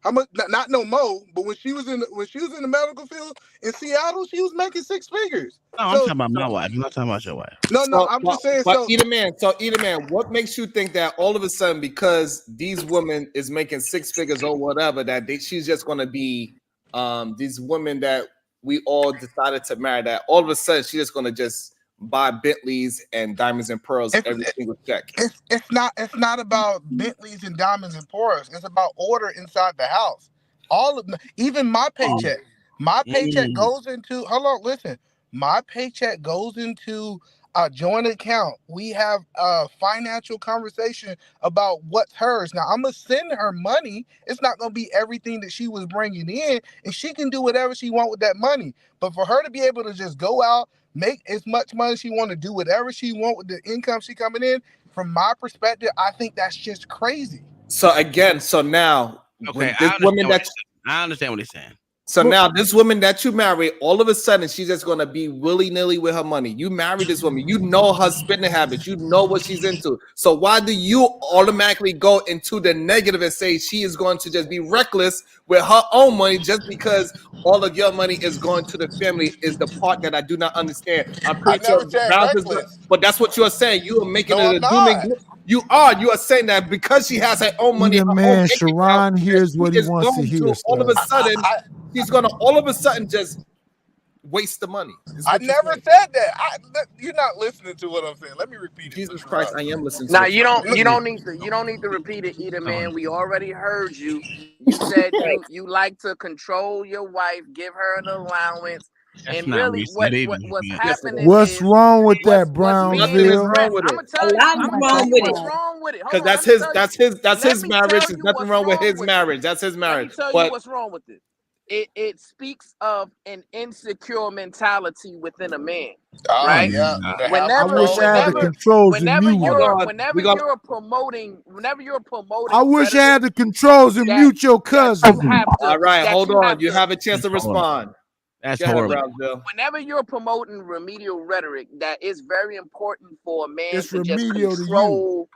How much? Not no more. But when she was in the medical field in Seattle, she was making 6 figures. No, I'm talking about my wife. I'm not talking about your wife. No, I'm just saying. But So Eat Man, what makes you think that all of a sudden, because these women is making 6 figures or whatever, that she's just going to be these women that we all decided to marry, that all of a sudden she's just going to just buy Bentleys and diamonds and pearls every single check? it's not about Bentleys and diamonds and pearls. It's about order inside the house. Even my paycheck. My paycheck goes into. Hold on, listen. My paycheck goes into a joint account. We have a financial conversation about what's hers. Now I'm gonna send her money. It's not gonna be everything that she was bringing in, and she can do whatever she want with that money. But for her to be able to just go out, make as much money she want to do whatever she want with the income she coming in, from my perspective, I think that's just crazy. So now, Okay, this woman that I understand what he's saying. So now this woman that you marry, all of a sudden she's just gonna be willy-nilly with her money. You marry this woman, you know her spending habits, you know what she's into. So why do you automatically go into the negative and say she is going to just be reckless with her own money just because all of your money is going to the family? Is the part that I do not understand. I'm pretty sure but that's what you are saying. You are making it a doom and gloom. You are saying that because she has her own money, The her own man, bank Sharon account, hears she what he is wants to going hear. all of a Stud. sudden, she's gonna all of a sudden just waste the money. I never said that. You're not listening to what I'm saying. Let me repeat it. Jesus Christ, I am listening to Now what you you're don't need to repeat it either, man. We already heard you. You said you like to control your wife, give her an allowance, That's and not really what he said what's either. happening What's is wrong with that, Nothing is Brownsville? wrong with I'm it. gonna tell you. I'm gonna tell you what's wrong with it. Hold Because on, that's let me his tell that's you. his that's Let his me marriage. tell There's you nothing what's wrong with wrong his with it. marriage. That's his Let me marriage. tell you But what's wrong with it. It speaks of an insecure mentality within a man, right? I wish I had the controls and mute it. Whenever you're promoting I wish I rhetoric had the controls and mute your cousin. all right, hold on. You have a chance to respond. That's Go ahead, horrible. Brownsville. Whenever you're promoting remedial rhetoric, that is very important for a man It's to just remedial to you. control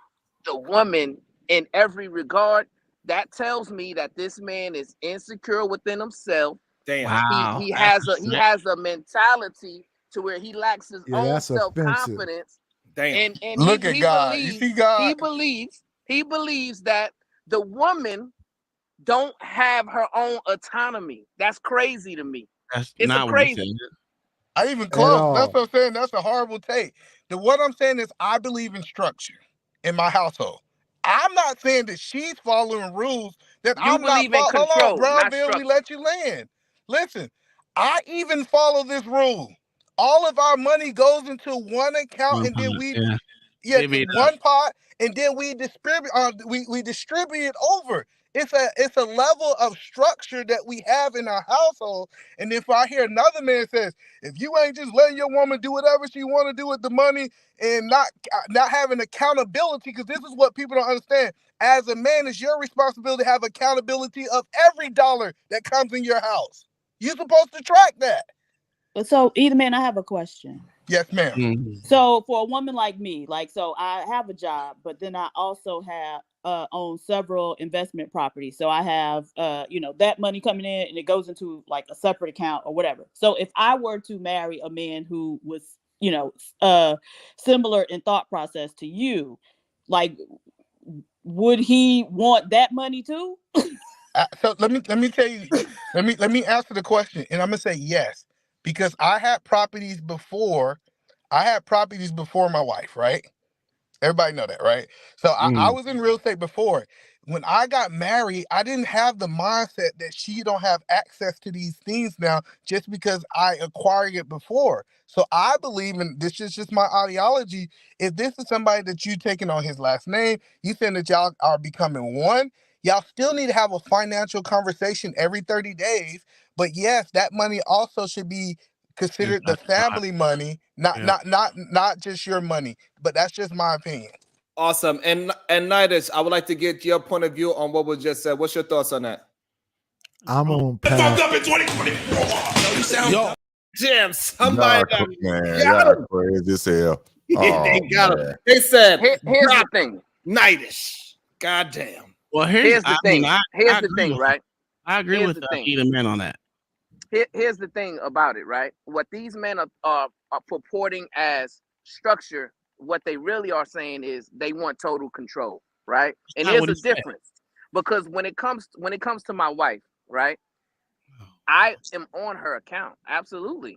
the woman in every regard. That tells me that this man is insecure within himself. Damn. Wow. He has a mentality to where he lacks his Yeah, own that's offensive. self-confidence. Damn. And Look he at God. You see God? he believes that the woman don't have her own autonomy. That's crazy to me. That's It's not what he said. crazy. I even At close. all. That's what I'm saying. That's a horrible take. What I'm saying is I believe in structure in my household. I'm not saying that she's following rules that You I'm not believe in following. Hold control, on, not Brownville, we structure. let you land. Listen, I even follow this rule. All of our money goes into one account, and then we Divvy it up. one pot, and then we distribute. We distribute it over. It's a level of structure that we have in our household. And if I hear another man says, if you ain't just letting your woman do whatever she want to do with the money and not having accountability, because this is what people don't understand. As a man, it's your responsibility to have accountability of every dollar that comes in your house. You're supposed to track that. So, either man, I have a question. Yes, ma'am. Mm-hmm. So, for a woman like me, so I have a job, but then I also have own several investment properties. So I have that money coming in, and it goes into like a separate account or whatever. So if I were to marry a man who was similar in thought process to you, like, would he want that money too? So let me tell you, let me answer the question, and I'm gonna say yes, because I had properties before my wife, right? Everybody know that, right? So I was in real estate before. When I got married, I didn't have the mindset that she don't have access to these things now just because I acquired it before. So I believe, and this is just my ideology, if this is somebody that you taking on his last name, you saying that y'all are becoming one, y'all still need to have a financial conversation every 30 days. But yes, that money also should be considered the family money, not just your money. But that's just my opinion. Awesome. And Nidus, I would like to get your point of view on what was just said. What's your thoughts on that? I'm on pass. Fucked up in 2024. Yo, Jim, somebody Y'all crazy as hell. they Oh, got man. him. They said, Here's the thing. Nidus. Goddamn. Well, Here's the thing. Here's the agree thing, with right? I agree Here's with the thing. either man on that. Here's the thing about it, right? What these men are purporting as structure, what they really are saying is they want total control, right? And not here's what the he said. difference, because when it comes to my wife, right? I am on her account, absolutely.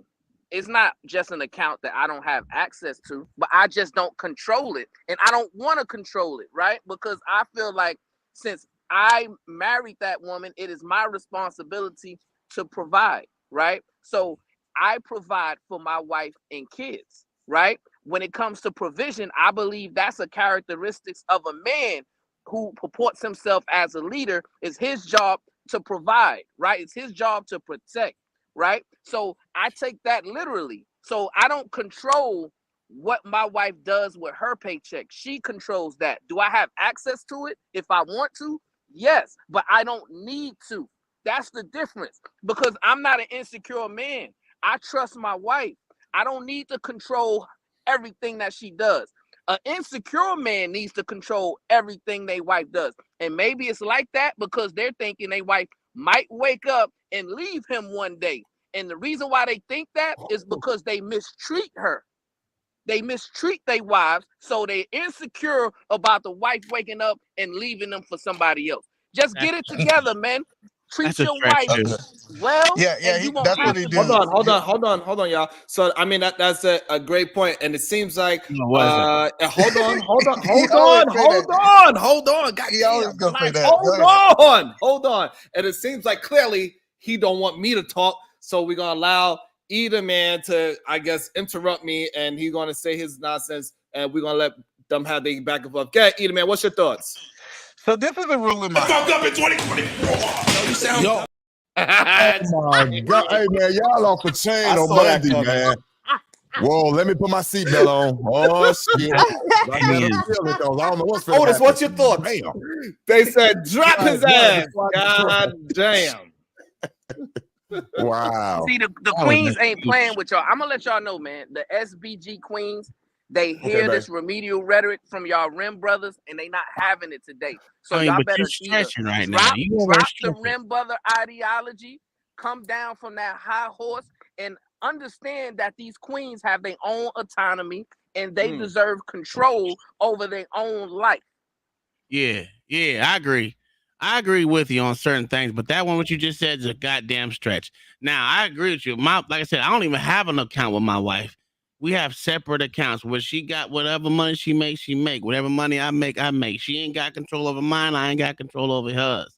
It's not just an account that I don't have access to, but I just don't control it, and I don't want to control it, right? Because I feel like since I married that woman, it is my responsibility to provide, right? So I provide for my wife and kids, right? When it comes to provision, I believe that's a characteristics of a man who purports himself as a leader. Is his job to provide, right? It's his job to protect, right? So I take that literally. So I don't control what my wife does with her paycheck. She controls that. Do I have access to it if I want to? Yes, but I don't need to. That's the difference, because I'm not an insecure man. I trust my wife. I don't need to control everything that she does. An insecure man needs to control everything their wife does. And maybe it's like that because they're thinking their wife might wake up and leave him one day. And the reason why they think that is because they mistreat her. They mistreat their wives, so they're insecure about the wife waking up and leaving them for somebody else. Just get it together, man. Treat your wife well, and you won't have to. Hold on, y'all. So I mean that's a great point, and it seems like hold on. Hold on. And it seems like clearly he don't want me to talk, so we're gonna allow either man to, I guess, interrupt me, and he's gonna say his nonsense, and we're gonna let them have their back and forth. Okay, either man, what's your thoughts? So this is a rule in my fucked up in 2024. You sound Yo. Oh my God. Hey man, y'all off the chain I on saw that Monday, coming. man. Whoa, let me put my seatbelt on. Oh shit. I gotta feel it, 'cause I don't know what's finna Otis, happen. what's your thoughts? Damn. They said drop his ass. Right. God damn. Wow. See, the queens ain't playing with y'all. I'm gonna let y'all know, man. The SBG queens, they hear this remedial rhetoric from y'all Rim brothers, and they not having it today. So y'all but better you're either stretching right now. drop, You drop the overstretching. Rim brother ideology, come down from that high horse, and understand that these queens have their own autonomy and they deserve control over their own life. Yeah, I agree. I agree with you on certain things, but that one what you just said is a goddamn stretch. Now I agree with you. Like I said, I don't even have an account with my wife. We have separate accounts where she got whatever money she makes, she make. Whatever money I make, I make. She ain't got control over mine. I ain't got control over hers.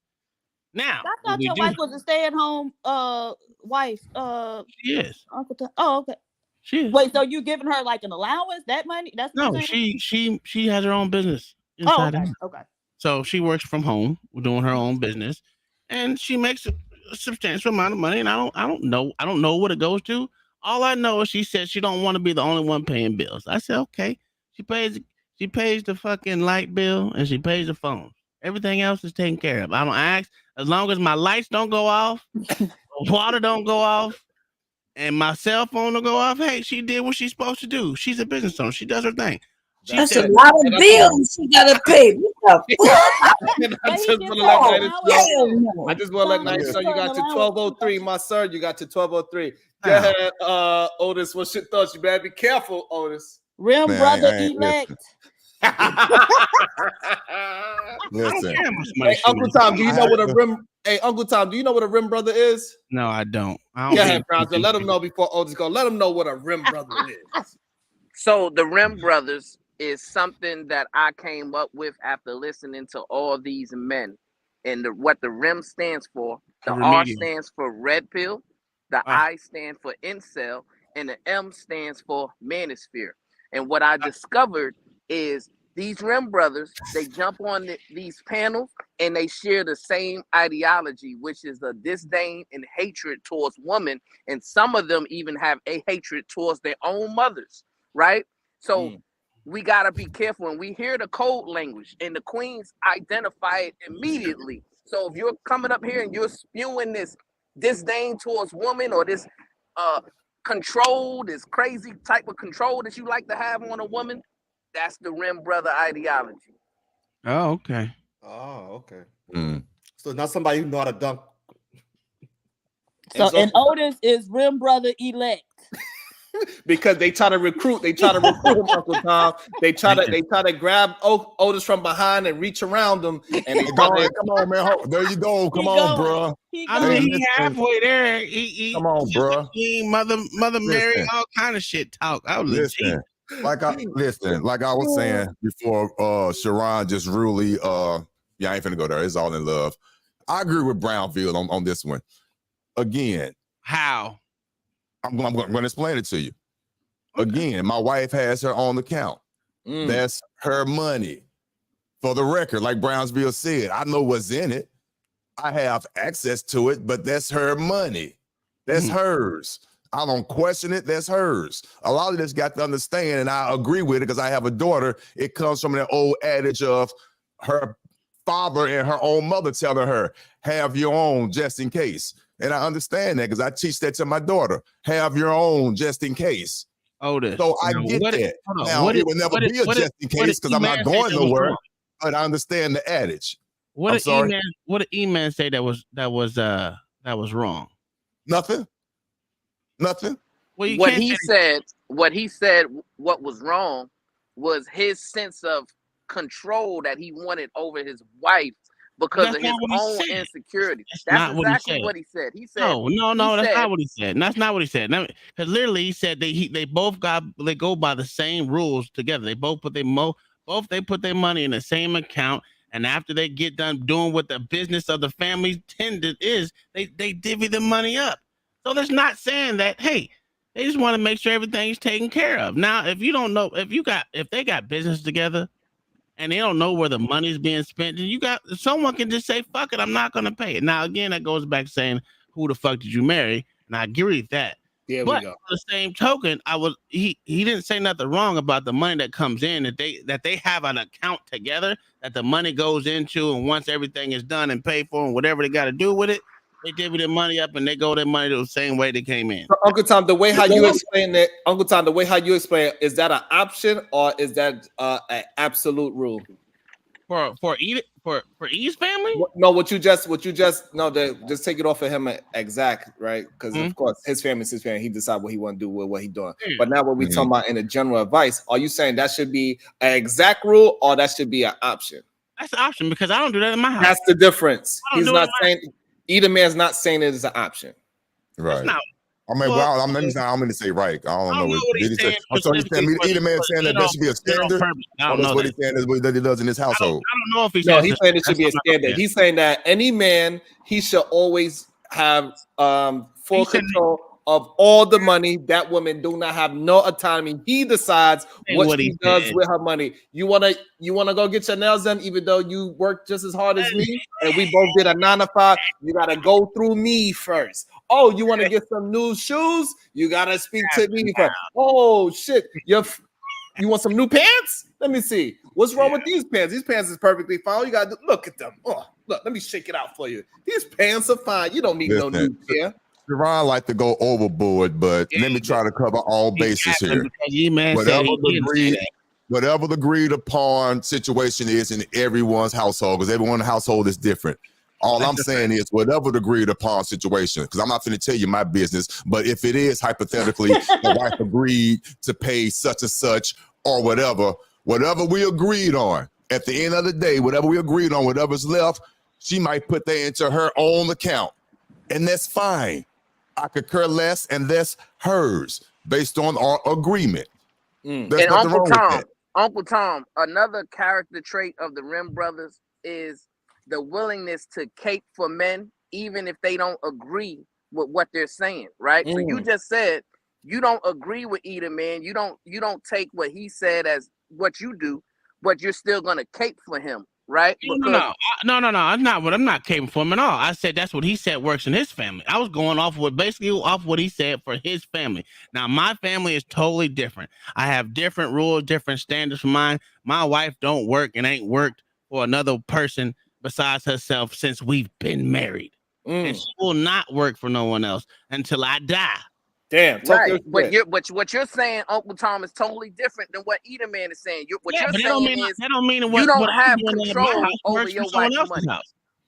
Now, I thought your wife was a stay-at-home wife. She is. Oh, okay. She is. Wait, so you giving her like an allowance? That money? That's what No, you're saying? she has her own business Oh, inside okay. of her. Okay. So she works from home, doing her own business, and she makes a substantial amount of money. And I don't know what it goes to. All I know is she said she don't want to be the only one paying bills. I said okay. She pays the fucking light bill and she pays the phone. Everything else is taken care of. I don't ask as long as my lights don't go off, water don't go off, and my cell phone will go off. Hey, she did what she's supposed to do. She's a business owner. She does her thing. That's a lot of bills she gotta pay. What the fuck? I just want to let Knight know you got to 1203, my sir. You got to 1203. Go ahead, Otis. What's your thoughts? You better be careful, Otis. Rim brother elect. Listen. Hey, Uncle Tom, do you know what a rim? Hey, Uncle Tom, do you know what a rim brother is? No, I don't. Go ahead, Brownsville. Let them know before Otis go. Let them know what a rim brother is. So the Rim brothers is something that I came up with after listening to all these men. And what the RIM stands for, the R stands for red pill, the I stand for incel, and the M stands for manosphere. And what I discovered is these RIM brothers, they jump on these panels and they share the same ideology, which is a disdain and hatred towards women. And some of them even have a hatred towards their own mothers, right? So we got to be careful. And we hear the code language and the queens identify it immediately. So if you're coming up here and you're spewing this disdain towards women or this control, this crazy type of control that you like to have on a woman, that's the Rim brother ideology. Oh, okay. Oh, okay. So not somebody who know how to dunk So and Otis is rim brother elect. Because they try to recruit him, Uncle Tom. They try to grab Otis from behind and reach around him. And they come on, man. There you go. Come on, bro. I mean, he halfway there. He come on, bro. Mother Mary, all kind of shit talk. I was listen, like I was saying before. Sharon just really, I ain't finna go there. It's all in love. I agree with Brownfield on this one. Again, how? I'm going to explain it to you. Again, my wife has her own account. That's her money. For the record, like Brownsville said, I know what's in it. I have access to it, but that's her money. That's hers. I don't question it. That's hers. A lot of this got to understand, and I agree with it because I have a daughter. It comes from that old adage of her father and her own mother telling her, have your own just in case. And I understand that because I teach that to my daughter. Have your own just in case. Otis. So I get that. Now, it will never be a just in case because I'm not going nowhere. But I understand the adage. What did E-Man say that was wrong? Nothing. Well, what he said what was wrong was his sense of control that he wanted over his wife because of his own insecurity. That's exactly what he said. He said, no, that's not what he said. That's not what he said. Because literally he said they both go by the same rules together. They both put their money in the same account, and after they get done doing what the business of the family tended is, they divvy the money up. So that's not saying that, hey, they just want to make sure everything's taken care of. Now, if you don't know, if they got business together and they don't know where the money's being spent, then someone can just say, fuck it, I'm not gonna pay it. Now, again, that goes back saying, who the fuck did you marry? And I agree with that. There but we go. on the same token, he didn't say nothing wrong about the money that comes in, that they have an account together that the money goes into, and once everything is done and paid for and whatever they got to do with it, they divvy their money up and they go their money the same way they came in. So, Uncle Tom, the way how you explain it, is that an option or is that an absolute rule? For E's family? No, just take it off of him exact, right? Because of course his family is his family. He decides what he want to do with what he's doing. But now what we talking about in a general advice, are you saying that should be an exact rule or that should be an option? That's an option because I don't do that in my house. That's the difference. He's not saying either man's not saying it is an option. Right. I'm going to say right. I don't know what he's saying. So he's saying either man saying that there should be a standard. Or that's what he's saying is what he does in his household. I don't know if he's saying it should be a standard. He's saying that any man, he should always have full control of all the money. That woman do not have no autonomy. He decides what she does with her money. You wanna go get your nails done, even though you work just as hard as me, and we both did a 9 to 5. You gotta go through me first. Oh, you want to get some new shoes? You gotta speak to me first. Oh shit, you want some new pants? Let me see. What's wrong with these pants? These pants is perfectly fine. You gotta look at them. Oh, look, let me shake it out for you. These pants are fine. You don't need no new pair. Sharon like to go overboard, but let me try to cover all bases here. Whatever the agreed upon situation is in everyone's household, because everyone's household is different. All I'm saying is whatever the agreed upon situation, because I'm not going to tell you my business, but if it is hypothetically the wife agreed to pay such and such or whatever we agreed on, at the end of the day, whatever we agreed on, whatever's left, she might put that into her own account. And that's fine. I could care less, and that's hers based on our agreement. There's and nothing wrong with that. Uncle Tom, another character trait of the Rim brothers is the willingness to cape for men, even if they don't agree with what they're saying, right? So you just said you don't agree with either man. You don't take what he said as what you do, but you're still gonna cape for him, right? No. I'm not caping for him at all. I said that's what he said works in his family. I was going off what he said for his family. Now my family is totally different. I have different rules, different standards for mine. My wife don't work and ain't worked for another person besides herself since we've been married. And she will not work for no one else until I die. Damn, right. But what you're saying, Uncle Tom, is totally different than what either man is saying. What you're saying is that don't mean you don't have control over your wife's money.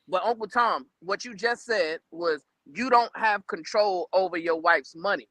But Uncle Tom, what you just said was you don't have control over your wife's money.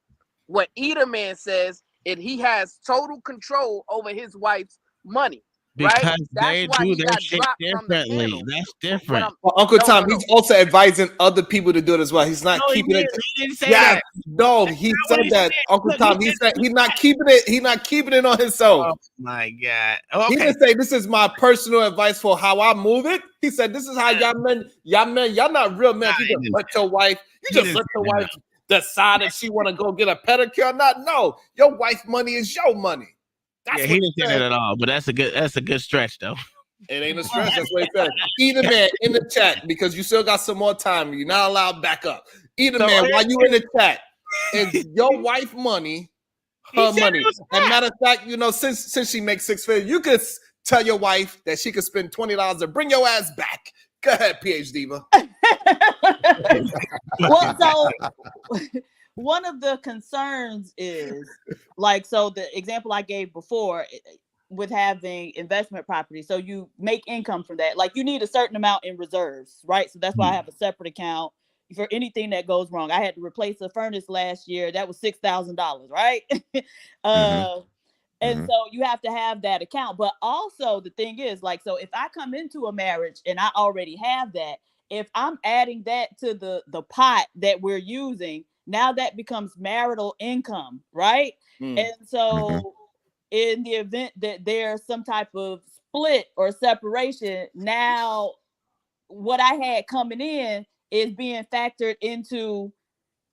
What Edelman says is he has total control over his wife's money, right? Because That's they why do he their got shit dropped from the differently. panel. That's What different. I'm Well, Uncle no, Tom, no, he's no. also advising other people to do it as well. He's not No, he keeping it. didn't say Yeah, that. no, he That's not said what he that. said. Uncle Look, Tom, he said he's not keeping it. He's not keeping it on himself. Oh my God. He Okay. didn't say this is my personal advice for how I move it. He said this is how y'all men, y'all not real men. Nah, You he just didn't let your wife, you He just didn't let your say that. wife decide if she want to go get a pedicure or not. No, your wife money is your money. That's Yeah, what he he didn't say said. that at all. But that's a good stretch though. It ain't a stretch. That's what he said. Either man in the chat because you still got some more time. You're not allowed back up. Either So man, while you in the chat, is your wife money, her money. And matter of fact, you know, since she makes 6 figures, you could tell your wife that she could spend $20 to bring your ass back. Go ahead, PH Diva. Well, so one of the concerns is like, so the example I gave before with having investment property, so you make income from that, like you need a certain amount in reserves, right? So that's why I have a separate account for anything that goes wrong. I had to replace a furnace last year. That was $6,000, right? And so you have to have that account. But also the thing is, like, so if I come into a marriage and I already have that, if I'm adding that to the pot that we're using, now that becomes marital income, right? And so in the event that there's some type of split or separation, now what I had coming in is being factored into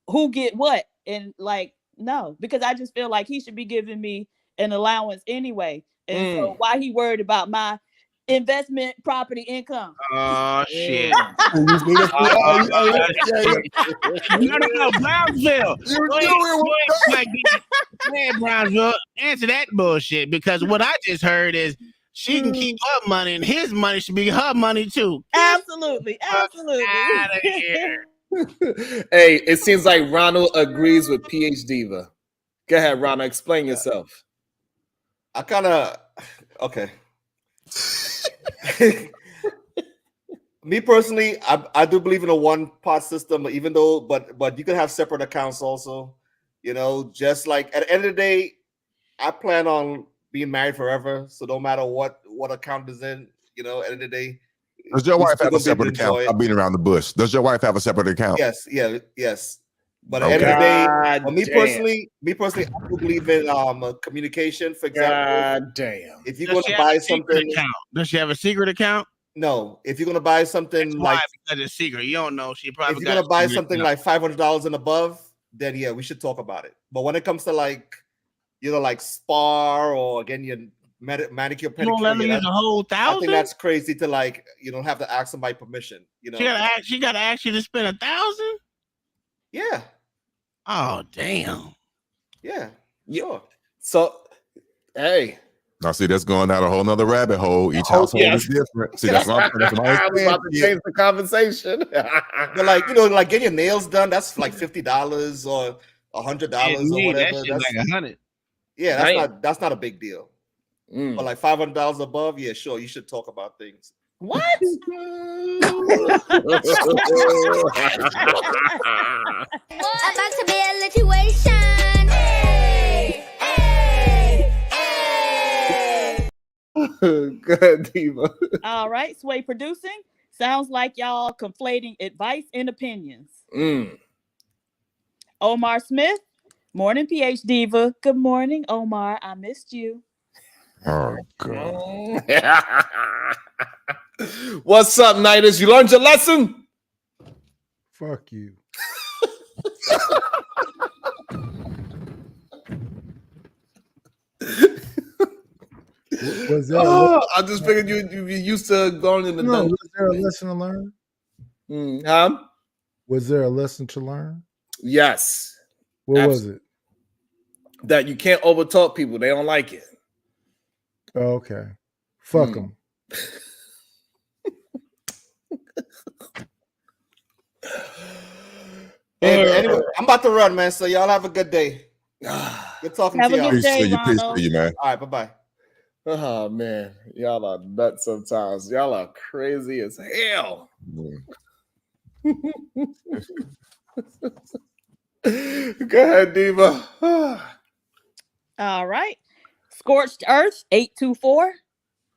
who get what. And like, no, because I just feel like he should be giving me an allowance anyway. And so why he worried about my investment property income? Oh shit. You see this? No, Brownsville. Go ahead, Brownsville. Answer that bullshit because what I just heard is she can keep her money and his money should be her money too. Absolutely. Absolutely. Out of here. Hey, it seems like Ronald agrees with PH Diva. Go ahead, Ronald. Explain yourself. I kind of okay. Me personally, I do believe in a one pot system, even though, but you can have separate accounts also. You know, just like at the end of the day, I plan on being married forever. So no matter what account is in, you know, at the end of the day. Does your wife have a separate account? I'm beating around the bush. Does your wife have a separate account? Yes, yes. But at the end of the day, well, me personally, I do believe in communication. For example, God damn. If you're going to buy something, does she have a secret account? No. If you're going to buy something That's like, why, because it's secret, you don't know. She probably if you're going to buy something like $500 and above, then yeah, we should talk about it. But when it comes to like, you know, like spa or again your manicure pedicure, you won't let me use a whole $1,000. I think that's crazy to like, you don't have to ask somebody permission. You know, she gotta ask you to spend $1,000. Yeah. Oh damn. Yeah. Sure. So, hey. Now, see, that's going down a whole nother rabbit hole. Each household is different. See, that's what I'm about to change the conversation. But like, you know, like getting your nails done, that's like $50 or $100 or whatever. That's like $100. Yeah, that's not a big deal. But like $500 above, yeah, sure, you should talk about things. What? About to be a situation. Hey, hey, hey. Good, Diva. All right, Sway Producing. Sounds like y'all conflating advice and opinions. Omar Smith. Morning, PH Diva. Good morning, Omar. I missed you. Oh, God. What's up, Nighters? You learned your lesson? Fuck you. Was there I just figured you'd be used to going in the dungeon. Was there a lesson to learn? Huh? Was there a lesson to learn? Yes. What was it? That you can't overtalk people. They don't like it. Oh, okay. Fuck them. Anyway, I'm about to run, man. So y'all have a good day. Good talking Have to a y'all. good day, Peace Ronald. to you, man. All right, bye-bye. Oh, man. Y'all are nuts sometimes. Y'all are crazy as hell. Go ahead, Diva. All right. Scorched Earth 824.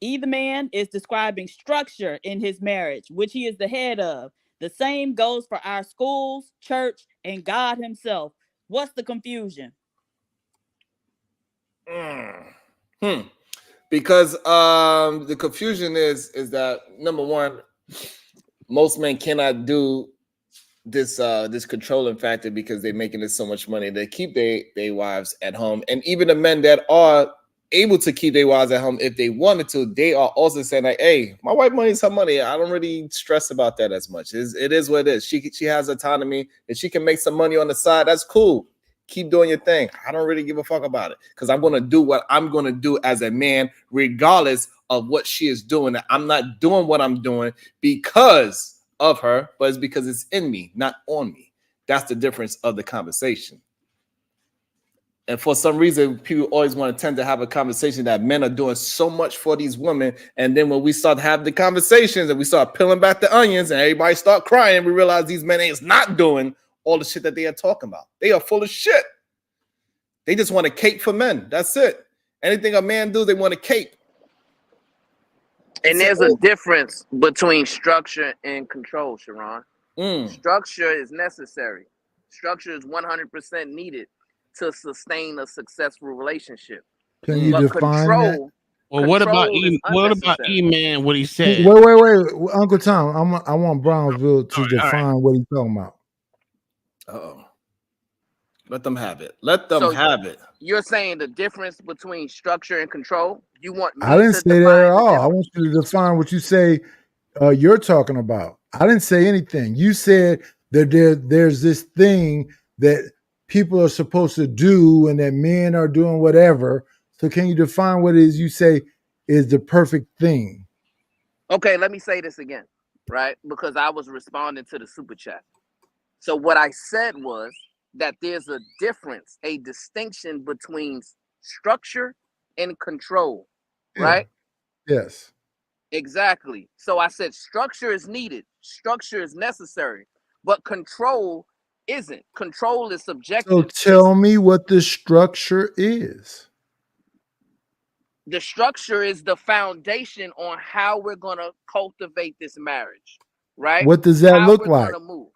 Either man is describing structure in his marriage, which he is the head of. The same goes for our schools, church, and God himself. What's the confusion? Because the confusion is that number one, most men cannot do this controlling factor because they're making this so much money. They keep their wives at home, and even the men that are able to keep their wives at home if they wanted to, they are also saying like, hey, my wife money is her money. I don't really stress about that as much. It is what it is. She has autonomy. If she can make some money on the side, that's cool. Keep doing your thing. I don't really give a fuck about it because I'm going to do what I'm going to do as a man, regardless of what she is doing. I'm not doing what I'm doing because of her, but it's because it's in me, not on me. That's the difference of the conversation. And for some reason, people always want to tend to have a conversation that men are doing so much for these women. And then when we start having the conversations and we start peeling back the onions and everybody start crying, we realize these men ain't not doing all the shit that they are talking about. They are full of shit. They just want a cape for men. That's it. Anything a man do, they want a cape. And there's a difference between structure and control, Sharon. Structure is necessary. Structure is 100% needed to sustain a successful relationship. Can you define that? Well, what about E-Man? What he said? Wait, Uncle Tom. I want Brownsville to define what he's talking about. Uh-oh. Let them have it. Let them have it. You're saying the difference between structure and control? You want me I didn't to say that define at all. I want you to define what you say you're talking about. I didn't say anything. You said that there's this thing that people are supposed to do and that men are doing whatever. So can you define what it is you say is the perfect thing? Okay, let me say this again, right? Because I was responding to the super chat. So what I said was that there's a difference, a distinction between structure and control, right? Yes. Exactly. So I said structure is needed, structure is necessary, but control isn't. Control is subjective. So tell me what the structure is. The structure is the foundation on how we're going to cultivate this marriage, right? What does that how look we're like? Gonna move.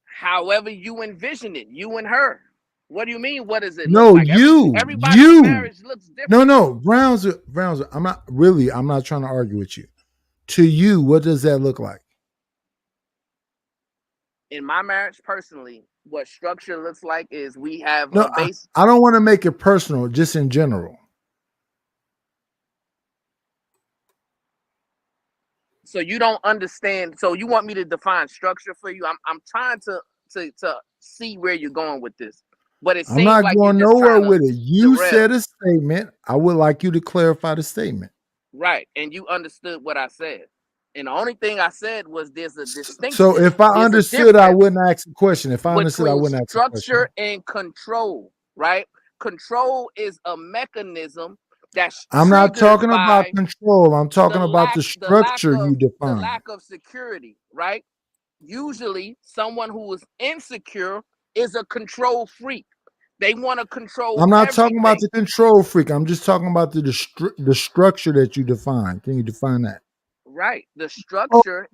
However you envision it, you and her. What do you mean? What does it look like? Everybody's marriage looks different. No, Browns. I'm not trying to argue with you. To you, what does that look like? In my marriage, personally, what structure looks like is we have No, a base. I don't want to make it personal, just in general. So you don't understand. So you want me to define structure for you? I'm trying to see where you're going with this, but it I'm seems not like going you're just nowhere trying to with it. You derail. said a statement. I would like you to clarify the statement. Right, and you understood what I said. And the only thing I said was there's a distinction. So if I understood, I wouldn't ask a question. If I understood, I wouldn't ask a question. Structure and control, right? Control is a mechanism that's I'm not talking about by control. I'm talking about the structure you the define. lack of security, right? Usually, someone who is insecure is a control freak. They want to control. I'm not everything. talking about the control freak. I'm just talking about the structure that you define. Can you define that? Right. The structure,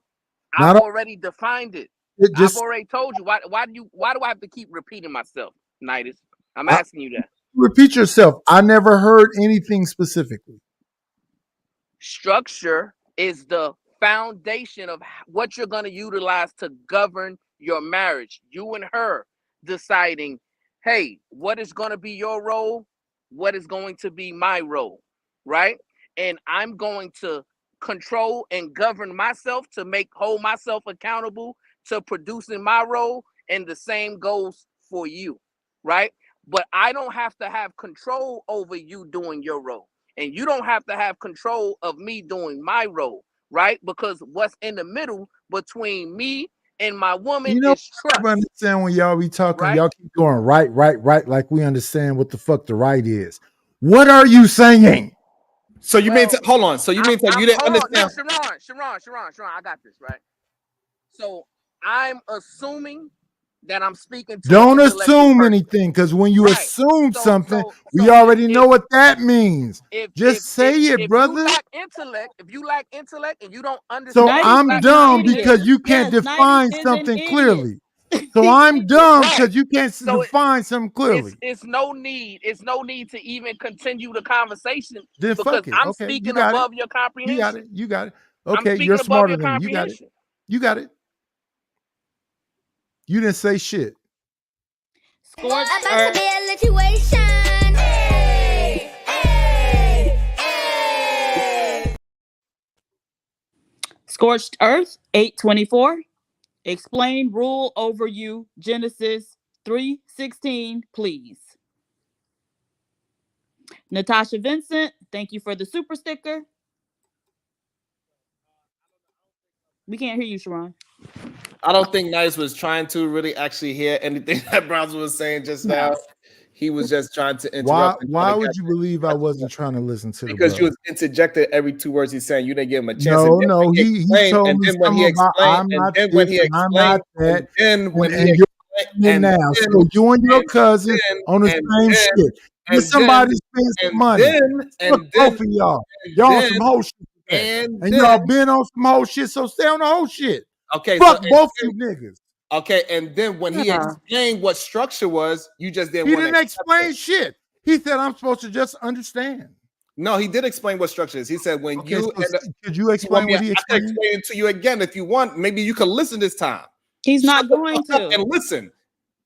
I've already defined it. I've already told you. Why do I have to keep repeating myself, Nidus? I'm asking you that. Repeat yourself. I never heard anything specifically. Structure is the foundation of what you're going to utilize to govern your marriage. You and her deciding, hey, what is going to be your role? What is going to be my role? Right? And I'm going to control and govern myself to hold myself accountable to producing my role, and the same goes for you, right? But I don't have to have control over you doing your role, and you don't have to have control of me doing my role, right? Because what's in the middle between me and my woman is trust. I understand when y'all be talking, right? y'all keep going right, like we understand what the fuck the right is. What are you saying? So you mean hold on. So you mean you didn't understand? Sharon, I got this, right? So I'm assuming that I'm speaking to Don't an intellectual assume person. anything, because when you Right. assume So something, so we so already know what that means. if Just say it, if brother. you lack intellect and you don't So understand Nidus what I'm is black an dumb idiot. because comprehension, you can't Yes, Nidus define is an something idiot. clearly. So He's I'm an idiot. dumb right? because you can't So define something clearly. it's no need to even continue the conversation Then because fuck it. I'm Okay, you speaking got it. above your You got comprehension. it. You got it. I'm Okay, you're speaking above smarter your than me. You got it. comprehension. You got it. You didn't say shit. Scorched About to earth. be a situation. Hey, hey, hey. Scorched earth. 824. Explain rule over you. Genesis 3:16, please. Natasha Vincent, thank you for the super sticker. We can't hear you, Sharon. I don't think Nice was trying to really actually hear anything that Browns was saying just now. No. He was just trying to Why interrupt and try why to would get you believe I wasn't trying to listen to the because you brother? was interjected every 2 words he's saying. You didn't give him a chance. And No, then no, when he he explained, told and me then when something he about explained, I'm and not then when this he and I'm not explained, and that, then when he and you're explained, in and now. then So you and your and cousin then on the and same then shit. Get and then somebody to spend some and money. then Fuck and both then of y'all. and Y'all on then some whole shit today. and And y'all then been on some whole shit, so stay on the whole shit. okay, so Fuck both you niggas. okay, and then when he Yeah. explained what structure was, you just didn't He want to didn't accept explain it. shit. He said I'm supposed to just understand. No, he did explain what structure is. He said when Okay, you so and could you you want explain me, what he I can explained? explain it to you again if you want. Maybe you can listen this time. He's Shut not the going fuck up to. and listen.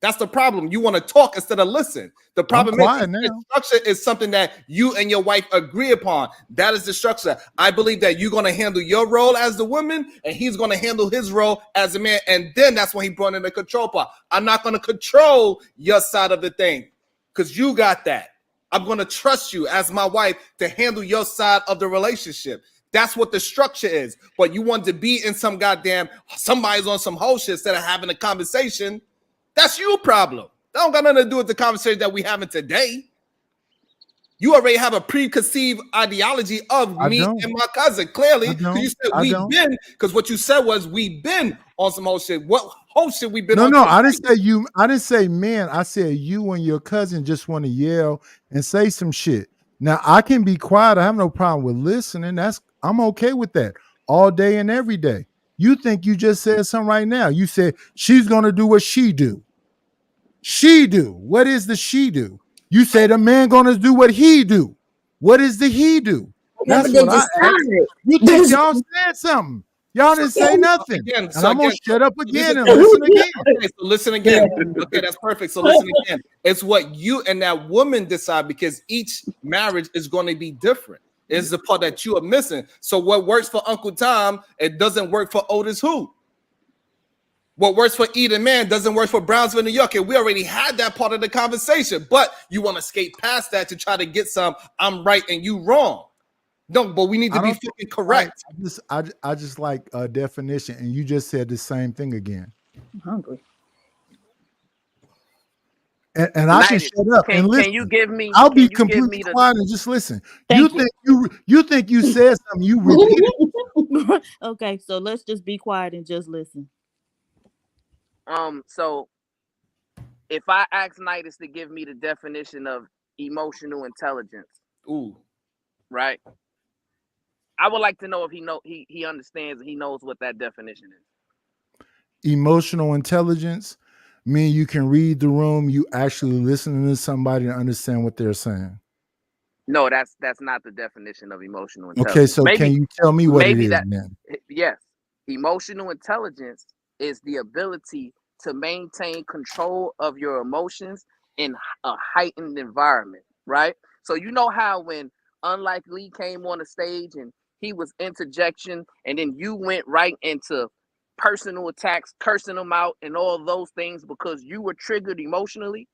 That's the problem. You want to talk instead of listen. The I'm problem is quiet he said now. structure is something that you and your wife agree upon. That is the structure. I believe that you're going to handle your role as the woman and he's going to handle his role as a man. And then that's when he brought in the control part. I'm not going to control your side of the thing because you got that. I'm going to trust you as my wife to handle your side of the relationship. That's what the structure is. But you want to be in some goddamn, somebody's on some whole shit instead of having a conversation. That's your problem. That don't got nothing to do with the conversation that we having today. You already have a preconceived ideology of I me don't. and my cousin, clearly. I Because you don't. said I we've don't. been, because what you said was we've been on some whole shit. What whole shit we been No, on no, today? I didn't say you. I didn't say men. I said you and your cousin just want to yell and say some shit. Now I can be quiet. I have no problem with listening. I'm okay with that all day and every day. You think you just said something right now? You said she's gonna do what she do. She do. What is the she do? You say the man gonna do what he do. What is the he do? Yeah, but That's they what I asked. decided. You think y'all said something? Y'all didn't say nothing. Again, And so I'm gonna again, shut up listen, again and listen again. okay, so listen again. Okay, that's perfect. So listen again. It's what you and that woman decide because each marriage is going to be different. It's the part that you are missing. So what works for Uncle Tom, it doesn't work for OtisWho. What works for Eden Man doesn't work for Brownsville, New York. And we already had that part of the conversation, but you want to skate past that to try to get some I'm right and you wrong. No, but we need to I be don't. fucking correct. I just like a definition, and you just said the same thing again. I'm hungry. And I can United, shut up and listen. can you give me I'll be can you give completely me the quiet and just listen. Thank you. You think you said something? You repeat it. Okay, so let's just be quiet and just listen. so if I ask Nidus to give me the definition of emotional intelligence, Ooh, right? I would like to know if he understands and he knows what that definition is. Emotional intelligence mean you can read the room. You actually listening to somebody and understand what they're saying. No, that's not the definition of emotional Okay, intelligence. so can you tell me what it Maybe is that then? yes. Emotional intelligence is the ability to maintain control of your emotions in a heightened environment, right? So you know how when Unlike Lee came on the stage and he was interjection and then you went right into personal attacks, cursing them out and all those things because you were triggered emotionally,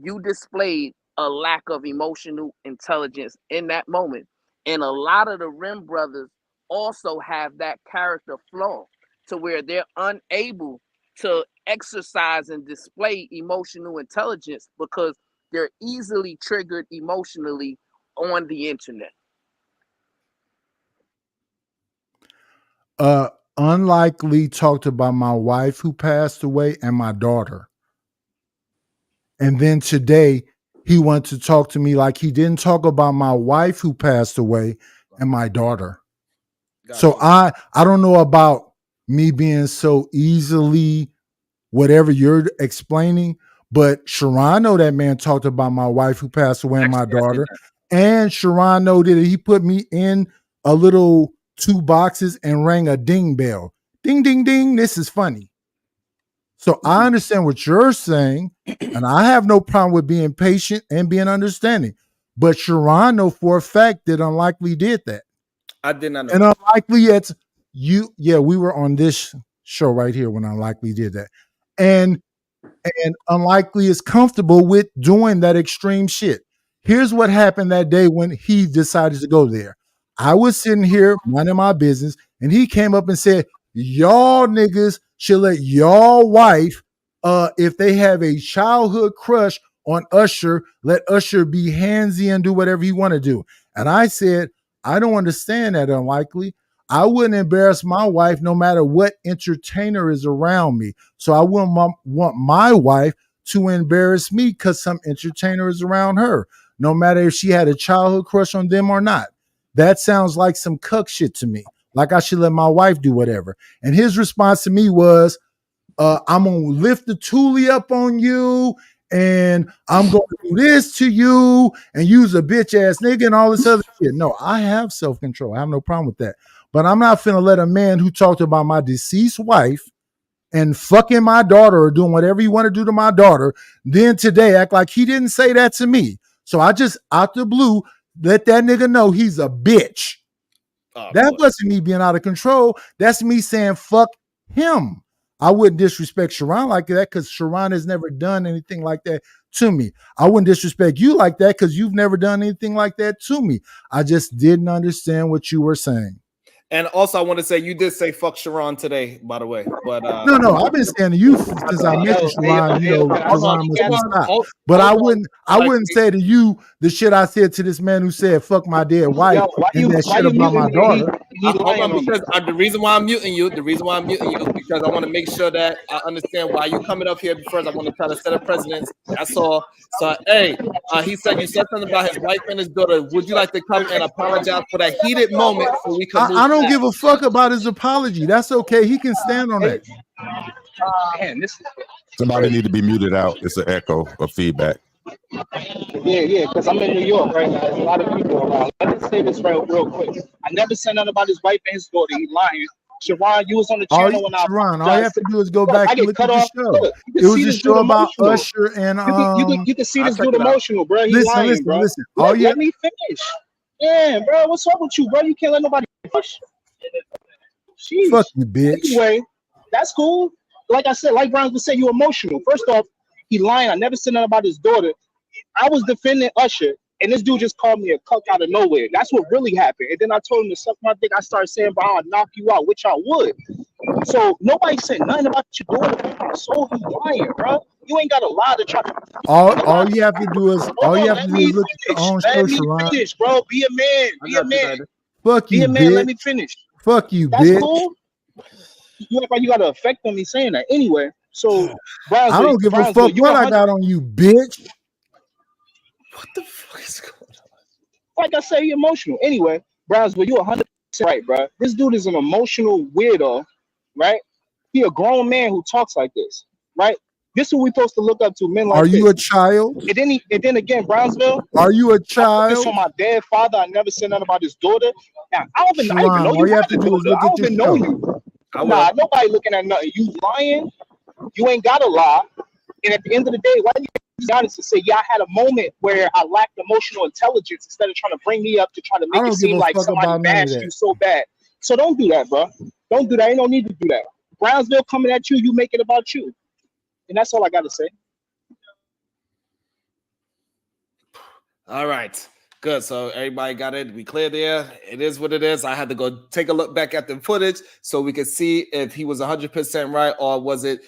you displayed a lack of emotional intelligence in that moment. And a lot of the Rim brothers also have that character flaw to where they're unable to exercise and display emotional intelligence because they're easily triggered emotionally on the internet. Unlikely talked about my wife who passed away and my daughter. And then today he wanted to talk to me like he didn't talk about my wife who passed away and my daughter. So I don't know about me being so easily whatever you're explaining, but Sharon know that man talked about my wife who passed away and my daughter. And Sharon know that he put me in a little 2 boxes and rang a ding bell. Ding, ding, ding. This is funny. So I understand what you're saying, and I have no problem with being patient and being understanding. But Sharon know for a fact that Unlikely did that. I did not know. And Unlikely, it's you. Yeah, we were on this show right here when Unlikely did that. And Unlikely is comfortable with doing that extreme shit. Here's what happened that day when he decided to go there. I was sitting here minding my business, and he came up and said, y'all niggas should let y'all wife, if they have a childhood crush on Usher, let Usher be handsy and do whatever he want to do. And I said, I don't understand that, Unlikely. I wouldn't embarrass my wife no matter what entertainer is around me. So I wouldn't want my wife to embarrass me because some entertainer is around her, no matter if she had a childhood crush on them or not. That sounds like some cuck shit to me. Like I should let my wife do whatever. And his response to me was, I'm going to lift the toolie up on you, and I'm going to do this to you and use a bitch ass nigga and all this other shit. No, I have self-control. I have no problem with that. But I'm not finna let a man who talked about my deceased wife and fucking my daughter or doing whatever you want to do to my daughter, then today act like he didn't say that to me. So I just, out the blue, let that nigga know he's a bitch. That wasn't me being out of control. That's me saying fuck him. I wouldn't disrespect Sharon like that because Sharon has never done anything like that to me. I wouldn't disrespect you like that because you've never done anything like that to me. I just didn't understand what you were saying. And also, I want to say you did say fuck Sharon today, by the way. But no, I've been saying to you since I mentioned Sharon. You know, Sharon must be stopped. But I wouldn't say to you the shit I said to this man who said "fuck my dead wife" and that shit about my daughter. Hold on, because the reason why I'm muting you, because I want to make sure that I understand why you coming up here. First, I want to try to set a precedence. That's all. So, hey, he said you said something about his wife and his daughter. Would you like to come and apologize for that heated moment so we can? I don't give a fuck about his apology. That's okay. He can stand on that. Somebody need to be muted out. It's an echo of feedback. Yeah, because I'm in New York right now. There's a lot of people around. Let me say this real quick. I never said nothing about his wife and his daughter. He lying. Sharon, you was on the channel when Sharon, all you have to do is go back and look at the show. Look, it was a show about Usher and you can see this dude emotional, bro. He's lying, bro. Listen. Let me finish. Yeah, bro, what's up with you, bro? You can't let nobody push. Jeez. Fuck you, bitch. Anyway, that's cool. Like I said, like Brian was saying, you emotional. First off, he lying. I never said nothing about his daughter. I was defending Usher, and this dude just called me a cuck out of nowhere. That's what really happened. And then I told him to suck my dick. I started saying, "But I'll knock you out," which I would. So nobody said nothing about your daughter. So you lying, bro. You ain't got a lie to try to. All you have to do is look at your own show, Let me Sharon. finish, bro. Be a man. Be a man. Fuck you, Be a man. bitch. Let me finish. Fuck you, That's bitch. cool. You act like you got to affect on me saying that. Anyway, so I don't give a fuck what I got on you, bitch. What the fuck is going on? Like I say, you're emotional. Anyway, Brownsville, you're 100% right, bro. This dude is an emotional weirdo, right? He a grown man who talks like this, right? This is what we supposed to look up to, men like Are you this. a child? And then again, Brownsville. Are you a This child? on my dead father. I never said nothing about his daughter. Now, I don't even Sharon, know all you you have have to a do is daughter. look I at don't your even know show. you. Nah, nobody looking at nothing. You lying. You ain't got to lie. And at the end of the day, why you honest to say, yeah, I had a moment where I lacked emotional intelligence instead of trying to bring me up to try to I make it don't give seem a like fuck somebody about none of bashed that. you so bad. So don't do that, bro. Don't do that. Ain't no need to do that. Brownsville coming at you, you make it about you. And that's all I got to say. All right. Good. So everybody got it. We clear there. It is what it is. I had to go take a look back at the footage so we could see if he was 100% right or was it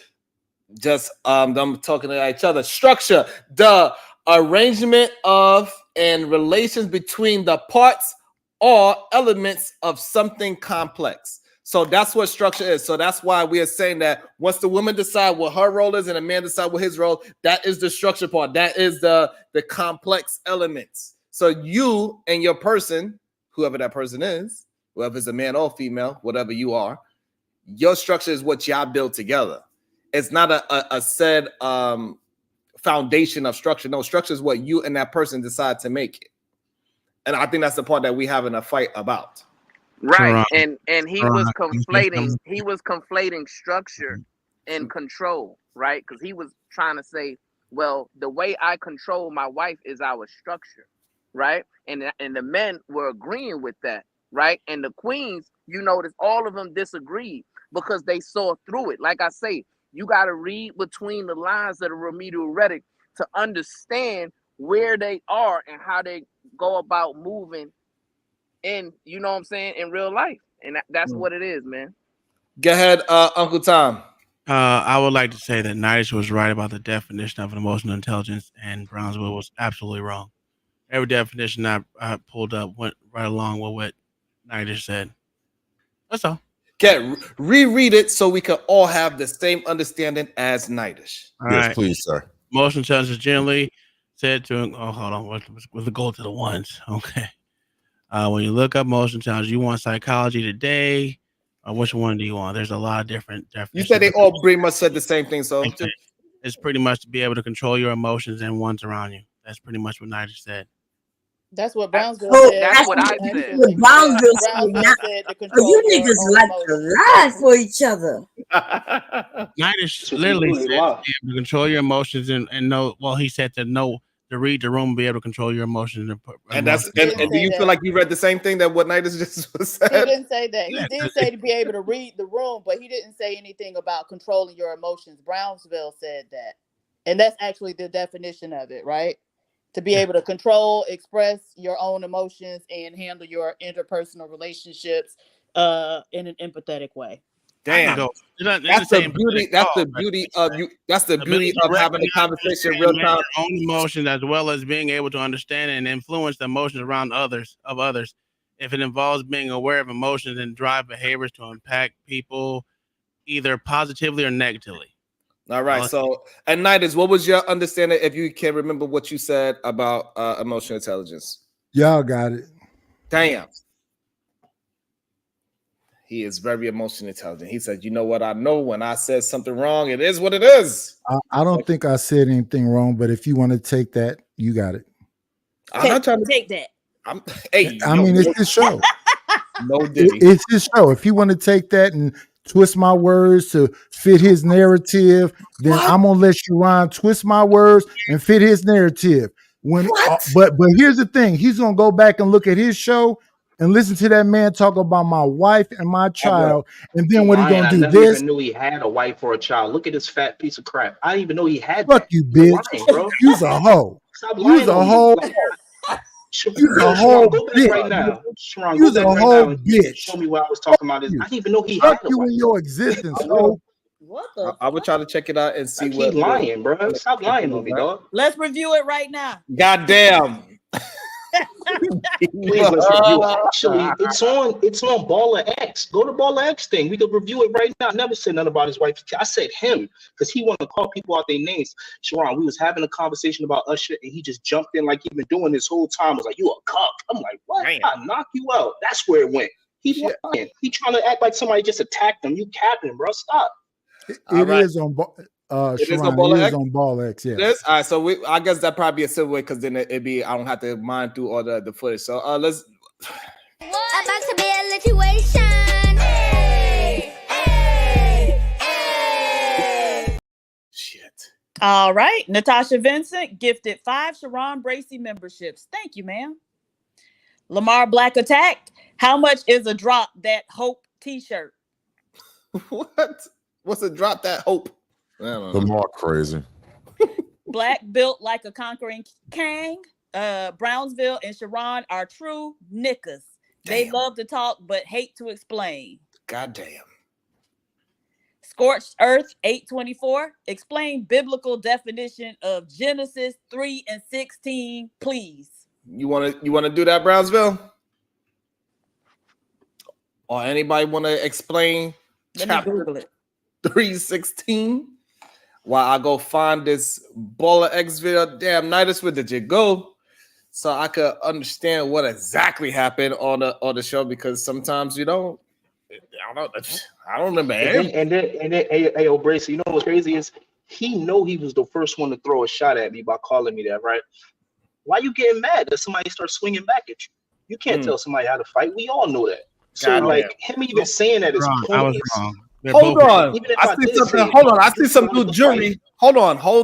just them talking to each other. Structure, the arrangement of and relations between the parts or elements of something complex. So that's what structure is. So that's why we are saying that once the woman decide what her role is and the man decide what his role, that is the structure part. That is the complex elements. So you and your person, whoever that person is, whether it's a man or female, whatever you are, your structure is what y'all build together. It's not a said foundation of structure. No, structure is what you and that person decide to make it. And I think that's the part that we having a fight about. Right. Sharon, And he Sharon, was can you say conflating structure and control, right? Because he was trying to say, well, the way I control my wife is our structure, right? And the men were agreeing with that, right? And the queens, you notice all of them disagreed because they saw through it. Like I say, you got to read between the lines of the remedial rhetoric to understand where they are and how they go about moving in, you know what I'm saying, in real life. And that's what it is, man. Go ahead, Uncle Tom. I would like to say that Nitish was right about the definition of emotional intelligence, and Brownsville was absolutely wrong. Every definition I pulled up went right along with what Nitish said. That's all. Okay, reread it so we can all have the same understanding as Nitish. All Yes, right. please, sir. Emotional intelligence is generally said to, oh, hold on, with the goal to the ones. Okay. When you look up emotional intelligence, you want psychology today, or which one do you want? There's a lot of different definitions. You said they all pretty much said the same thing, so it's pretty much to be able to control your emotions and ones around you. That's pretty much what Nigel said. That's what Brownsville So said. That's what I that's said. what Brownsville said. Brownsville Now, said to so control you your niggas own like emotions. to lie for each other. Nigel literally said to be able to control your emotions and know. Well, he said to know to read the room, be able to control your emotions. And that's and do you feel like you read the same thing that what Nitish just said? He didn't say that. He did say to be able to read the room, but he didn't say anything about controlling your emotions. Brownsville said that. And that's actually the definition of it, right? To be able to control, express your own emotions, and handle your interpersonal relationships in an empathetic way. Damn, that's the beauty. That's the beauty of you. That's the beauty of having a conversation real time. Your own emotions, as well as being able to understand and influence the emotions around others. If it involves being aware of emotions and drive behaviors to impact people, either positively or negatively. All right. So, and Nitish, what was your understanding? If you can remember what you said about emotional intelligence. Y'all got it. Damn. He is very emotionally intelligent. He said, "You know what? I know when I said something wrong, it is what it is." I don't think I said anything wrong, but if you want to take that, you got it. I'm not trying to take that. I mean, it's his show. No, Diddy. It's his show. If he want to take that and twist my words to fit his narrative, then I'm gonna let Sharon twist my words and fit his narrative. But here's the thing: he's gonna go back and look at his show and listen to that man talk about my wife and my child, and then what he gonna do? I never even knew he had a wife or a child. Look at this fat piece of crap. I didn't even know he had Fuck that. you, You're bitch. lying, bro. You's a hoe. Stop lying You's a on me. hoe. Like, You's yo, a hoe Sharon, go back bitch. right now. Sharon, You's go a back right hoe now and bitch. show me what I was talking about. I didn't even know he Fuck had a you wife. in your existence, I will. hoe. I would try to check it out and see Keep what. lying, bro. Stop lying on me, dog. Let's review it right now. Goddamn. Please let's review. Actually, it's on Baller X. Go to Baller X thing. We could review it right now. I never said nothing about his wife. I said him because he wanted to call people out their names. Sharon, we was having a conversation about Usher, and he just jumped in like he been doing this whole time. Was like, "You a cuck?" I'm like, "What? I knock you out." That's where it went. He lying. He trying to act like somebody just attacked him. You capping, bro. Stop. It is on Ball X, yes. This, all right, so I guess that probably be a silver way because then it'd be I don't have to mine through all the footage. So let's. About to be a situation. Hey, hey, hey. Shit. All right. Natasha Vincent gifted 5 Sharon Bracey memberships. Thank you, ma'am. Lamar Black Attack. How much is a drop that Hope t-shirt? What? What's a drop that Hope? I don't know. Lamar crazy. Black built like a conquering king. Brownsville and Sharon are true niggas. They love to talk but hate to explain. Goddamn. Scorched Earth 824. Explain biblical definition of Genesis 3:16, please. You wanna do that, Brownsville? Or anybody want to explain Let me chapter Google it. 316? While I go find this Baller X video. Damn, Nidus, where did you go? So I could understand what exactly happened on the show, because sometimes I don't remember everything. And then, hey, Bracy, you know what's crazy is he know he was the first one to throw a shot at me by calling me that, right? Why you getting mad that somebody starts swinging back at you? You can't tell somebody how to fight. We all know that. So like him even saying that is I was pointless. wrong. Hold on. Even if I I see did something. say it, Hold on. I see you some started new the jury. fight. Hold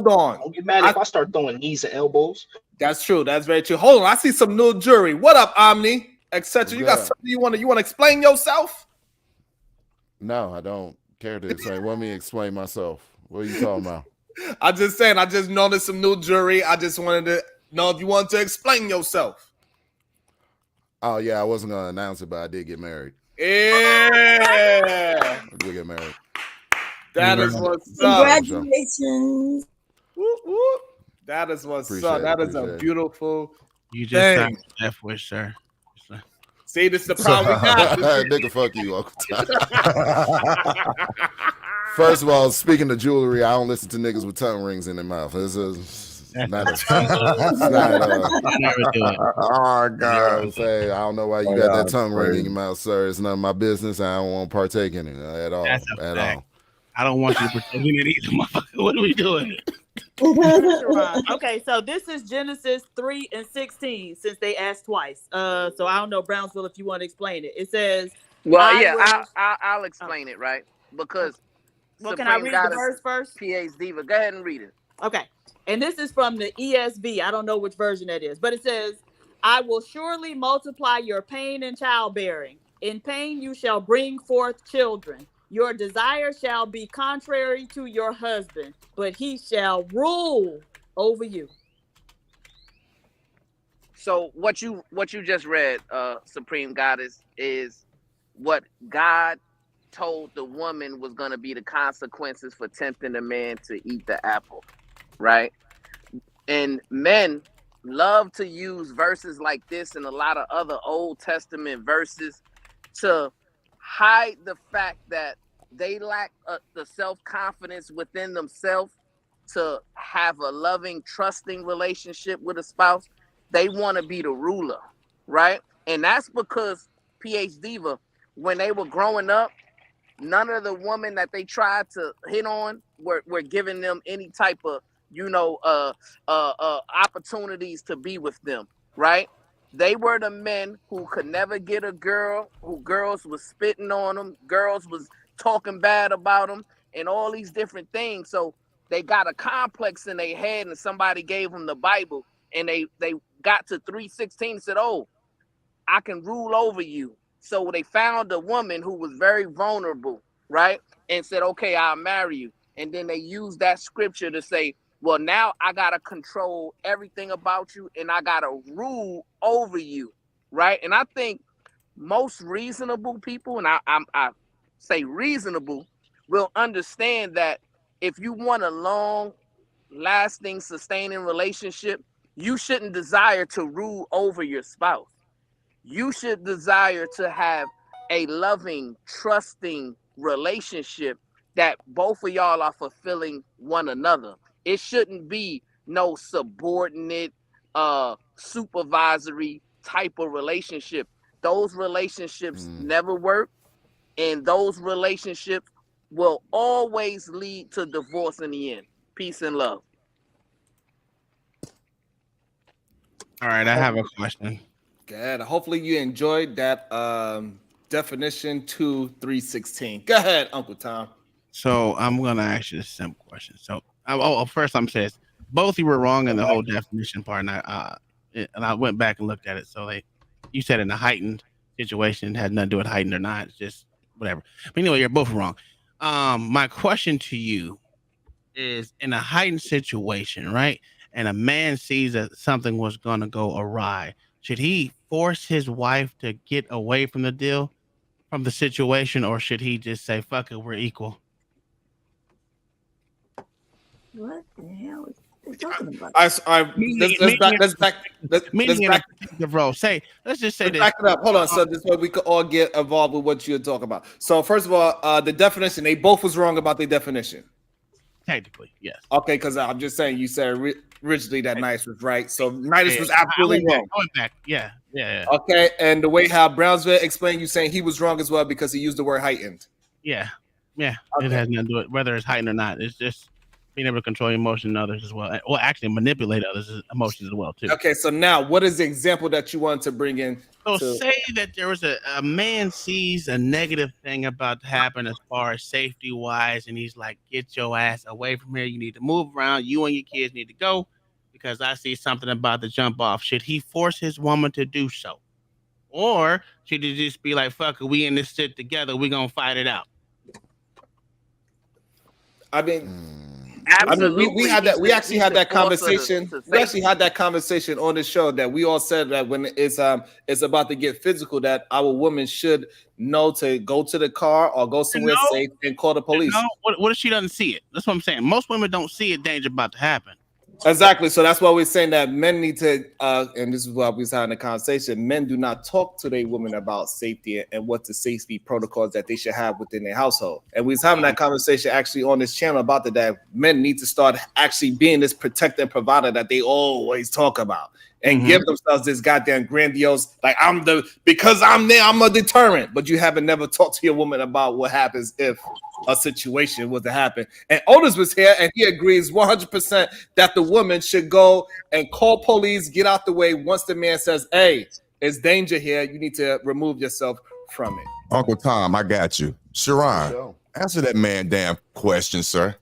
on. Don't get mad if I start throwing knees and elbows. That's true. That's very true. Hold on. I see some new jury. What up, Omni? Etc. You got Good. something you want to explain yourself? No, I don't care to explain. Let me explain myself. What are you talking about? I'm just saying. I just noticed some new jury. I just wanted to know if you want to explain yourself. Oh yeah, I wasn't gonna announce it, but I did get married. Yeah. I did get married. That is what's up. Congratulations. Whoop, whoop. That is what's up. That is a beautiful You just thing. signed F with, sir. See, this is the problem we got. Nigga, fuck you, Uncle Tom. First of all, speaking of jewelry, I don't listen to niggas with tongue rings in their mouth. It's not a, never do it. Oh God! I don't know why you got that tongue ring in your mouth, sir. It's none of my business. I don't want to partake in it at all. That's a At fact. all. I don't want you to pretend in it either, motherfucker. What are we doing? Okay, so this is Genesis 3 and 16, since they asked twice. So I don't know, Brownsville, if you want to explain it. It says, Well, yeah, I'll explain it, right? Because well, can I read the verse first? PA's Diva. Go ahead and read it. Okay. And this is from the ESV. I don't know which version that is, but it says, I will surely multiply your pain and childbearing. In pain you shall bring forth children. Your desire shall be contrary to your husband, but he shall rule over you. So what you just read, Supreme Goddess, is what God told the woman was going to be the consequences for tempting the man to eat the apple, right? And men love to use verses like this and a lot of other Old Testament verses to hide the fact that they lack the self-confidence within themselves to have a loving, trusting relationship with a spouse. They want to be the ruler, right? And that's because PH Diva, when they were growing up, none of the women that they tried to hit on were giving them any type of, opportunities to be with them, right? They were the men who could never get a girl, who girls was spitting on them, girls was talking bad about them, and all these different things. So they got a complex in their head, and somebody gave them the Bible, and they got to 3:16 and said, oh, I can rule over you. So they found a woman who was very vulnerable, right? And said, okay, I'll marry you. And then they used that scripture to say, well, now I got to control everything about you and I got to rule over you, right? And I think most reasonable people, and I say reasonable, will understand that if you want a long, lasting, sustaining relationship, you shouldn't desire to rule over your spouse. You should desire to have a loving, trusting relationship that both of y'all are fulfilling one another. It shouldn't be no subordinate, supervisory type of relationship. Those relationships never work, and those relationships will always lead to divorce in the end. Peace and love. All right, I have a question. Good. Hopefully you enjoyed that definition to 316. Go ahead, Uncle Tom. So I'm gonna ask you a simple question. So, first I'm saying both you were wrong in the whole definition part, and I went back and looked at it. So you said in a heightened situation, it had nothing to do with heightened or not. It's just whatever. But anyway, you're both wrong. My question to you is: in a heightened situation, right? And a man sees that something was gonna go awry. Should he force his wife to get away from the deal, from the situation, or should he just say, "Fuck it, we're equal"? What the hell is they talking about? Let's back submissive role. Let's just say this. Back it up. Hold on. So this way we could all get involved with what you're talking about. So first of all, the definition, they both was wrong about the definition. Technically, yes. Okay, because I'm just saying you said originally that Nice was right. So Nice was absolutely wrong. I went back. Yeah. Okay, and the way how Brownsville explained, you saying he was wrong as well because he used the word heightened. Yeah. Okay. It has nothing to do with whether it's heightened or not. It's just being able to control your emotion in others as well. Well, actually manipulate others' emotions as well too. Okay, so now what is the example that you want to bring in? So say that there was a man sees a negative thing about to happen as far as safety wise, and he's like, get your ass away from here. You need to move around. You and your kids need to go because I see something about to jump off. Should he force his woman to do so? Or should he just be like, fuck it, we in this shit together, we gonna fight it out? I mean, we had that. We actually had that conversation. We actually had that conversation on the show that we all said that when it's about to get physical, that our woman should know to go to the car or go somewhere safe and call the police. What if she doesn't see it? That's what I'm saying. Most women don't see a danger about to happen. Exactly. So that's why we're saying that men need to, and this is why we was having a conversation. Men do not talk to their women about safety and what the safety protocols that they should have within their household. And we was having that conversation actually on this channel about that men need to start actually being this protector and provider that they always talk about and give themselves this goddamn grandiose, like because I'm there, I'm a deterrent. But you haven't never talked to your woman about what happens if a situation was to happen. And Otis was here and he agrees 100% that the woman should go and call police, get out the way once the man says, hey, it's danger here. You need to remove yourself from it. Uncle Tom, I got you. Sharon, answer that man damn question, sir.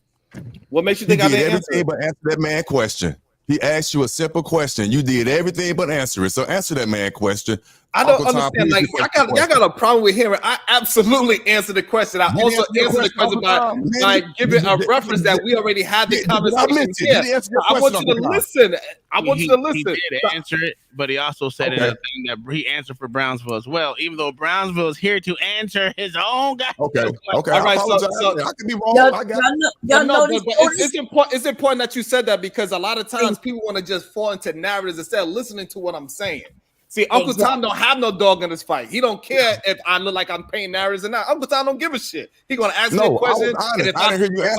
What makes you think I didn't answer everything but answer that man question? He asked you a simple question. You did everything but answer it. So answer that man question. I don't understand. Like, y'all got a problem with hearing. I absolutely answered the question. I also answered the question by giving a reference that we already had the conversation. I want you to listen. I want you to listen. He did answer it, but he also said in a thing that he answered for Brownsville as well, even though Brownsville is here to answer his own guy. Okay. All right. So I could be wrong. I got it's important that you said that because a lot of times people want to just fall into narratives instead of listening to what I'm saying. See, Uncle Tom don't have no dog in this fight. He don't care if I look like I'm painting narratives or not. Uncle Tom don't give a shit. He gonna ask me a question. And if I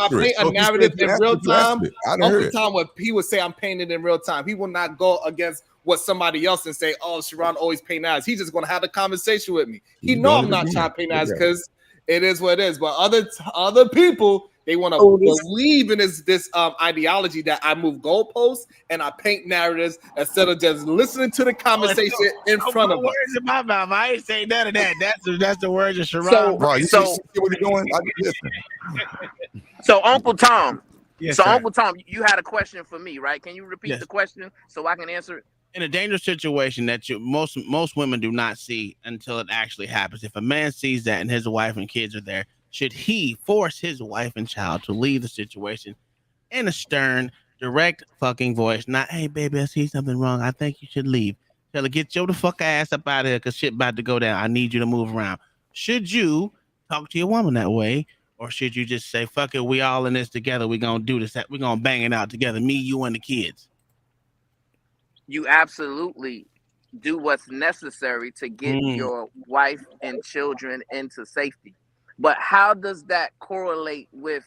paint a narrative in real time, Uncle Tom he would say I'm painting in real time. He will not go against what somebody else and say, "Oh, Sharon always paint narratives." He's just gonna have a conversation with me. He know I'm not trying to paint narratives because it is what it is. But other people. They want to believe in this ideology that I move goalposts and I paint narratives instead of just listening to the conversation in front of us. Words in my mouth. I ain't saying none of that. That's the words of Sharon. So what you doing? So Uncle Tom. Yes, so sir. Uncle Tom, you had a question for me, right? Can you repeat the question so I can answer it? In a dangerous situation that most women do not see until it actually happens. If a man sees that and his wife and kids are there, should he force his wife and child to leave the situation in a stern, direct fucking voice? Not, hey, baby, I see something wrong. I think you should leave. Tell her, get your the fuck ass up out of here because shit about to go down. I need you to move around. Should you talk to your woman that way? Or should you just say, fuck it, we all in this together. We're going to do this. We're going to bang it out together. Me, you, and the kids. You absolutely do what's necessary to get your wife and children into safety. But how does that correlate with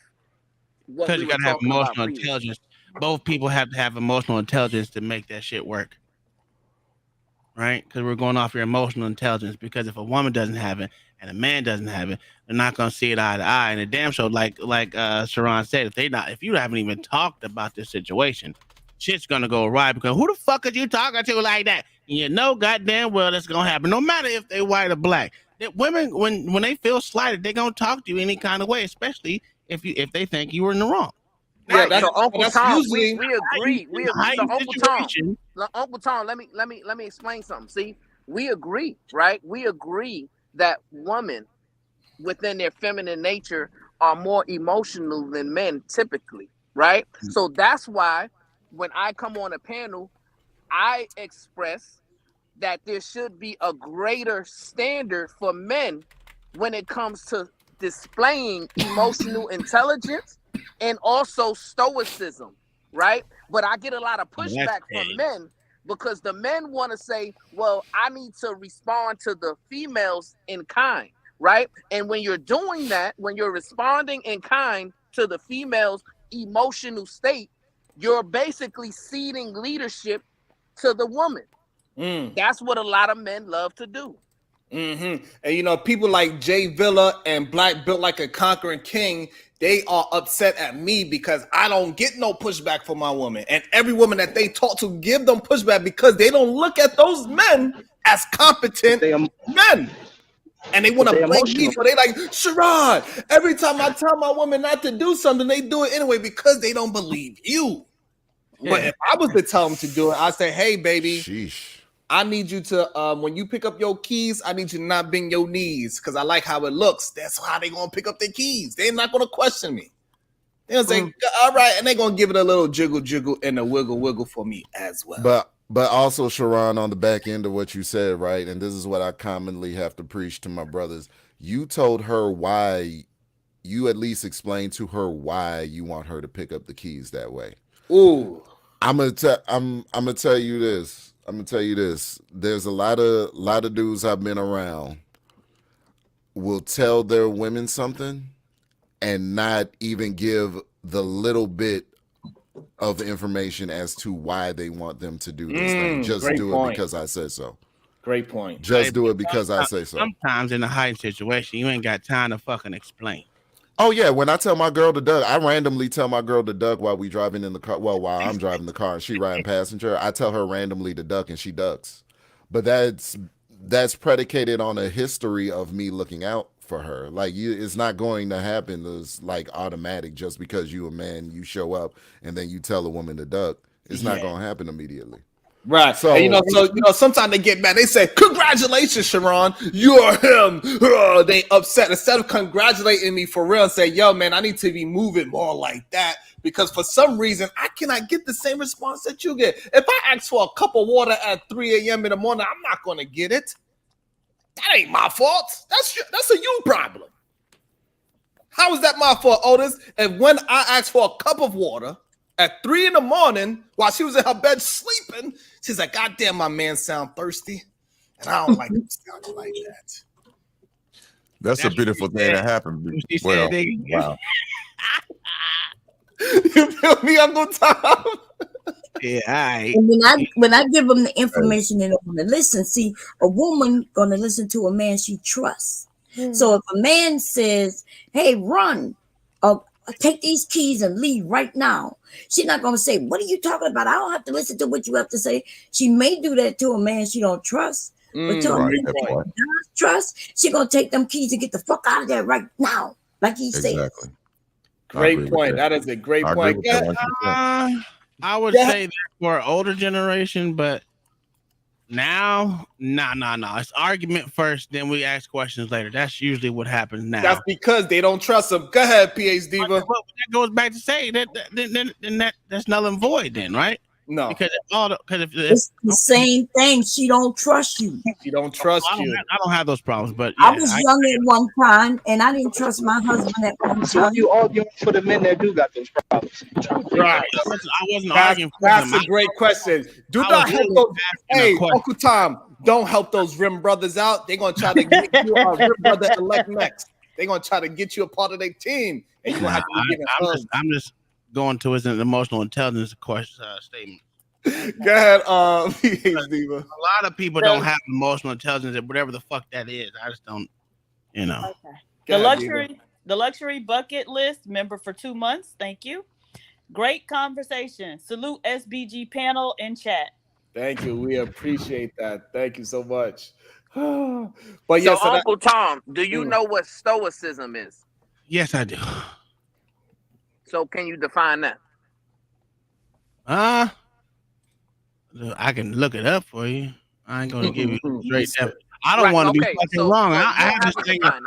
what because you got to have emotional intelligence. Both people have to have emotional intelligence to make that shit work. Right? Because we're going off your emotional intelligence. Because if a woman doesn't have it and a man doesn't have it, they're not going to see it eye to eye. And a damn show, like Sharon said, if you haven't even talked about this situation, shit's going to go awry because who the fuck are you talking to like that? And you know goddamn well that's going to happen. No matter if they white or black. Women, when they feel slighted, they're gonna talk to you any kind of way, especially if they think you were in the wrong. Right. So Uncle Tom, we agree. Uncle Tom, let me explain something. See, we agree, right? We agree that women within their feminine nature are more emotional than men typically, right? So that's why when I come on a panel, I express that there should be a greater standard for men when it comes to displaying emotional intelligence and also stoicism, right? But I get a lot of pushback from men because the men want to say, well, I need to respond to the females in kind, right? And when you're doing that, when you're responding in kind to the female's emotional state, you're basically ceding leadership to the woman. That's what a lot of men love to do. And you know, people like Jay Villa and Black Built Like a Conquering King, they are upset at me because I don't get no pushback from my woman. And every woman that they talk to give them pushback because they don't look at those men as competent men. And they want to blame me for they like, Sherrod, every time I tell my woman not to do something, they do it anyway because they don't believe you. But if I was to tell them to do it, I'd say, hey, baby, I need you to, when you pick up your keys, I need you to not bend your knees because I like how it looks. That's how they going to pick up their keys. They're not going to question me. They'll say, all right, and they're going to give it a little jiggle, jiggle, and a wiggle, wiggle for me as well. But also, Sharon, on the back end of what you said, right, and this is what I commonly have to preach to my brothers, you told her why, you at least explained to her why you want her to pick up the keys that way. Ooh. I'm gonna tell you this. There's a lot of dudes I've been around will tell their women something and not even give the little bit of information as to why they want them to do this thing. Just do it because I said so. Great point. Just do it because I say so. Sometimes in a hiding situation, you ain't got time to fucking explain. Oh yeah, when I tell my girl to duck, I randomly tell my girl to duck while we driving in the car. Well, while I'm driving the car and she riding passenger, I tell her randomly to duck and she ducks. But that's predicated on a history of me looking out for her. Like it's not going to happen as like automatic just because you a man, you show up and then you tell a woman to duck. It's not going to happen immediately. Right. So And sometimes they get mad. They say, congratulations, Sharon. You're him. They upset. Instead of congratulating me for real and say, yo, man, I need to be moving more like that. Because for some reason, I cannot get the same response that you get. If I ask for a cup of water at 3 a.m. in the morning, I'm not going to get it. That ain't my fault. That's a you problem. How is that my fault, Otis? And when I asked for a cup of water at 3 in the morning while she was in her bed sleeping, she's like, God damn, my man sound thirsty. And I don't like him sounding like that. That's a beautiful thing that happened. Well, wow. You feel me, Uncle Tom? Yeah, And when I give them the information they don't want to listen, see, a woman gonna listen to a man she trusts. So if a man says, "Hey, run, take these keys and leave right now," she's not gonna say, "What are you talking about? I don't have to listen to what you have to say." She may do that to a man she don't trust, but to a man that does trust, she gonna take them keys and get the fuck out of there right now, like he said. Great point. That is a great point. I would say that for an older generation, but now, nah. It's argument first, then we ask questions later. That's usually what happens now. That's because they don't trust him. Go ahead, PH Diva. But that goes back to say that that's null and void, then, right? No, because it's the same thing. She don't trust you. She don't trust you. I don't have those problems, but I was young at one time, and I didn't trust my husband at one So time. you arguing for the men that do got those problems? Right. I wasn't arguing for That's them. a great question. Do not help those. Hey, Uncle Tom, don't help those rim brothers out. They're gonna try to get you a rim brother elect next. They're gonna try to get you a part of their team, and you're gonna have to be giving hugs. I'm just going to an emotional intelligence question statement. Go ahead, Diva. A lot of people don't have emotional intelligence, whatever the fuck that is. I just don't, Okay. Go The ahead, luxury bucket list member for 2 months. Thank you. Great conversation. Salute SBG panel and chat. Thank you. We appreciate that. Thank you so much. But yes, Uncle Tom, do you know what stoicism is? Yes, I do. So can you define that? I can look it up for you. I ain't gonna give you straight. I don't want to be fucking wrong. I have this thing. I'm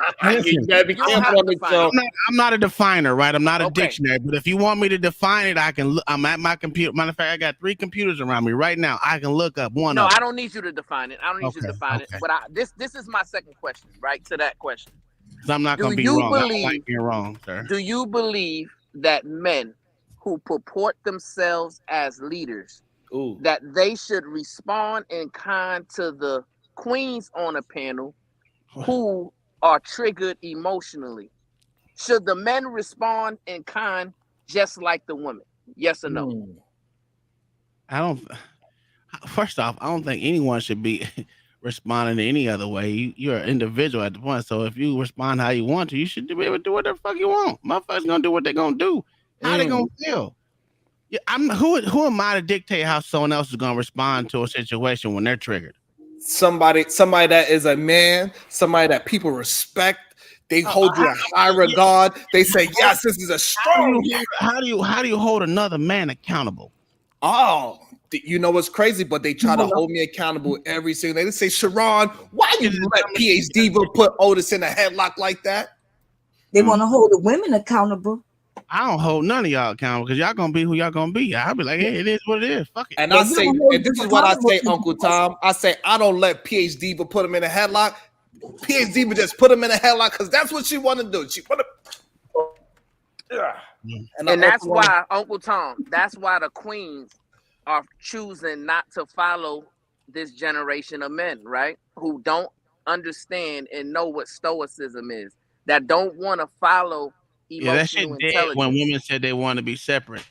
not a definer, right? I'm not a dictionary. But if you want me to define it, I can. I'm at my computer. Matter of fact, I got 3 computers around me right now. I can look up one. No, I don't need you to define it. I don't need you to define it. But this is my second question, right? To that question. I'm not gonna be wrong. I don't like being wrong, sir. Do you believe that men who purport themselves as leaders that they should respond in kind to the queens on the panel who are triggered emotionally. Should the men respond in kind just like the women? Yes or no? I don't. First off, I don't think anyone should be responding in any other way. You're an individual at the point. So if you respond how you want to, you should be able to do whatever the fuck you want. Motherfuckers gonna do what they gonna do. How they gonna feel? Yeah, who am I to dictate how someone else is gonna respond to a situation when they're triggered? Somebody that is a man, somebody that people respect. They hold you in high regard. They say, yes, this is a strong man. How do you hold another man accountable? Oh, you know what's crazy? But they try to hold me accountable every single day. They say, Sharon, why you let PhD put Otis in a headlock like that? They want to hold the women accountable. I don't hold none of y'all accountable because y'all gonna be who y'all gonna be. I'll be like, hey, it is what it is. Fuck it. And I say, and this is what I say, Uncle Tom. I say, I don't let PhD put him in a headlock. PhD would just put him in a headlock because that's what she want to do. She want to. And that's why, Uncle Tom, that's why the queens are choosing not to follow this generation of men, right? Who don't understand and know what stoicism is, that don't want to follow emotional that shit dead when women said they want to be separate.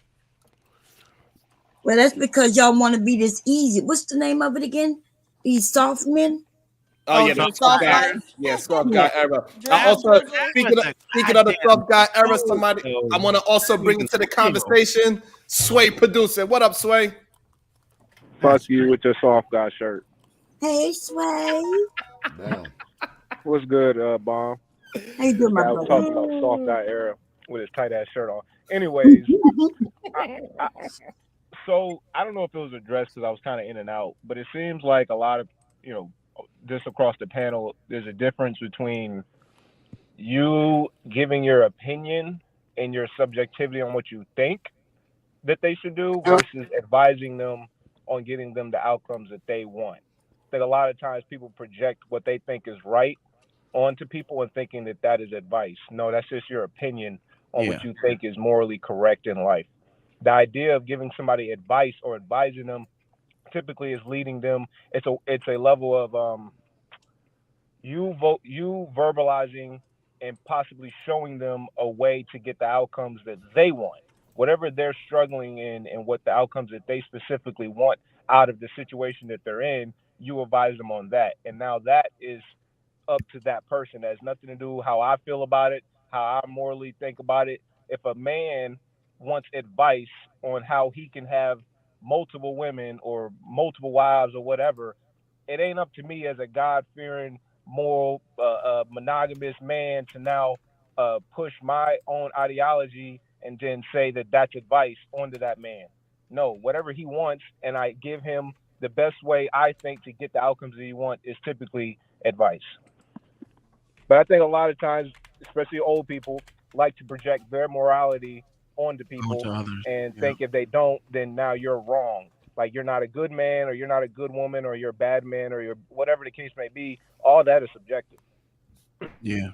Well, that's because y'all want to be this easy. What's the name of it again? These soft men? Oh, yeah, the soft guy. Yeah, soft guy era. I also, speaking of the soft guy era, somebody I want to also bring into the conversation, Sway producer. What up, Sway? Fuck you with your soft guy shirt. Hey, Sway. What's good, Bomb? How you doing, my I brother? was talking about soft guy era with his tight ass shirt on. Anyways, so I don't know if it was addressed because I was kind of in and out, but it seems like a lot of, just across the panel, there's a difference between you giving your opinion and your subjectivity on what you think that they should do versus advising them on getting them the outcomes that they want. I think a lot of times people project what they think is right onto people and thinking that that is advice. No, that's just your opinion on what you think is morally correct in life. The idea of giving somebody advice or advising them typically is leading them. It's a level of you verbalizing and possibly showing them a way to get the outcomes that they want, whatever they're struggling in, and what the outcomes that they specifically want out of the situation that they're in. You advise them on that, and now that is up to that person. That has nothing to do with how I feel about it, how I morally think about it. If a man wants advice on how he can have multiple women or multiple wives or whatever, it ain't up to me as a God-fearing, moral, monogamous man to now push my own ideology and then say that that's advice onto that man. No, whatever he wants, and I give him the best way I think to get the outcomes that he wants is typically advice. But I think a lot of times, especially old people, like to project their morality onto people and think if they don't, then now you're wrong. Like you're not a good man, or you're not a good woman, or you're a bad man, or you're whatever the case may be. All that is subjective. Yeah.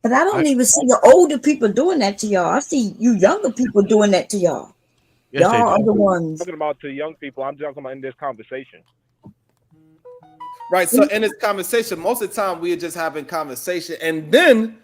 But I don't even see the older people doing that to y'all. I see you younger people doing that to y'all. Yes, y'all are the ones. I'm talking about to young people. I'm talking about in this conversation. Right. So in this conversation, most of the time we are just having conversation, and then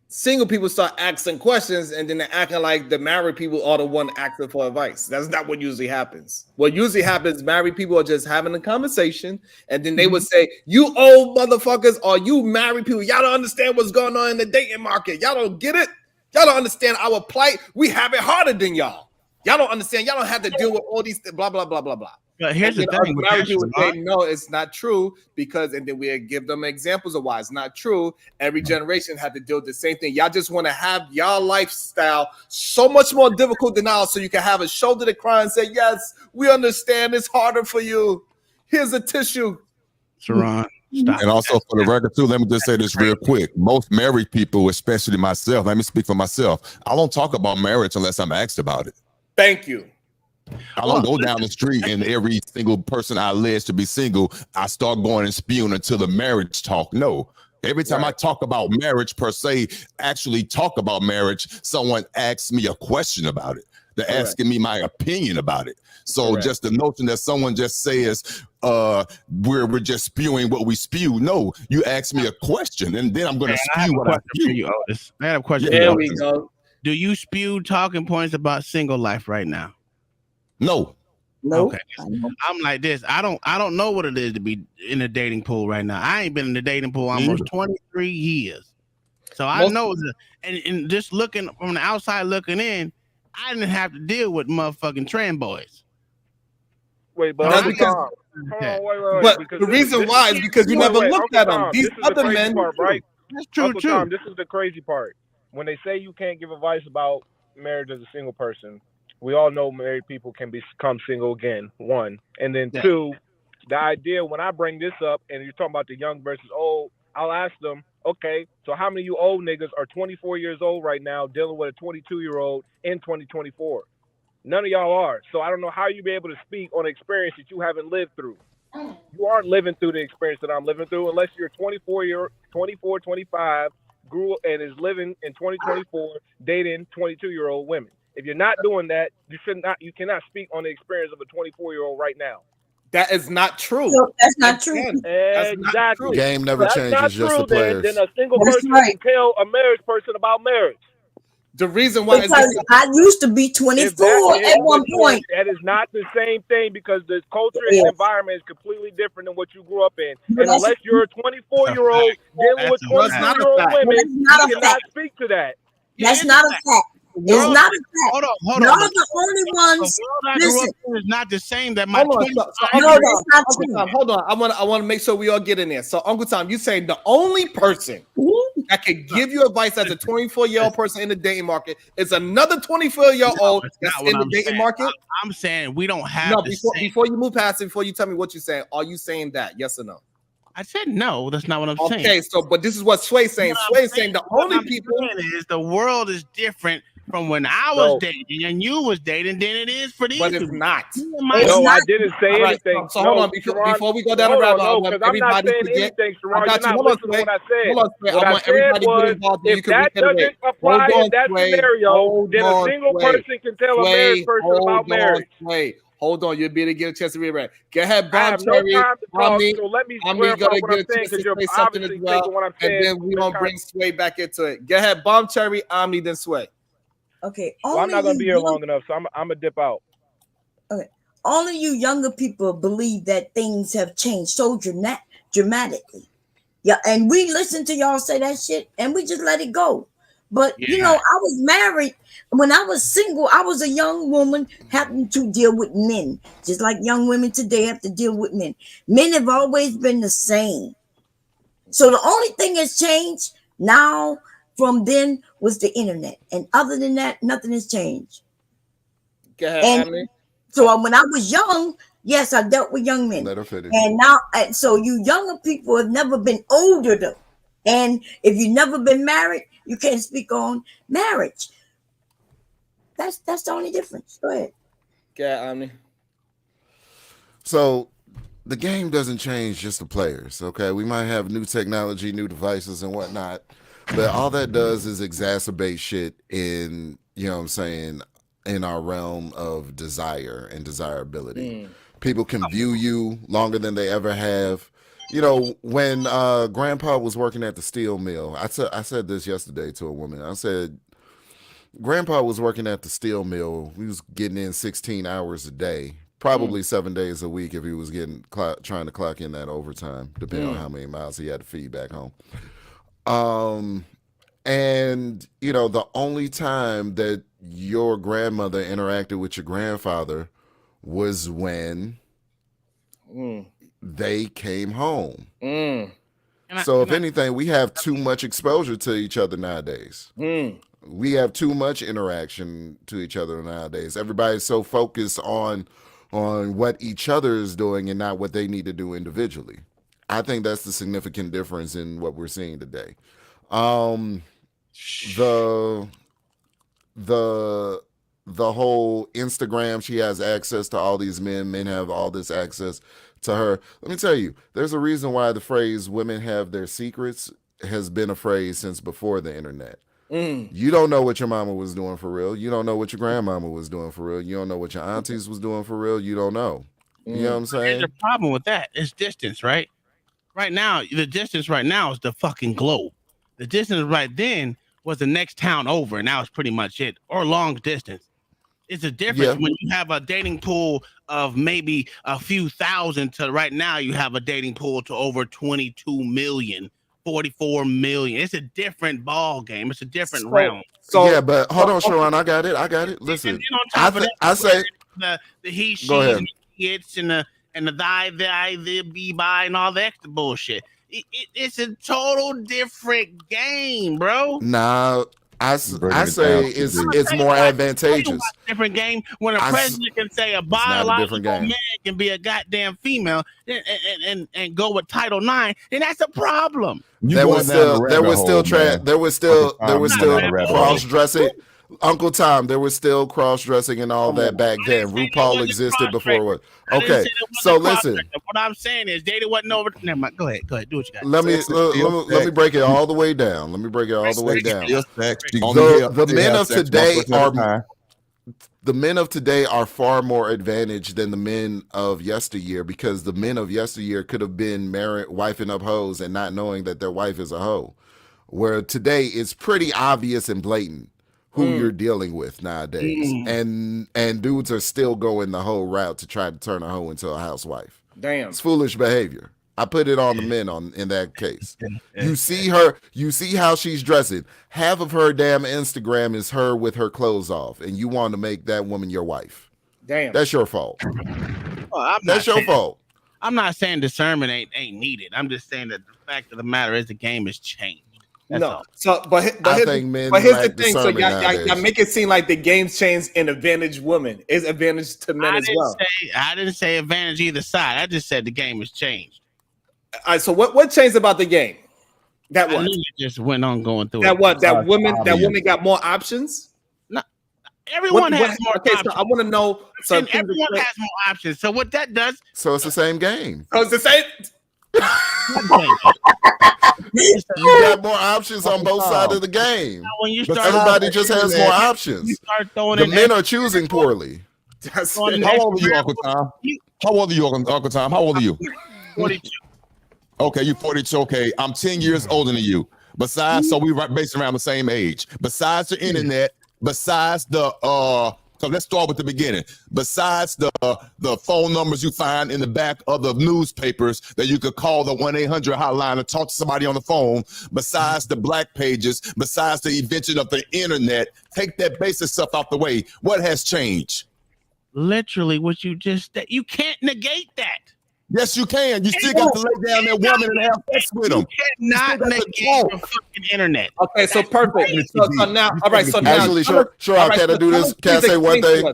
single people start asking questions, and then they're acting like the married people are the one asking for advice. That's not what usually happens. What usually happens, married people are just having a conversation, and then they would say, "You old motherfuckers, or you married people, y'all don't understand what's going on in the dating market. Y'all don't get it. Y'all don't understand our plight. We have it harder than y'all. Y'all don't understand. Y'all don't have to deal with all these blah blah blah blah blah." But here's the thing: married people say no, it's not true, because, and then we give them examples of why it's not true. Every generation had to deal with the same thing. Y'all just want to have y'all lifestyle so much more difficult than ours, so you can have a shoulder to cry and say, "Yes, we understand. It's harder for you. Here's a tissue." Sharon, stop. And also for the record too, let me just say this real quick. Most married people, especially myself, let me speak for myself. I don't talk about marriage unless I'm asked about it. Thank you. I don't go down the street and every single person I allege to be single, I start going and spewing until the marriage talk. No. Every time I talk about marriage per se, actually talk about marriage, someone asks me a question about it. They're Correct. asking me my opinion about it. So Correct. just the notion that someone just says we're just spewing what we spew. No, you ask me a question, and then I'm going to I have spew a what I question for spew. you, Otis. I have a question Yeah, for you, There Otis. we go. Do you spew talking points about single life right now? No. No. Okay. I'm like this. I don't know what it is to be in a dating pool right now. I ain't been in the dating pool almost 23 years. So I know and just looking from the outside looking in, I didn't have to deal with motherfucking trans boys. Wait, but That's Uncle because- Tom, hold on, wait. But Because the reason why is because you never looked Uncle at them. Tom, These this is the other crazy men. part, right? That's true Uncle too. Tom, this is the crazy part. When they say you can't give advice about marriage as a single person, we all know married people can become single again, one. And then two, the idea when I bring this up and you're talking about the young versus old, I'll ask them, okay, so how many of you old niggas are 24 years old right now dealing with a 22-year-old in 2024? None of y'all are. So I don't know how you be able to speak on an experience that you haven't lived through. You aren't living through the experience that I'm living through unless you're 24, 25, grew and is living in 2024, dating 22-year-old women. If you're not doing that, you cannot speak on the experience of a 24-year-old right now. That is not true. So that's not true. Exactly. The game never That's changes, not just true, the players. Then a single That's person right. can tell a married person about marriage. The reason why is Because I used to be 24 at one point. That is not the same thing because the culture and environment is completely different than what you grew up in. And unless you're a 24-year-old dealing with 22-year-old women, you cannot speak to that. That's not a fact. It's not a fact. Hold on. Y'all are the only ones. The world I grew Listen, up in is not the same that my Hold on, 20 No, that's not Uncle true. Tom, hold on. I want to make sure we all get in there. So, Uncle Tom, you saying the only person that can give you advice as a 24-year-old person in the dating market is another 24-year-old that's in the dating market? I'm saying we don't have the same. Before you move past it, before you tell me what you're saying, are you saying that? Yes or no? I said no. That's not what I'm saying. Okay, so but this is what Sway's saying. Sway's saying the only people is the world is different from when I was dating and you was dating than it is for these. But it's not. No, I didn't say anything. So hold on, before we go down the rabbit hole, because I'm not saying anything, Sharon. You're not listening to what I said. What I want everybody to get involved. If that doesn't apply in that scenario, then a single person can tell a married person about marriage. Hold on, you'll be able to get a chance to read. Go ahead, I have Bomb no time to talk, so let me clarify what I'm saying because you're obviously taking what I'm saying. And then we're going to bring Sway back into it. Go ahead, Bomb Cherry, Omni, then Sway. Okay. Well, I'm not going to be here long enough, so I'm going to dip out. Okay. Only you younger people believe that things have changed so dramatically. Yeah, and we listen to y'all say that shit and we just let it go. But you know, I was married. When I was single, I was a young woman having to deal with men, just like young women today have to deal with men. Men have always been the same. So the only thing that's changed now from then was the internet. And other than that, nothing has changed. Go ahead, Emily. So when I was young, yes, I dealt with young men. Let her finish. And now, so you younger people have never been older though. And if you've never been married, you can't speak on marriage. That's the only difference. Go ahead. Go ahead, Omni. So the game doesn't change, just the players. Okay, we might have new technology, new devices, and whatnot, but all that does is exacerbate shit in, you know what I'm saying, in our realm of desire and desirability. People can view you longer than they ever have. You know, when Grandpa was working at the steel mill, I said this yesterday to a woman. I said, Grandpa was working at the steel mill. He was getting in 16 hours a day, probably 7 days a week if he was trying to clock in that overtime, depending on how many miles he had to feed back home. And, you know, the only time that your grandmother interacted with your grandfather was when they came home. So if anything, we have too much exposure to each other nowadays. We have too much interaction to each other nowadays. Everybody's so focused on what each other is doing and not what they need to do individually. I think that's the significant difference in what we're seeing today. The whole Instagram, she has access to all these men have all this access to her. Let me tell you, there's a reason why the phrase women have their secrets has been a phrase since before the internet. You don't know what your mama was doing for real. You don't know what your grandmama was doing for real. You don't know what your aunties was doing for real. You don't know. You know what I'm There's a saying? problem with that. It's distance, right? Right now, the distance right now is the fucking globe. The distance right then was the next town over, and that was pretty much it. Or long distance. It's a difference Yeah. when you have a dating pool of maybe a few thousand to right now you have a dating pool to over 22 million, 44 million. It's a different ball game. It's a different realm. Yeah, but hold on, Sharon. I got it. Listen, And then on top of that, I say, the he, go she, ahead. and the it's and the thy, the be by, and all the extra bullshit. It's a total different game, bro. Nah, I Breaking it say down, it's more advantageous. Different game when a I s- president can say a not a different biological game. man can be a goddamn female and go with Title IX, then that's a problem. There was still cross dressing. Uncle Tom, there was still cross dressing and all that back then. RuPaul existed before it. Okay, so listen. What I'm saying is, Data wasn't over. Never mind. Go ahead. Do what you got. Let me break it all the way down. The men of today are far more advantaged than the men of yesteryear, because the men of yesteryear could have been married, wifing up hoes and not knowing that their wife is a hoe. Where today it's pretty obvious and blatant who you're dealing with nowadays. And dudes are still going the whole route to try to turn a hoe into a housewife. Damn. It's foolish behavior. I put it on the men in that case. You see how she's dressing. Half of her damn Instagram is her with her clothes off, and you want to make that woman your wife. Damn. That's your fault. That's your fault. I'm not saying discernment ain't needed. I'm just saying that the fact of the matter is the game has changed. That's no. all. So, but here's the thing. So y'all make it seem like the game's changed and advantage women is advantage to men as well. I didn't say advantage either side. I just said the game has changed. All right. So what changed about the game? That what? Just went on going through that it. what? That women got more options. No, everyone has more okay, options. so I want to know. So and everyone has more options. So what that does? So it's the same game. Oh, it's the same. You got more options on both sides of the game. When you But start, everybody just has more options. You start throwing The in men are choosing poorly. How old are you, Uncle Tom? How old are you, Uncle Tom? How old are you? 42. Okay, you 42. Okay, I'm 10 years older than you. Besides, so we based around the same age. Besides the internet, besides the so let's start with the beginning. Besides the phone numbers you find in the back of the newspapers that you could call the 1-800 hotline and talk to somebody on the phone, besides the black pages, besides the invention of the internet, take that basic stuff out the way. What has changed? Literally, what you just you can't negate that. Yes, you can. You still got to lay down that woman and have sex with them. You cannot negate the fucking internet. Okay, so perfect. So now, all right. So now, Actually, sure. Can I do this? Can I say one thing?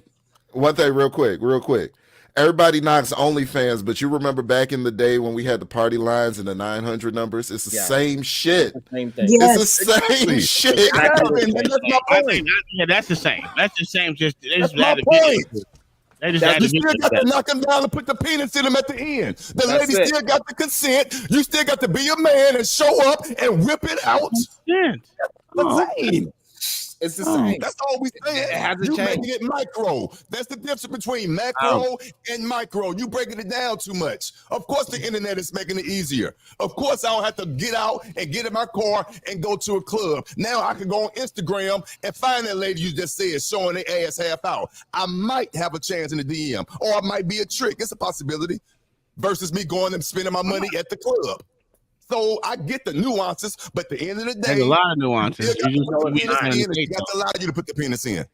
One thing, real quick. Everybody knocks OnlyFans, but you remember back in the day when we had the party lines and the 900 numbers? It's the same shit. Same thing. It's the same shit. That's my point. Yeah, that's the same. That's the same. That's my point. They just You still got to knock them down and put the penis in them at the end. The lady still got the consent. You still got to be a man and show up and whip it out. It's the same. That's all we saying. It hasn't You changed. making it micro. That's the difference between macro and micro. You breaking it down too much. Of course, the internet is making it easier. Of course, I don't have to get out and get in my car and go to a club. Now I can go on Instagram and find that lady you just said showing their ass half out. I might have a chance in the DM, or it might be a trick. It's a possibility. Versus me going and spending my money at the club. So I get the nuances, but at the end of the day, there's a lot of nuances. She got to allow you to put the penis in.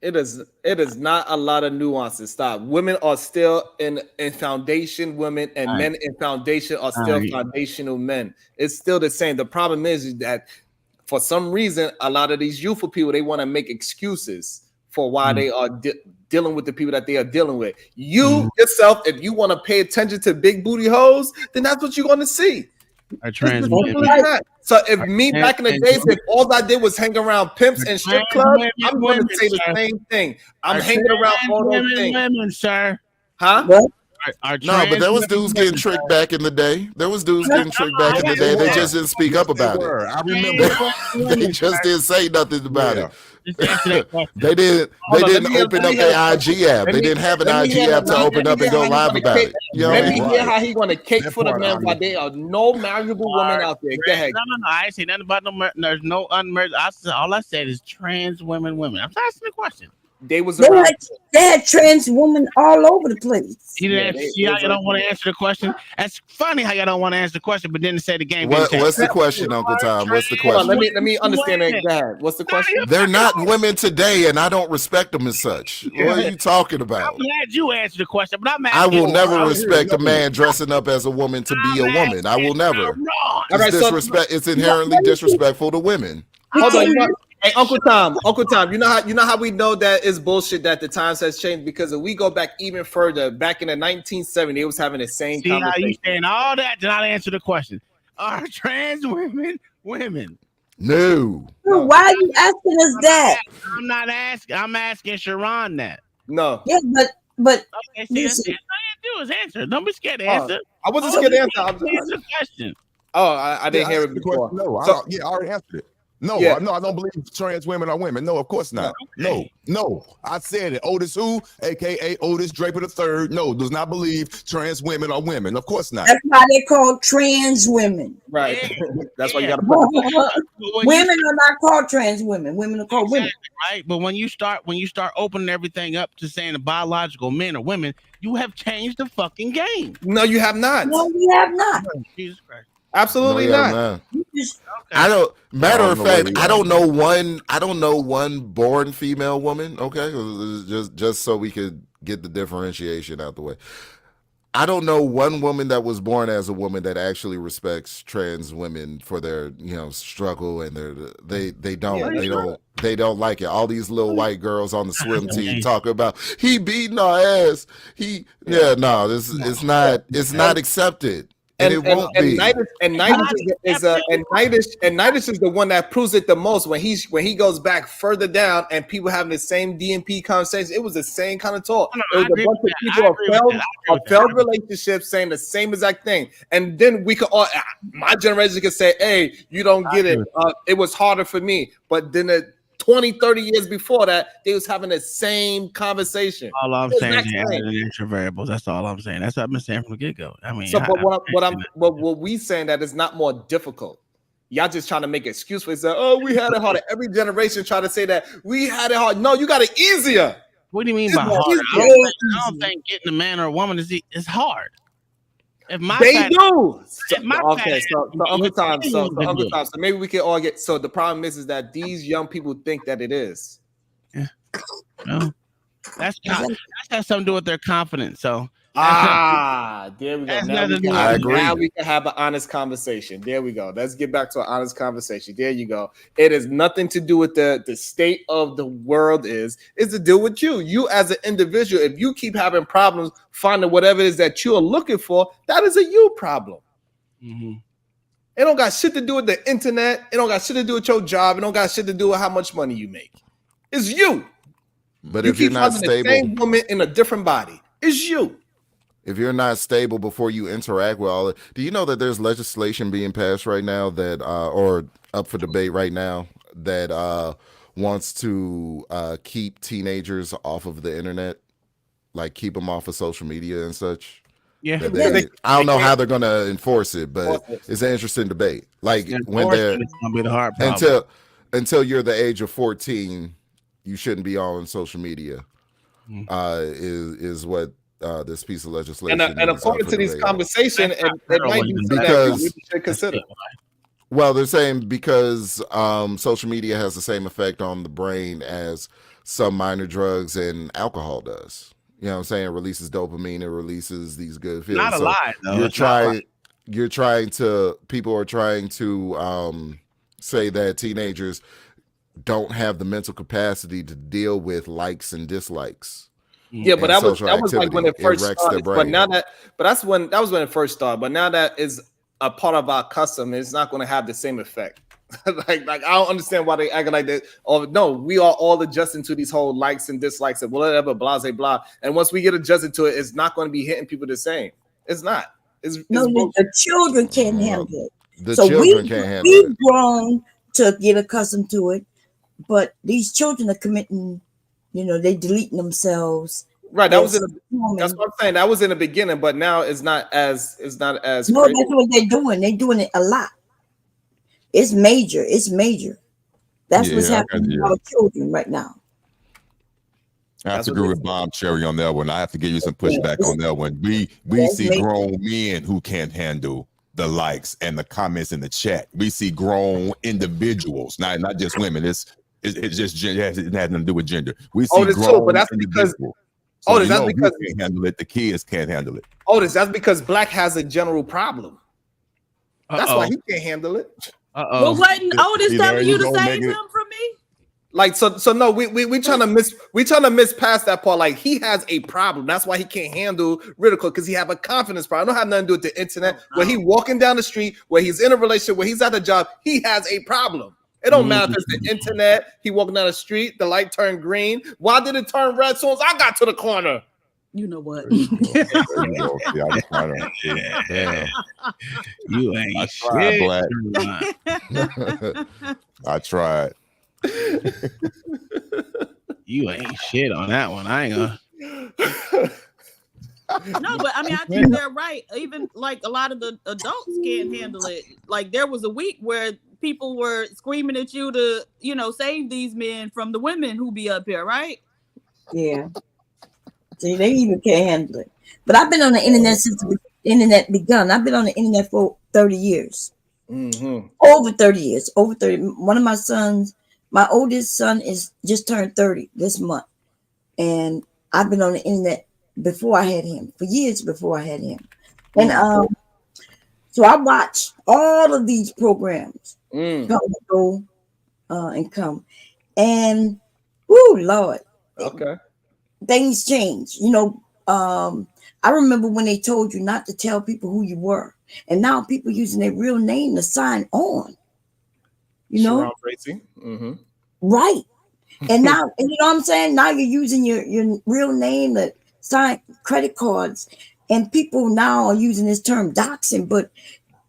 It is not a lot of nuances. Stop. Women are still in foundation women, and men in foundation are still foundational men. It's still the same. The problem is that for some reason, a lot of these youthful people, they want to make excuses for why they are dealing with the people that they are dealing with. You yourself, if you want to pay attention to big booty hoes, then that's what you're going to see. So if me back in the days, if all I did was hang around pimps and strip clubs, I'm going to say the same thing. I'm hanging around all those things. Women, sir. Huh? Are No, but trans there was women dudes getting women? tricked back in the day. There was dudes getting tricked back in the Yes, they day. They were. just didn't speak Yes, up they about it. were. I remember. Trans They women, just sir. didn't say nothing about Yeah. it. Just answer that question. They didn't. Hold They on, didn't open up their IG app. They didn't have an IG app to open up and go live about it. You know what Let I me mean? hear how he gonna cake That for the part men I while there are no marriageable women out there. Go ahead. No. I ain't say nothing about no. There's no unmarried. All I said is trans women. I'm asking the question. They was They around. had trans women all over the place. You didn't see how you don't want to answer the question. That's funny how y'all don't want to answer the question, but then say the game didn't change. What's the question, Uncle Tom? What's the Hold on, question? let me understand that. Go ahead. What's the question? They're not women today, and I don't respect them as such. What are you talking about? I'm glad you answered the question, but I'm I asking. will never respect a man dressing up as a woman to be a woman. I will never. All right, so It's inherently disrespectful to women. hold on. Hey, Uncle Tom, you know how we know that is bullshit that the times has changed, because if we go back even further, back in the 1970s, it was having the same See how conversation. you saying all that to not answer the question. Are trans women women? No. Why are you asking us that? I'm not asking. I'm asking Sharon that. No. Yeah, but okay, see, that's all you do is answer. Don't be scared to Oh, answer. I wasn't scared to answer. Answer the question. Oh, I didn't hear it the question. before. No, So- I already answered it. No, Yeah. I don't believe trans women are women. No, of course not. No. I said it. OtisWho, aka Otis Draper III, no, does not believe trans women are women. Of course not. that's why they call trans women. Right. That's why you got to Women are not called trans women. Women are called women. Right, but when you start opening everything up to saying the biological men or women, you have changed the fucking game. No, you have not. No, we have not. Jesus Christ. Absolutely No, yeah, not. no. I don't. Matter of know where fact, we I are. don't know one. I don't know one born female woman. Okay, just so we could get the differentiation out the way. I don't know one woman that was born as a woman that actually respects trans women for their struggle and they don't like it. All these little white girls on the swim team talk about he beating our ass. It's not accepted. And it won't be. Nidus is the one that proves it the most when he goes back further down and people having the same DMP conversation. It was the same kind of talk. It was a bunch of people of failed relationships saying the same exact thing. And then we could all, my generation could say, hey, you don't get it. It was harder for me. But then 20, 30 years before that, they was having the same conversation. All I'm saying is adding extra variables. That's all I'm saying. That's what I've been saying from the get-go. I mean, so what we saying that is not more difficult. Y'all just trying to make an excuse for it. Say, oh, we had it harder. Every generation try to say that we had it hard. No, you got it easier. What do you mean by It's hard? easier. I don't think getting a man or a woman is hard. If my They fat- do. if my Okay, fat- so Uncle Tom, so They Uncle do. Tom, so maybe we can all get. So the problem is that these young people think that it is. No. That's has something to do with their confidence. So there we go. That's Now nothing we, to can, do I with agree. now we can have an honest conversation. There we go. Let's get back to an honest conversation. There you go. It has nothing to do with the state of the world is to deal with you. You as an individual, if you keep having problems finding whatever it is that you're looking for, that is a you problem. Mm-hmm. It don't got shit to do with the internet. It don't got shit to do with your job. It don't got shit to do with how much money you make. It's you. But You if you're keep not finding the stable, same woman in a different body. It's you. if you're not stable before you interact with all it, do you know that there's legislation being passed right now that or up for debate right now that wants to keep teenagers off of the internet, like keep them off of social media and such? Yeah. I don't know how they're going to enforce it, but it's an interesting debate. Like when they're It's gonna be the hard problem. until you're the age of 14, you shouldn't be on social media. Is what this piece of legislation And according to these conversations, it might be something that we should consider. Well, they're saying because social media has the same effect on the brain as some minor drugs and alcohol does. You know what I'm saying? It releases dopamine, it releases these good feelings. Not a lie, though. People are trying to say that teenagers don't have the mental capacity to deal with likes and dislikes. Yeah, but that was like when it first wrecks their started. But brain. now that that was when it first started. But now that is a part of our custom, it's not going to have the same effect. like I don't understand why they acting like that. Oh no, we are all adjusting to these whole likes and dislikes and whatever, blah blah blah. And once we get adjusted to it, it's not going to be hitting people the same. It's not. It's No, bullshit. the children can't handle it. The So children can't handle we've it. grown to get accustomed to it, but these children are committing, they deleting themselves. Right. That was As in the, that's women. what I'm saying. That was in the beginning, but now it's not as No, crazy. that's what they're doing. They're doing it a lot. It's major. It's major. That's what's Yeah, I got happening to you. our children right now. I have That's to what agree they with Bomb Cherry on that one. I have to give you some Yeah, pushback on that one. We that's see major. grown men who can't handle the likes and the comments in the chat. We see grown individuals, not just women. It's just it has nothing to do with gender. We see Otis too, but grown that's because individuals. So Otis, you that's know who because can't handle it. The kids can't handle it. Otis, that's because Black has a general problem. That's why Uh-oh. he can't handle it. Well, Uh-oh. wasn't Otis See, there telling you you to go, save making him it. from me? Like so no, we trying to miss past that part. Like he has a problem. That's why he can't handle ridicule because he have a confidence problem. I don't have nothing to do with the internet. Where he walking down the street, where he's in a relationship, where he's at a job, he has a problem. It don't matter if it's the internet. He walking down the street, the light turned green. Why did it turn red? As soon as I got to the corner. You know what? There you go. Yeah, I was trying to. Damn. You I ain't tried, shit. Black. I tried. You ain't shit on that one. I ain't gonna. No, but I mean, I think they're right. Even like a lot of the adults can't handle it. Like there was a week where people were screaming at you to, save these men from the women who be up here, right? Yeah. See, they even can't handle it. But I've been on the internet since the internet begun. I've been on the internet for 30 years. Mm-hmm. Over 30 years. Over 30. One of my sons, my oldest son is just turned 30 this month. And I've been on the internet before I had him, for years before I had him. And so I watch all of these programs come and go and come. And, whoo, Lord. Okay. Things change. I remember when they told you not to tell people who you were. And now people using their real name to sign on. Sharon Bracey. Mm-hmm. Right. And now, and you know what I'm saying? Now you're using your real name to sign credit cards. And people now are using this term doxing, but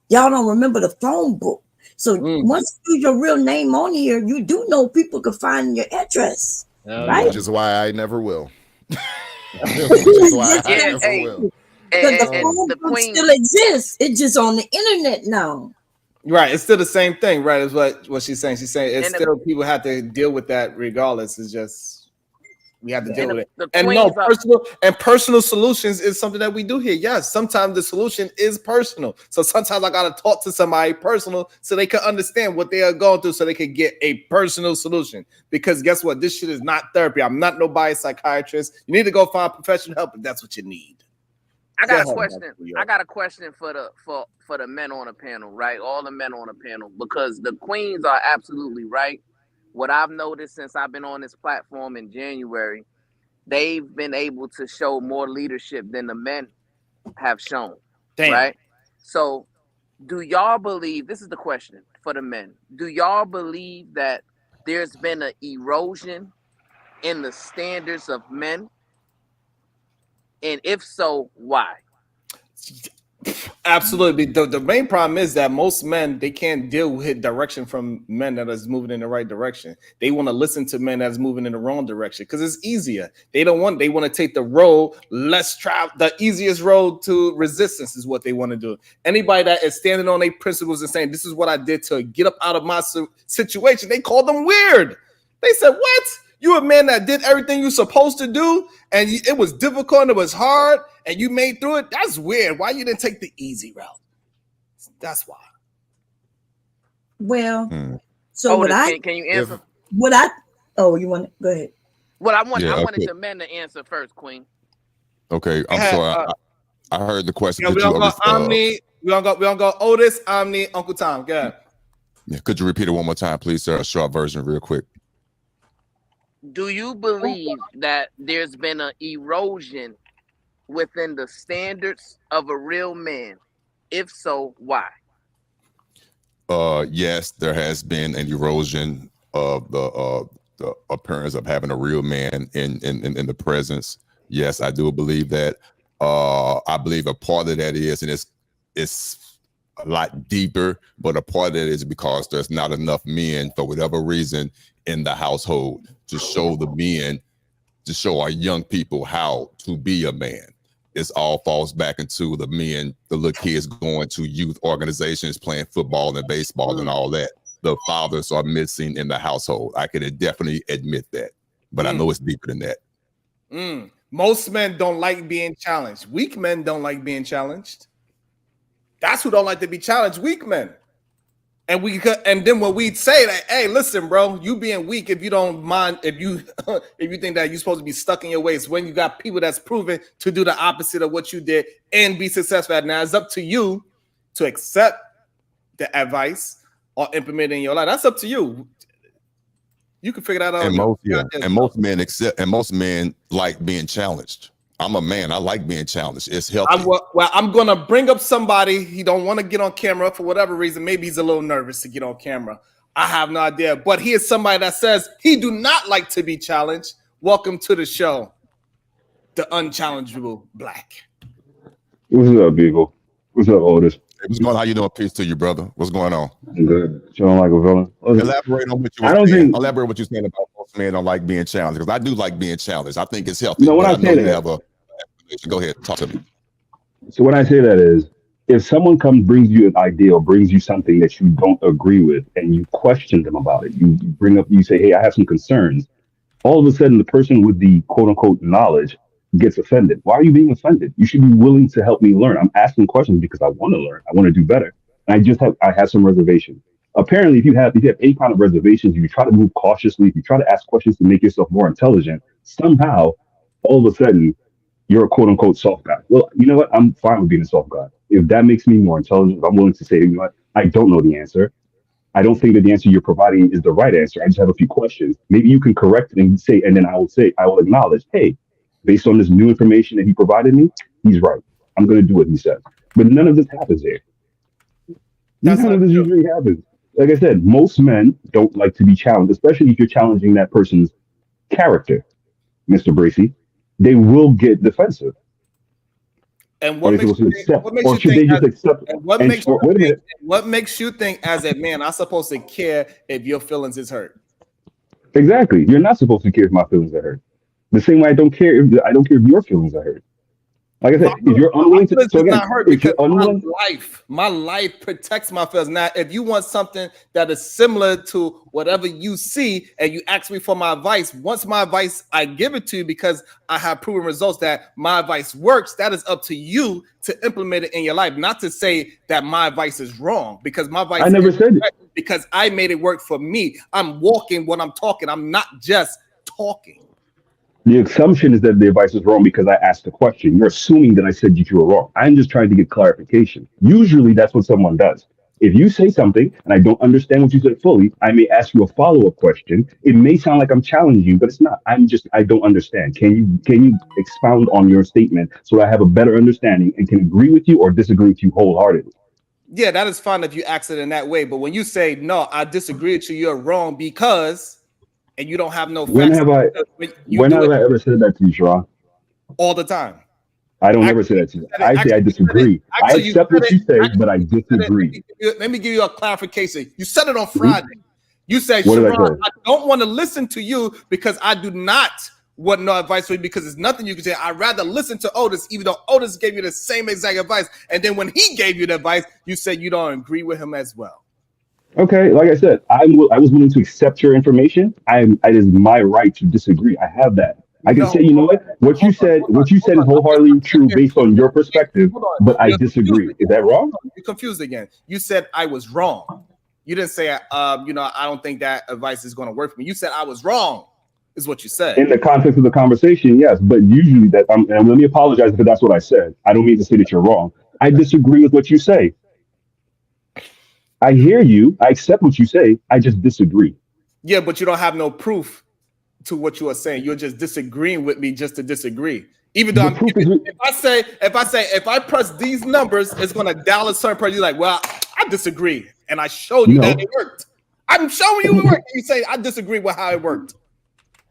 y'all don't remember the phone book. So once you use your real name on here, you do know people can find your address. Right? Which is why I never will. Which is why I Yeah, never will. Because the and phone the book queen. still exists. It's just on the internet now. Right, it's still the same thing, right? Is what she's saying. She's saying it's And still people have to deal with that regardless. It's just we have to deal And with it. the And no, queens are- personal solutions is something that we do here. Yes, sometimes the solution is personal. So sometimes I gotta talk to somebody personal so they can understand what they are going through, so they can get a personal solution. Because guess what? This shit is not therapy. I'm not nobody's psychiatrist. You need to go find professional help if that's what you need. I got Go a ahead, question. Dr. Yo. I got a question for the men on the panel, right? All the men on the panel, because the queens are absolutely right. What I've noticed since I've been on this platform in January, they've been able to show more leadership than the men have shown. Damn. Right? So do y'all believe, this is the question for the men, do y'all believe that there's been an erosion in the standards of men? And if so, why? Absolutely. The main problem is that most men, they can't deal with direction from men that is moving in the right direction. They want to listen to men that's moving in the wrong direction because it's easier. They want to take the road less travel, the easiest road to resistance is what they want to do. Anybody that is standing on their principles and saying, this is what I did to get up out of my situation, they call them weird. They said, what? You a man that did everything you're supposed to do, and it was difficult and it was hard, and you made through it? That's weird. Why you didn't take the easy route? That's why. Well, so Otis, can you answer? You want to go ahead? Well, I wanted okay. the men to answer first, Queen. Okay, I'm sorry. I heard the question. Yeah, we don't go Omni. We don't go Otis, Omni, Uncle Tom. Go ahead. Yeah, could you repeat it one more time, please, sir? A short version, real quick. Do you believe that there's been an erosion within the standards of a real man? If so, why? Yes, there has been an erosion of the appearance of having a real man in the presence. Yes, I do believe that. I believe a part of that is, and it's a lot deeper, but a part of that is because there's not enough men for whatever reason in the household to show the men, to show our young people how to be a man. It all falls back into the men, the little kids going to youth organizations, playing football and baseball and all that. The fathers are missing in the household. I can definitely admit that, but I know it's deeper than that. Most men don't like being challenged. Weak men don't like being challenged. That's who don't like to be challenged. Weak men. And then when we say that, hey, listen, bro, you being weak, if you don't mind, if you think that you're supposed to be stuck in your ways, when you got people that's proven to do the opposite of what you did and be successful at. Now it's up to you to accept the advice or implement it in your life. That's up to you. You can figure that out. And most men like being challenged. I'm a man. I like being challenged. It's healthy. I'm gonna bring up somebody. He don't want to get on camera for whatever reason. Maybe he's a little nervous to get on camera. I have no idea. But he is somebody that says he do not like to be challenged. Welcome to the show, the unchallengeable Black. What's up, Beagle? What's up, Otis? Hey, what's going on? How you doing? Peace to you, brother. What's going on? I'm good. Feeling like a villain. Elaborate on what you were saying. Elaborate what you're saying about most men don't like being challenged, because I do like being challenged. I think it's healthy. No, when I say that, go ahead, talk to me. So what I say that is, if someone brings you an idea or brings you something that you don't agree with, and you question them about it, you bring up, you say, "Hey, I have some concerns." All of a sudden, the person with the quote unquote knowledge gets offended. Why are you being offended? You should be willing to help me learn. I'm asking questions because I want to learn. I want to do better. And I have some reservations. Apparently, if you have any kind of reservations, if you try to move cautiously, if you try to ask questions to make yourself more intelligent, somehow, all of a sudden, you're a quote unquote soft guy. Well, you know what? I'm fine with being a soft guy. If that makes me more intelligent, if I'm willing to say, you know what? I don't know the answer. I don't think that the answer you're providing is the right answer. I just have a few questions. Maybe you can correct it and say, and then I will acknowledge, hey, based on this new information that he provided me, he's right. I'm going to do what he says. But none of this happens here. None of this usually happens. Like I said, most men don't like to be challenged, especially if you're challenging that person's character, Mr. Bracy. They will get defensive. And what makes you think as a man I'm supposed to care if your feelings is hurt? Exactly. You're not supposed to care if my feelings are hurt. The same way I don't care if your feelings are hurt. Like I said, if you're unwilling to, so again, not hurt because my life protects my feelings. Now, if you want something that is similar to whatever you see, and you ask me for my advice, once my advice, I give it to you because I have proven results that my advice works. That is up to you to implement it in your life. Not to say that my advice is wrong, because my advice. I never said it, because I made it work for me. I'm walking when I'm talking. I'm not just talking. The assumption is that the advice is wrong because I asked the question. You're assuming that I said you were wrong. I'm just trying to get clarification. Usually that's what someone does. If you say something and I don't understand what you said fully, I may ask you a follow-up question. It may sound like I'm challenging you, but it's not. I don't understand. Can you expound on your statement so that I have a better understanding and can agree with you or disagree with you wholeheartedly? Yeah, that is fine if you ask it in that way. But when you say, no, I disagree with you, you're wrong because... and you don't have no facts. When have I ever said that to you, Sharon? All the time. I don't ever say that to you. I say I disagree. I accept what you say, but I disagree. Let me give you a clarification. You said it on Friday. You said, what did Sharon, I don't want to listen to you because I do not want no advice for you because there's nothing you can say. I'd rather listen to Otis, even though Otis gave you the same exact advice. And then when he gave you the advice, you said you don't agree with him as well. Okay, like I said, I was willing to accept your information. It is my right to disagree. I have that. I can say, you know what you said is wholeheartedly true based on your perspective, but I disagree. Is that wrong? You're confused again. You said I was wrong. You didn't say, I don't think that advice is going to work for me. You said I was wrong, is what you said. In the context of the conversation, yes, but usually and let me apologize if that's what I said. I don't mean to say that you're wrong. I disagree with what you say. I hear you. I accept what you say. I just disagree. Yeah, but you don't have no proof to what you are saying. You're just disagreeing with me just to disagree. Even though if I press these numbers, it's going to dial a certain person. You're like, well, I disagree. and I showed you that it worked. I'm showing you it worked. You say I disagree with how it worked.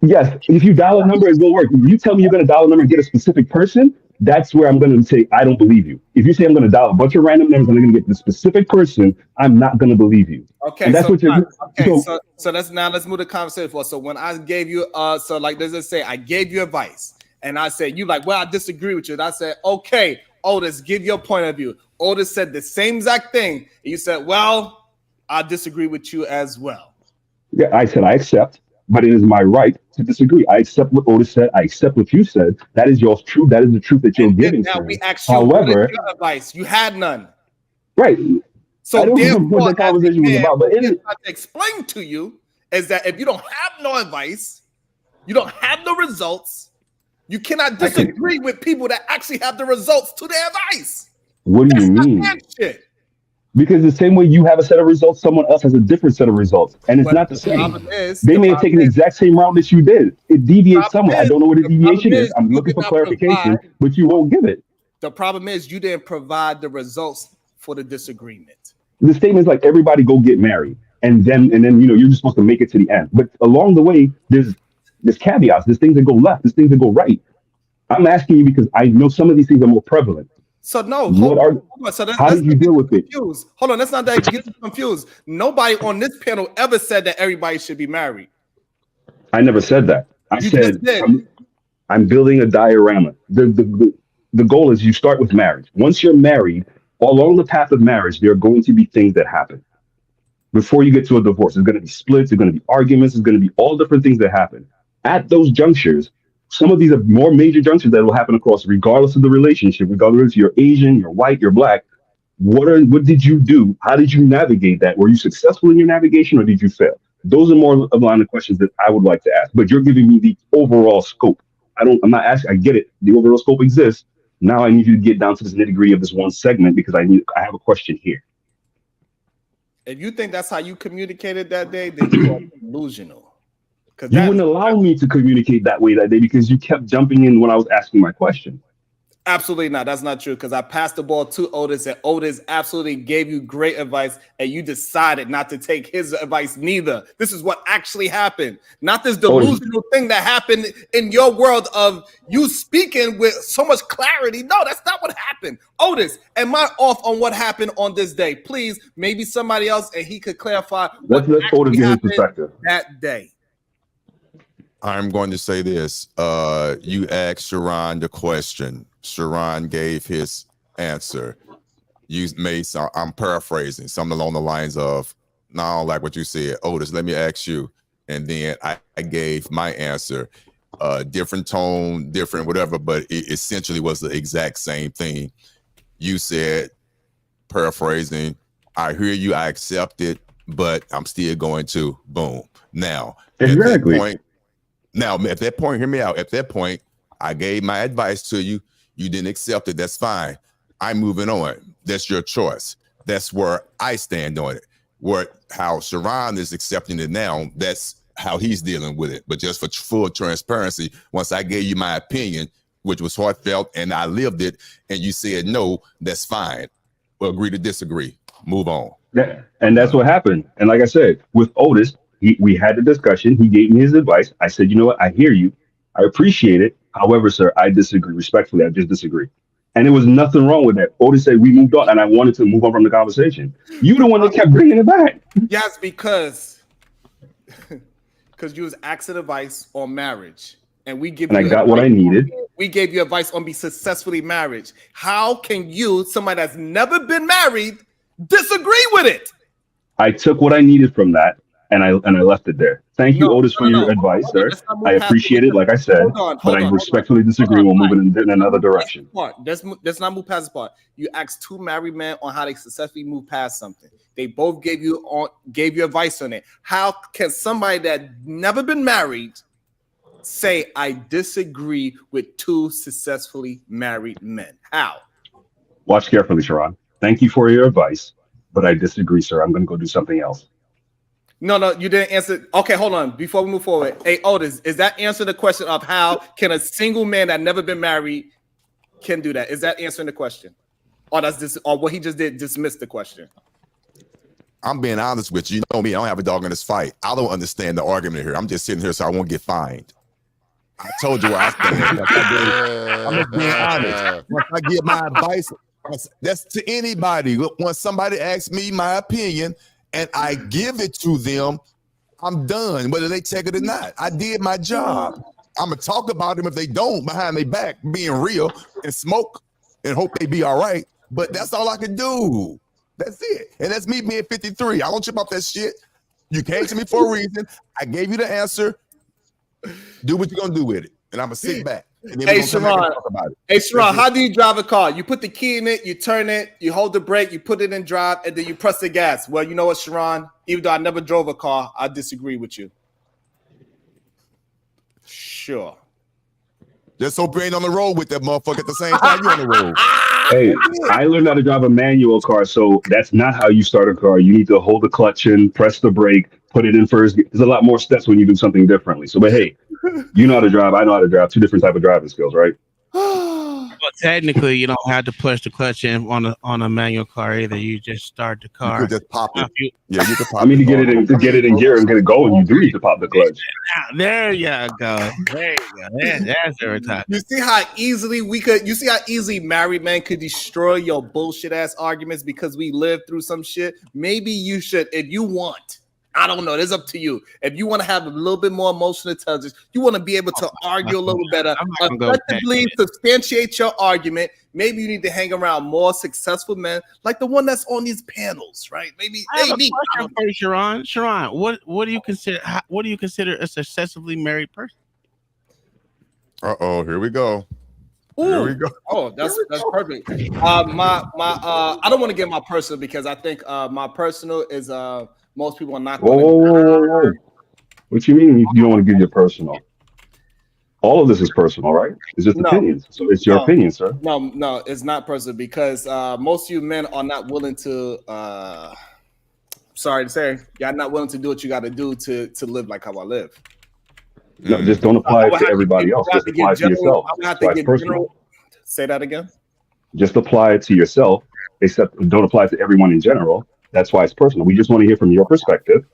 Yes, if you dial a number, it will work. If you tell me you're going to dial a number and get a specific person, that's where I'm going to say I don't believe you. If you say I'm going to dial a bunch of random numbers and I'm going to get the specific person, I'm not going to believe you. Okay, and that's so what you're. so let's move the conversation forward. So when I gave you so like let's just say I gave you advice and I said you like, well, I disagree with you. And I said, okay, Otis, give your point of view. Otis said the same exact thing. And you said, well, I disagree with you as well. Yeah, I said I accept, but it is my right to disagree. I accept what Otis said. I accept what you said. That is your truth. That is the truth that you're giving. Now Sir. we asked you, what is However, your advice? You had none. right. So I don't remember therefore, what the conversation was about, but what I'm trying to explain to you is that if you don't have no advice, you don't have no results, you cannot disagree with people that actually have the results to their advice. What do you mean? Shit. Because the same way you have a set of results, someone else has a different set of results, and it's But not the the same. problem is, They may have taken the exact same route that you did. It deviates somewhere. I don't know what the deviation is. I'm you looking did for not clarification, provide. but you won't give it. The problem is you didn't provide the results for the disagreement. The statement's like everybody go get married, and then you're just supposed to make it to the end. But along the way, there's caveats. There's things that go left. There's things that go right. I'm asking you because I know some of these things are more prevalent. So no, What are? hold on. So How did you deal with it? confused. Hold on, let's not get confused. Nobody on this panel ever said that everybody should be married. I never said that. I You said just did. I'm building a diorama. The goal is you start with marriage. Once you're married, along the path of marriage, there are going to be things that happen. Before you get to a divorce, there's going to be splits, there's going to be arguments, there's going to be all different things that happen. At those junctures, some of these are more major junctures that will happen across, regardless of the relationship, regardless if you're Asian, you're white, you're black. What did you do? How did you navigate that? Were you successful in your navigation or did you fail? Those are more of the line of questions that I would like to ask. But you're giving me the overall scope. I'm not asking, I get it. The overall scope exists. Now I need you to get down to this nitty-gritty of this one segment because I have a question here. If you think that's how you communicated that day, then you are delusional. You wouldn't allow me to communicate that way that day because you kept jumping in when I was asking my question. Absolutely not. That's not true because I passed the ball to Otis and Otis absolutely gave you great advice and you decided not to take his advice neither. This is what actually happened. Not this delusional thing that happened in your world of you speaking with so much clarity. No, that's not what happened. Otis, am I off on what happened on this day? Please, maybe somebody else and he could clarify what Let's Otis get his happened perspective. that day. I'm going to say this. You asked Sharon the question. Sharon gave his answer. You made some, I'm paraphrasing, something along the lines of, no, like what you said, Otis, let me ask you. And then I gave my answer. Different tone, different whatever, but it essentially was the exact same thing. You said, paraphrasing, I hear you, I accept it, but I'm still going to boom. Now, exactly. At that point, hear me out. At that point, I gave my advice to you. You didn't accept it. That's fine. I'm moving on. That's your choice. That's where I stand on it. How Sharon is accepting it now, that's how he's dealing with it. But just for full transparency, once I gave you my opinion, which was heartfelt, and I lived it, and you said no, that's fine. We'll agree to disagree. Move on. Yeah, and that's what happened. And like I said, with Otis, we had the discussion. He gave me his advice. I said, you know what? I hear you. I appreciate it. However, sir, I disagree. Respectfully, I just disagree. And there was nothing wrong with that. Otis said we moved on, and I wanted to move on from the conversation. You the one that kept bringing it back. Yes, because you was asking advice on marriage, and we give. And I got what I needed. We gave you advice on be successfully married. How can you, somebody that's never been married, disagree with it? I took what I needed from that, and I left it there. Thank you, Otis, for your advice, sir. I appreciate it, like I said, but I respectfully disagree. We'll move it in another direction. Let's not move past this part. You asked two married men on how they successfully move past something. They both gave you advice on it. How can somebody that never been married say I disagree with two successfully married men? How? Watch carefully, Sharon. Thank you for your advice, but I disagree, sir. I'm going to go do something else. No, you didn't answer. Okay, hold on. Before we move forward, hey Otis, is that answering the question of how can a single man that never been married can do that? Is that answering the question, or what he just did dismiss the question? I'm being honest with you. You know me, I don't have a dog in this fight. I don't understand the argument here. I'm just sitting here so I won't get fined. I told you where I stand. I'm just being honest. Once I give my advice, that's to anybody. Once somebody asks me my opinion and I give it to them, I'm done, whether they take it or not. I did my job. I'm going to talk about them if they don't behind their back, being real, and smoke and hope they be all right. But that's all I can do. That's it. And that's me being 53. I don't trip off that shit. You came to me for a reason. I gave you the answer. Do what you're going to do with it. And I'm going to sit back. And then Hey, we're gonna come back Sharon. and talk about it. Hey, Sharon, That's it. how do you drive a car? You put the key in it, you turn it, you hold the brake, you put it in drive, and then you press the gas. Well, you know what, Sharon? Even though I never drove a car, I disagree with you. Sure. Just hope you ain't on the road with that motherfucker at the same time you're on the road. Hey, I learned how to drive a manual car, so that's not how you start a car. You need to hold the clutch in, press the brake, put it in first. There's a lot more steps when you do something differently. So, but hey, you know how to drive. I know how to drive. Two different type of driving skills, right? Well, technically, you don't have to push the clutch in on a manual car either. You just start the car. You could just pop it. Yeah, you could pop I mean, it. to get it in gear and get it going, you do need to pop the clutch. There you go. There you go. That's every time. You see how easily married men could destroy your bullshit ass arguments because we lived through some shit. Maybe you should, if you want. I don't know. It's up to you. If you want to have a little bit more emotional intelligence, you want to be able to argue a little better, effectively substantiate your argument. Maybe you need to hang around more successful men like the one that's on these panels, right? Maybe. I have a question for you, Sharon. Sharon, what do you consider? What do you consider a successfully married person? Here we go. Ooh. Here we go. Oh, that's perfect. I don't want to get my personal because I think my personal is most people are not going Whoa. What you mean you don't want to give your personal? All of this is personal, right? It's just opinions. So it's your opinion, sir. No, it's not personal because most of you men are not willing to sorry to say, y'all not willing to do what you got to do to live like how I live. No, just don't apply it to everybody else. Just apply it to yourself. Say that again. Just apply it to yourself, except don't apply it to everyone in general. That's why it's personal. We just want to hear from your perspective.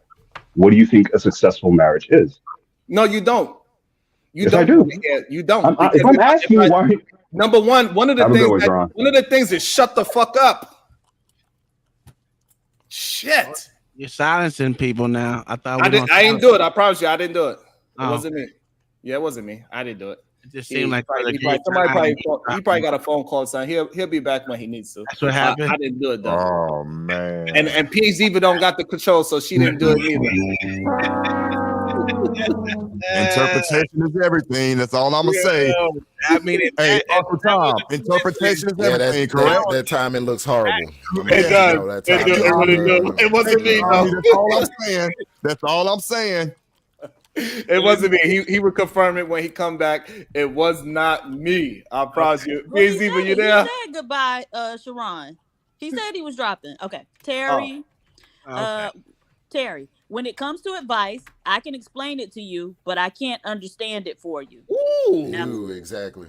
What do you think a successful marriage is? No, you don't. Yes, I do. You don't. If I'm asking you why. Number one of the things is shut the fuck up. Shit. You're silencing people now. I didn't do it. I promise you, I didn't do it. It wasn't me. Yeah, it wasn't me. I didn't do it. It just seemed like he probably got a phone call saying he'll be back when he needs to. That's what happened. I didn't do it though. Oh man. And P.H. even don't got the control, so she didn't do it either. Interpretation is everything. That's all I'm gonna say. I mean, hey, Uncle Tom, interpretation is everything. Correct? That timing looks horrible. It does. It wasn't me. That's all I'm saying. That's all I'm saying. It wasn't me. He would confirm it when he come back. It was not me. I promise you. Well, P.H. you there? He said goodbye, Sharon. He said he was dropping. Okay, Terry. Terry, when it comes to advice, I can explain it to you, but I can't understand it for you. Ooh, exactly.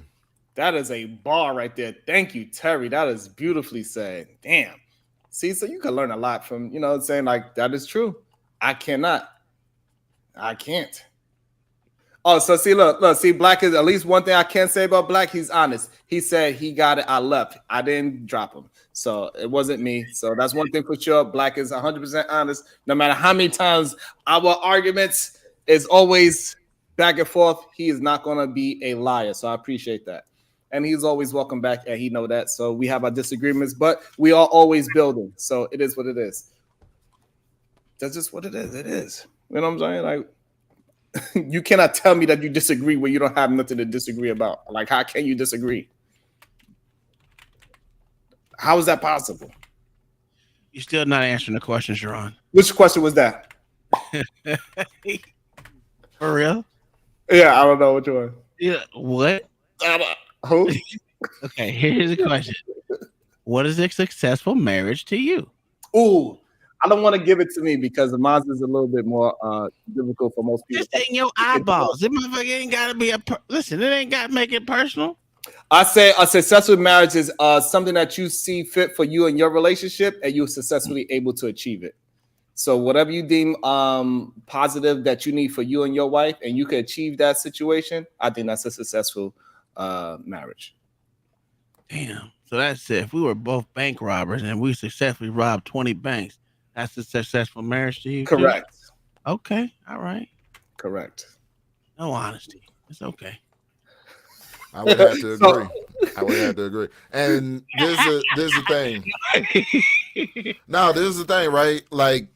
That is a bar right there. Thank you, Terry. That is beautifully said. Damn. See, so you can learn a lot from, you know what I'm saying? Like, that is true. I cannot. I can't. Oh, so see, look, see, Black is at least one thing I can say about Black. He's honest. He said he got it. I left. I didn't drop him. So it wasn't me. So that's one thing for sure. Black is 100% honest. No matter how many times our arguments is always back and forth, he is not going to be a liar. So I appreciate that. And he's always welcome back, and he know that. So we have our disagreements, but we are always building. So it is what it is. That's just what it is. It is. You know what I'm saying? Like, you cannot tell me that you disagree when you don't have nothing to disagree about. Like, how can you disagree? How is that possible? You're still not answering the question, Sharon. Which question was that? For real? Yeah, I don't know which one. Yeah, what? Who? Okay, here's the question. What is a successful marriage to you? Ooh, I don't want to give it to me because the mine is a little bit more difficult for most people. Just in your eyeballs. It motherfucker ain't got to be listen, it ain't got to make it personal. I say a successful marriage is something that you see fit for you and your relationship, and you're successfully able to achieve it. So whatever you deem positive that you need for you and your wife, and you can achieve that situation, I think that's a successful marriage. Damn. So that's it. If we were both bank robbers and we successfully robbed 20 banks, that's a successful marriage to you too? Correct. Okay. All right. Correct. No honesty. It's okay. I would have to So- agree. I would have to agree. And there's a thing. No, this is the thing, right? Like,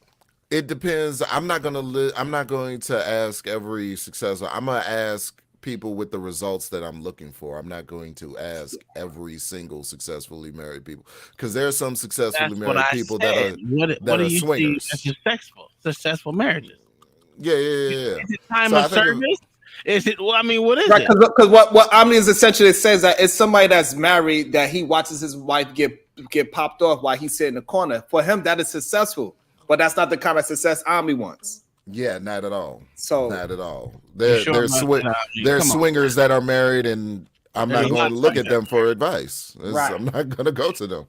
it depends. I'm not going to ask every successful. I'm gonna ask people with the results that I'm looking for. I'm not going to ask every single successfully married people, because there are some successfully That's what married I people said. that What do are you see swingers. as successful marriages? Yeah. Is it time So I of think if- service? Is it? Well, I mean, what is Right, it? because what Omni is essentially says that it's somebody that's married that he watches his wife get popped off while he's sitting in the corner. For him, that is successful, but that's not the kind of success Omni wants. Yeah, not at all. So Not at all. You sure There's about that, Omni? there's Come on. swingers that are married, and I'm There's not a going lot to of look at swingers. them for advice. Right. I'm not going to go to them.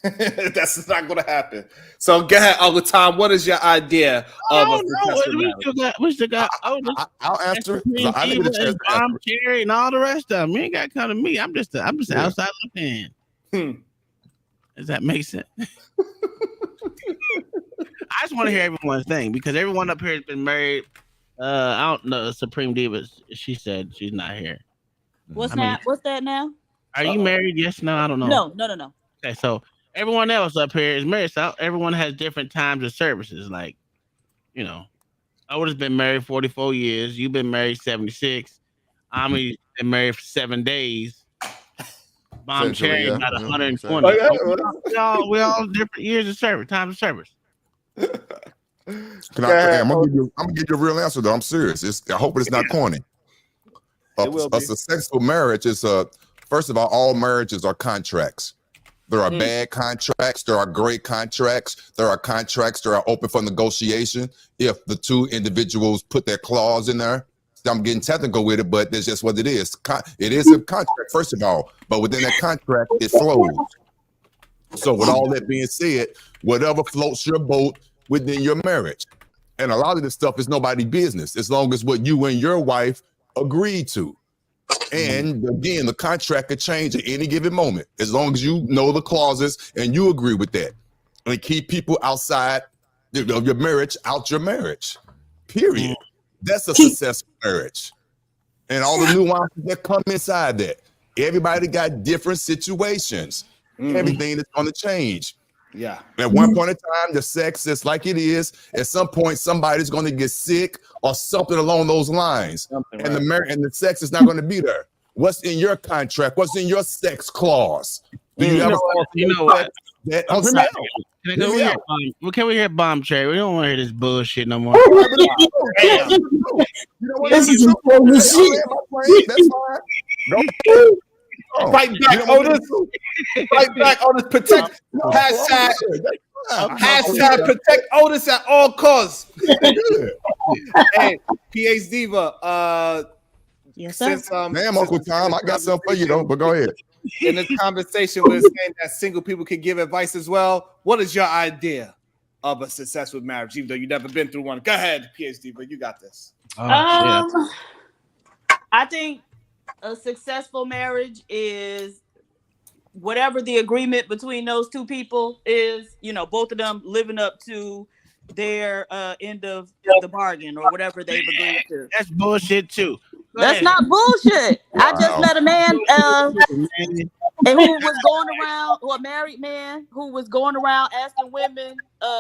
that's not going to happen. So go ahead, Uncle Tom. What is your idea of a successful marriage? We still got I'll answer it. Queen I didn't Eva get a chance and to answer Bomb Cherry and all the rest of them. You ain't got to come to me. I'm just Yeah. outside looking in. Does that make sense? I just want to hear everyone's thing, because everyone up here has been married. I don't know. Supreme Diva, she said she's not here. What's I mean, What's that now? are you married? Yes, no, I don't know. No. Okay, so everyone else up here is married. So everyone has different times of services. Like, you know, Otis been married 44 years. You've been married 76. Ami been married for 7 days. Bomb Essentially, Cherry yeah. about Yeah, 120. exactly. We all different years of service, times of service. I'm gonna give you a real answer though. I'm serious. I hope it's not corny. A successful marriage is first of all marriages are contracts. There are bad contracts, there are great contracts, there are contracts that are open for negotiation if the two individuals put their clause in there. I'm getting technical with it, but that's just what it is. It is a contract, first of all, but within that contract, it flows. So with all that being said, whatever floats your boat within your marriage. And a lot of this stuff is nobody's business, as long as what you and your wife agreed to. And again, the contract could change at any given moment, as long as you know the clauses and you agree with that. And keep people outside of your marriage out your marriage. Period. That's a successful marriage. And all the nuances that come inside that. Everybody got different situations. Everything is going to change. Yeah. At one point in time, the sex is like it is. At some point, somebody's going to get sick or something along those lines. And the sex is not going to be there. What's in your contract? What's in your sex clause? Do you ever know what? That, I'm hear me sorry. out. Can we hear Bomb Cherry? We don't want to hear this bullshit no more. This is important shit. That's fine. Fight back, Otis. Fight back, Otis. Protect. Hashtag protect Otis at all costs. Hey, PH Diva. Yes, sir. Damn, Uncle Tom, I got something for you though, but go ahead. In this conversation, we're saying that single people can give advice as well. What is your idea of a successful marriage, even though you've never been through one? Go ahead, PH Diva. You got this. I think a successful marriage is whatever the agreement between those two people is, both of them living up to their end of the bargain or whatever they've agreed to. That's bullshit too. That's not bullshit. I just met a man and who was going around, or a married man who was going around asking women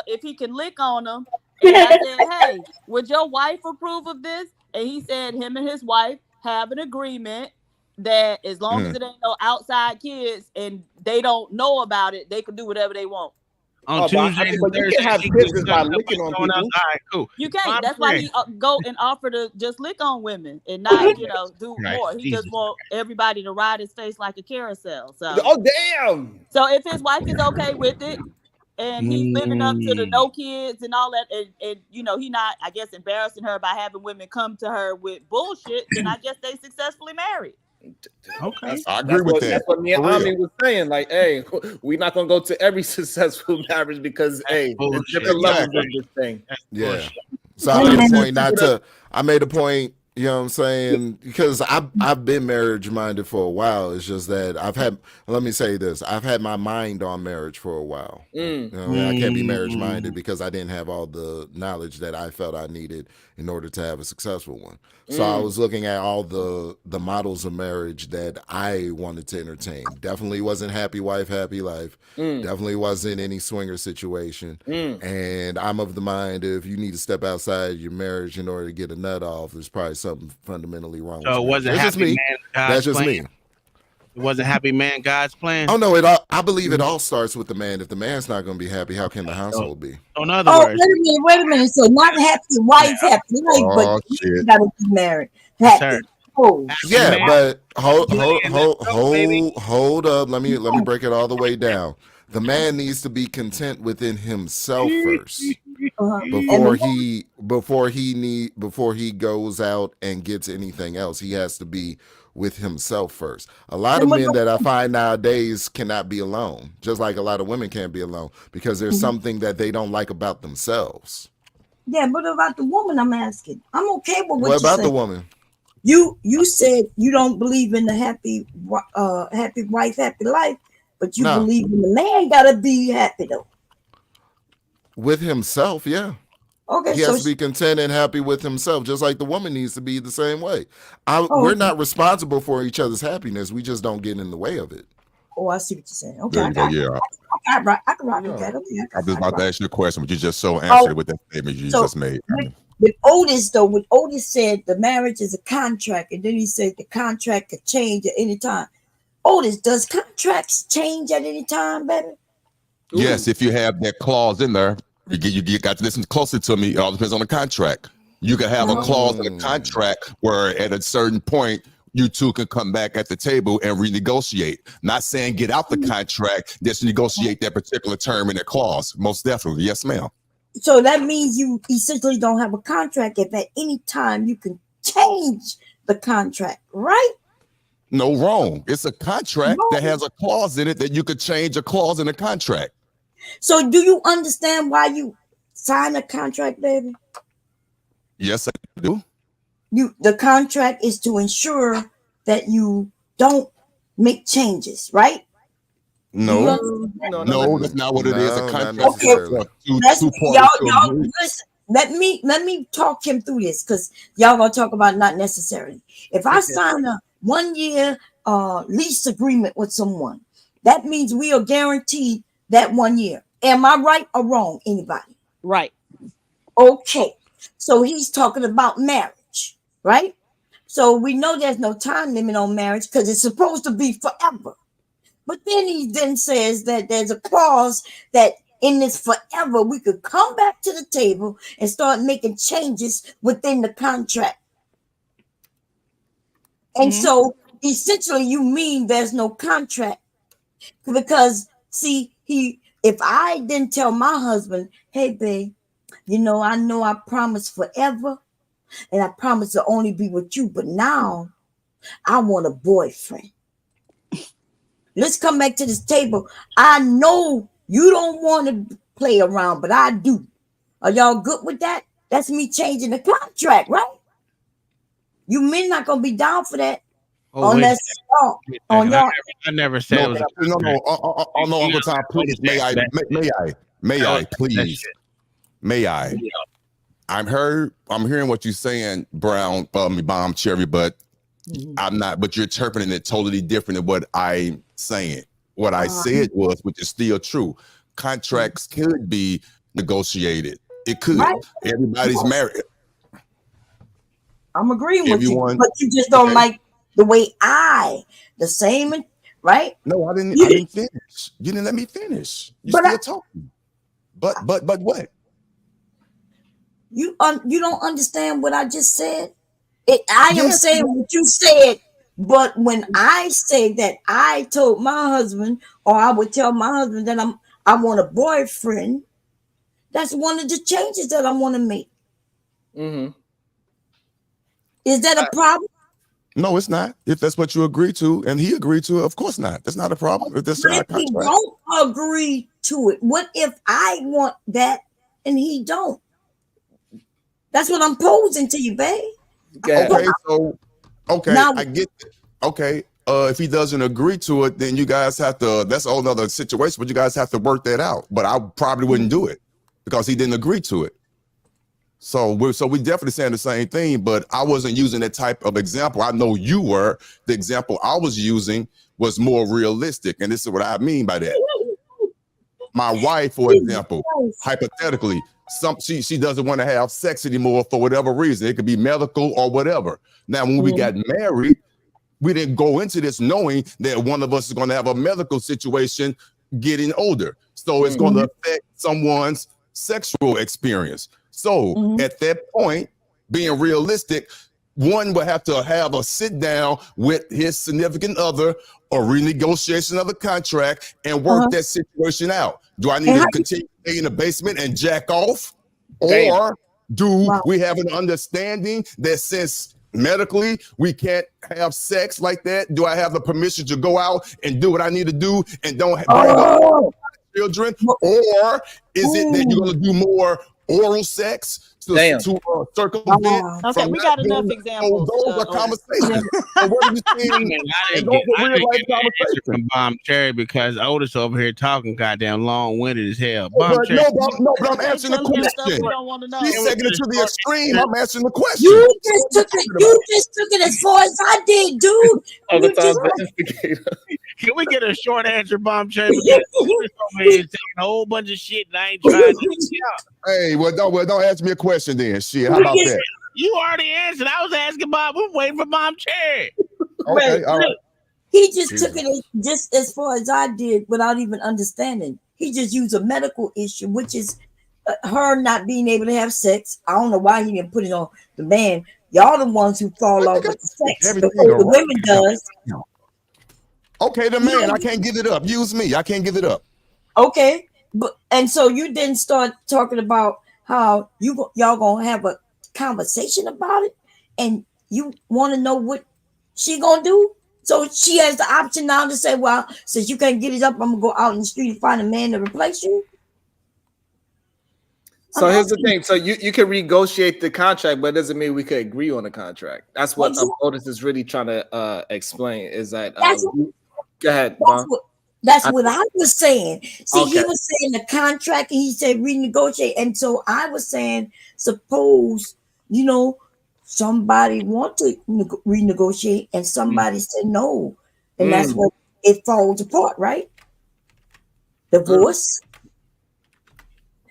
if he can lick on them. And I said, hey, would your wife approve of this? And he said him and his wife have an agreement that as long as it ain't no outside kids and they don't know about it, they can do whatever they want. On Tuesdays and Thursdays, you can have kids by licking on people. All right, cool. You can't. That's why he go and offer to just lick on women and not, do Right. more. He just want everybody to ride his face like a carousel. So, damn. So if his wife is okay with it, and he's living up to the no kids and all that, and he not, I guess, embarrassing her by having women come to her with bullshit, then I guess they successfully married. Okay. I agree with that. That's what me and For real. Ami was saying. Like, hey, we're not gonna go to every successful marriage because there's different levels of this thing. Yeah. So I made a point not to. I made a point. You know what I'm saying? Because I've been marriage minded for a while. It's just that I've had. Let me say this: I've had my mind on marriage for a while. You know, I can't be marriage minded because I didn't have all the knowledge that I felt I needed in order to have a successful one. So I was looking at all the models of marriage that I wanted to entertain. Definitely wasn't happy wife, happy life. Definitely wasn't any swinger situation. And I'm of the mind if you need to step outside your marriage in order to get a nut off, there's probably something fundamentally wrong. So it with wasn't That's just happy me. man God's That's just plan. me. It wasn't happy man God's plan. Oh no, I believe it all starts with the man. If the man's not going to be happy, how can the household be? So in other Oh, words, wait a minute. So not happy wife, happy life, but Oh you shit. gotta be married. Yes, Happy. sir. Oh, Yeah, man. but hold baby. up. Let me break it all the way down. The man needs to be content within himself first before he goes out and gets anything else. He has to be with himself first. A lot of men that I find nowadays cannot be alone, just like a lot of women can't be alone because there's something that they don't like about themselves. yeah, but about the woman, I'm asking. I'm okay with what What you about said. the woman? You said you don't believe in the happy wife, happy life, but you Nah, believe in the man gotta be happy though. with himself, yeah. Okay, He so has to be content and happy with himself, just like the woman needs to be the same way. We're okay. not responsible for each other's happiness. We just don't get in the way of it. Oh, I see what you're saying. Okay, There you go. Yeah. I can rock with that. Okay, I was about to ask you a question, but you just so Oh, answered it with that statement you so just made. with Otis though, when Otis said the marriage is a contract, and then he said the contract could change at any time. Otis, does contracts change at any time, baby? Yes, if you have that clause in there, you got to listen closely to me. It all depends on the contract. You can have a clause in a contract where at a certain point you two can come back at the table and renegotiate. Not saying get out the contract, just negotiate that particular term in that clause. Most definitely, yes, ma'am. So that means you essentially don't have a contract if at any time you can change the contract, right? No, wrong. It's a contract that No. has a clause in it that you could change a clause in the contract. So do you understand why you sign a contract, baby? Yes, I do. The contract is to ensure that you don't make changes, right? Do you No, understand? no, that's not what it is. A No, not contract is Okay, necessarily. two y'all, parties to agree. listen. Let me talk him through this because y'all gonna talk about not necessarily. If I sign a 1 year lease agreement with someone, that means we are guaranteed that 1 year. Am I right or wrong? Anybody? Right. Okay. So he's talking about marriage, right? So we know there's no time limit on marriage because it's supposed to be forever. But then he then says that there's a clause that in this forever we could come back to the table and start making changes within the contract. And so essentially you mean there's no contract because see if I didn't tell my husband, hey babe, I know I promised forever and I promised to only be with you, but now I want a boyfriend. Let's come back to this table. I know you don't want to play around, but I do. Are y'all good with that? That's me changing the contract, right? You men not gonna be down for that unless on y'all. I never said No, it was a no, contract. no, Uncle Tom, please, may I, please, may I? I'm hearing what you're saying, Brown, Bomb Cherry, but I'm not. But you're interpreting it totally different than what I'm saying. What I said was, which is still true, contracts could be negotiated. It could. Right. Everybody's married. I'm agreeing with you, Everyone. but you just don't Okay. like the way the same, right? No, I didn't finish. You didn't let me finish. You still talking. But what? You don't understand what I just said. I am Yes. saying what you said, but when I say that I told my husband, or I would tell my husband that I want a boyfriend, that's one of the changes that I want to make. Mm-hmm. Is that a problem? No, it's not. If that's what you agree to, and he agreed to it, of course not. That's not a problem. If that's What our if he contract. don't agree to it? What if I want that and he don't? That's what I'm posing to you, babe. Okay, so Now, I get it. Okay. If he doesn't agree to it, then you guys have to, that's a whole nother situation, but you guys have to work that out. But I probably wouldn't do it because he didn't agree to it. So we definitely saying the same thing, but I wasn't using that type of example. I know you were. The example I was using was more realistic. And this is what I mean by that. My wife, for example, hypothetically, she doesn't want to have sex anymore for whatever reason. It could be medical or whatever. Now, when we got married, we didn't go into this knowing that one of us is going to have a medical situation getting older. So it's going to affect someone's sexual experience. So at that point, being realistic, one would have to have a sit down with his significant other or renegotiation of the contract and work that situation out. Do I need to continue to stay in the basement and jack off? Or do we have an understanding that since medically we can't have sex like that, do I have the permission to go out and do what I need to do and don't bring up children? Or is it that you're going to do more oral sex to circumvent? Okay, we got enough examples. Those are conversations. So what are you saying? I And didn't those get, are I real didn't life get an answer conversations. from Bomb Cherry because Otis over here talking goddamn long-winded as hell. But Bomb Cherry, but I'm answering the question. She's taking it to the extreme. I'm answering the question. you just took it as far as I did, dude. You just, Can we get a short answer, Bomb Cherry? Because Otis over here is saying a whole bunch of shit and I ain't trying to out. Hey, well, don't ask me a question then. Shit, how about that? You already answered. I was asking Bob. We're waiting for Bomb Cherry. Okay, all right. He just took it just as far as I did without even understanding. He just used a medical issue, which is her not being able to have sex. I don't know why he didn't put it on the man. Y'all the ones who fall off with the sex before the women does. Okay, the man, I can't give it up. Use me. I can't give it up. Okay, but and so you didn't start talking about how y'all gonna have a conversation about it, and you want to know what she gonna do. So she has the option now to say, "Well, since you can't get it up, I'm gonna go out in the street and find a man to replace you." So here's the thing. So you can renegotiate the contract, but it doesn't mean we could agree on the contract. That's what Otis is really trying to explain. Is that go ahead, Bon. That's what I was saying. See, he Okay. was saying the contract, and he said renegotiate. And so I was saying, suppose, somebody want to renegotiate and somebody said no. And that's when it falls apart, right? Divorce.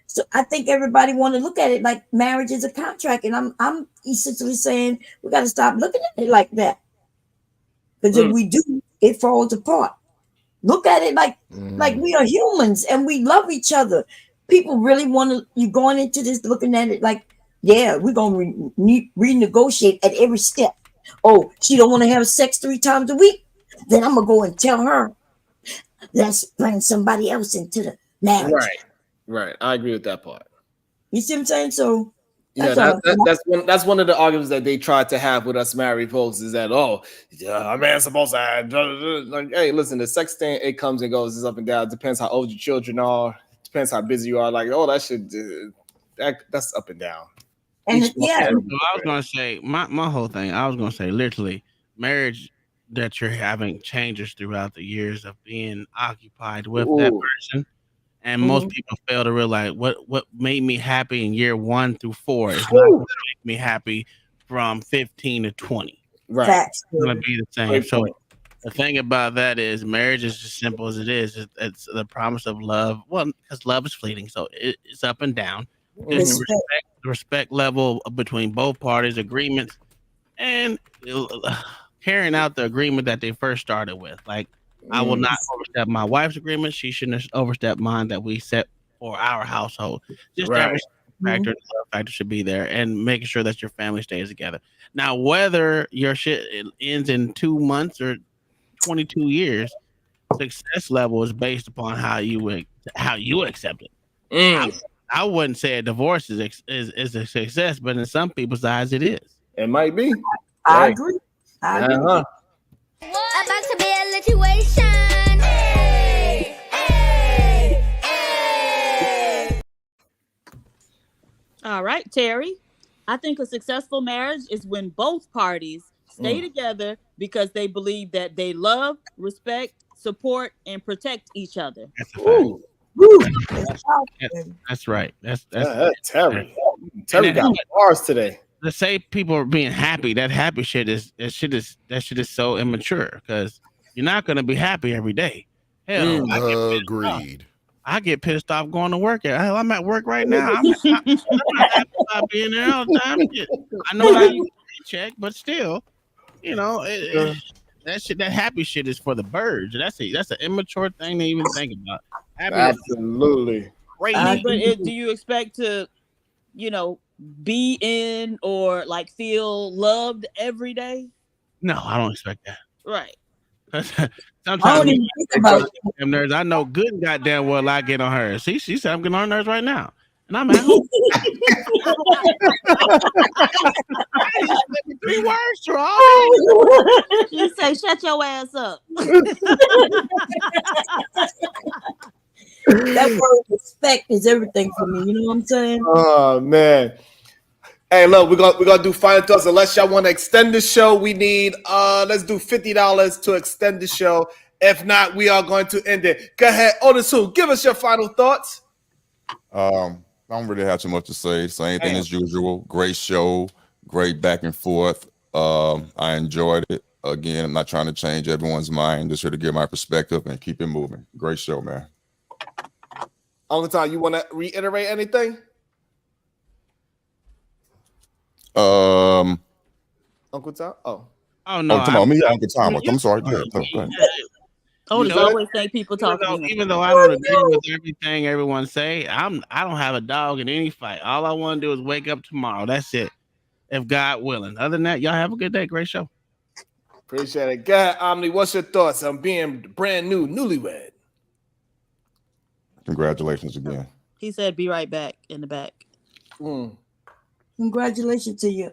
So I think everybody want to look at it like marriage is a contract. And I'm essentially saying we got to stop looking at it like that. Because if we do, it falls apart. Look at it like we are humans and we love each other. People really want to, you going into this looking at it like, yeah, we're going to renegotiate at every step. Oh, she don't want to have sex 3 times a week? Then I'm going to go and tell her, let's bring somebody else into the marriage. Right. I agree with that part. You see what I'm saying? So Yeah, that's one of the arguments that they tried to have with us married folks is that a man's supposed to have, like, hey, listen, the sex thing, it comes and goes, it's up and down. It depends how old your children are, depends how busy you are. Like, that should that's up and down. And So I was gonna say my whole thing. I was gonna say literally, marriage that you're having changes throughout the years of being occupied with that person. And most people fail to realize what made me happy in year 1 through 4 is not going to make me happy from 15 to 20. Right. It's going to be the same. So the thing about that is marriage is as simple as it is. It's the promise of love. Well, because love is fleeting, so it's up and down. Just respect level between both parties, agreements, and carrying out the agreement that they first started with. Like, I will not overstep my wife's agreement. She shouldn't overstep mine that we set for our household. Just that respect factor, the love factor should be there, and making sure that your family stays together. Now, whether your shit ends in 2 months or 22 years, success level is based upon how you accept it. I wouldn't say a divorce is a success, but in some people's eyes, it is. It might be. I agree. I agree. Uh-huh. About to be a situation. Hey, hey, hey. All right, Terry. I think a successful marriage is when both parties stay together because they believe that they love, respect, support, and protect each other. That's a fact. Ooh. That's right. That's Terry. And Terry got bars today. to say people are being happy, that happy shit is so immature because you're not gonna be happy every day. Hell, Agreed. I get pissed off going to work. Hell, I'm at work right now. I'm not happy about being there all the time. I know that you get a paycheck, but still, you know, that happy shit is for the birds. That's an immature thing to even think about. Happiness is Absolutely. crazy. But do you expect to, be in or like feel loved every day? No, I don't expect that. Right. Sometimes even think about them nerves. I know good and goddamn well I get on her. See, she said I'm getting on her nerves right now, and I'm at home. I just said me 3 words to her all day. You say, shut your ass up. that word respect is everything for me. You know what I'm saying? Oh man. Hey, look, we're gonna do final thoughts. Unless y'all want to extend the show, we need let's do $50 to extend the show. If not, we are going to end it. Go ahead, OtisWho, give us your final thoughts. I don't really have too much to say. Same thing as usual. Great show, great back and forth. I enjoyed it. Again, I'm not trying to change everyone's mind. Just here to give my perspective and keep it moving. Great show, man. Uncle Tom, you want to reiterate anything? Uncle Tom? Oh no! Come on, me, Uncle Tom. I'm sorry. Go ahead. Otis always think people talking to him. Even though I don't agree with everything everyone say, I don't have a dog in any fight. All I want to do is wake up tomorrow. That's it. If God willing. Other than that, y'all have a good day. Great show. Appreciate it. Go ahead, Omni. What's your thoughts on being brand new, newlywed? Congratulations again. He said, "Be right back in the back." Congratulations to you,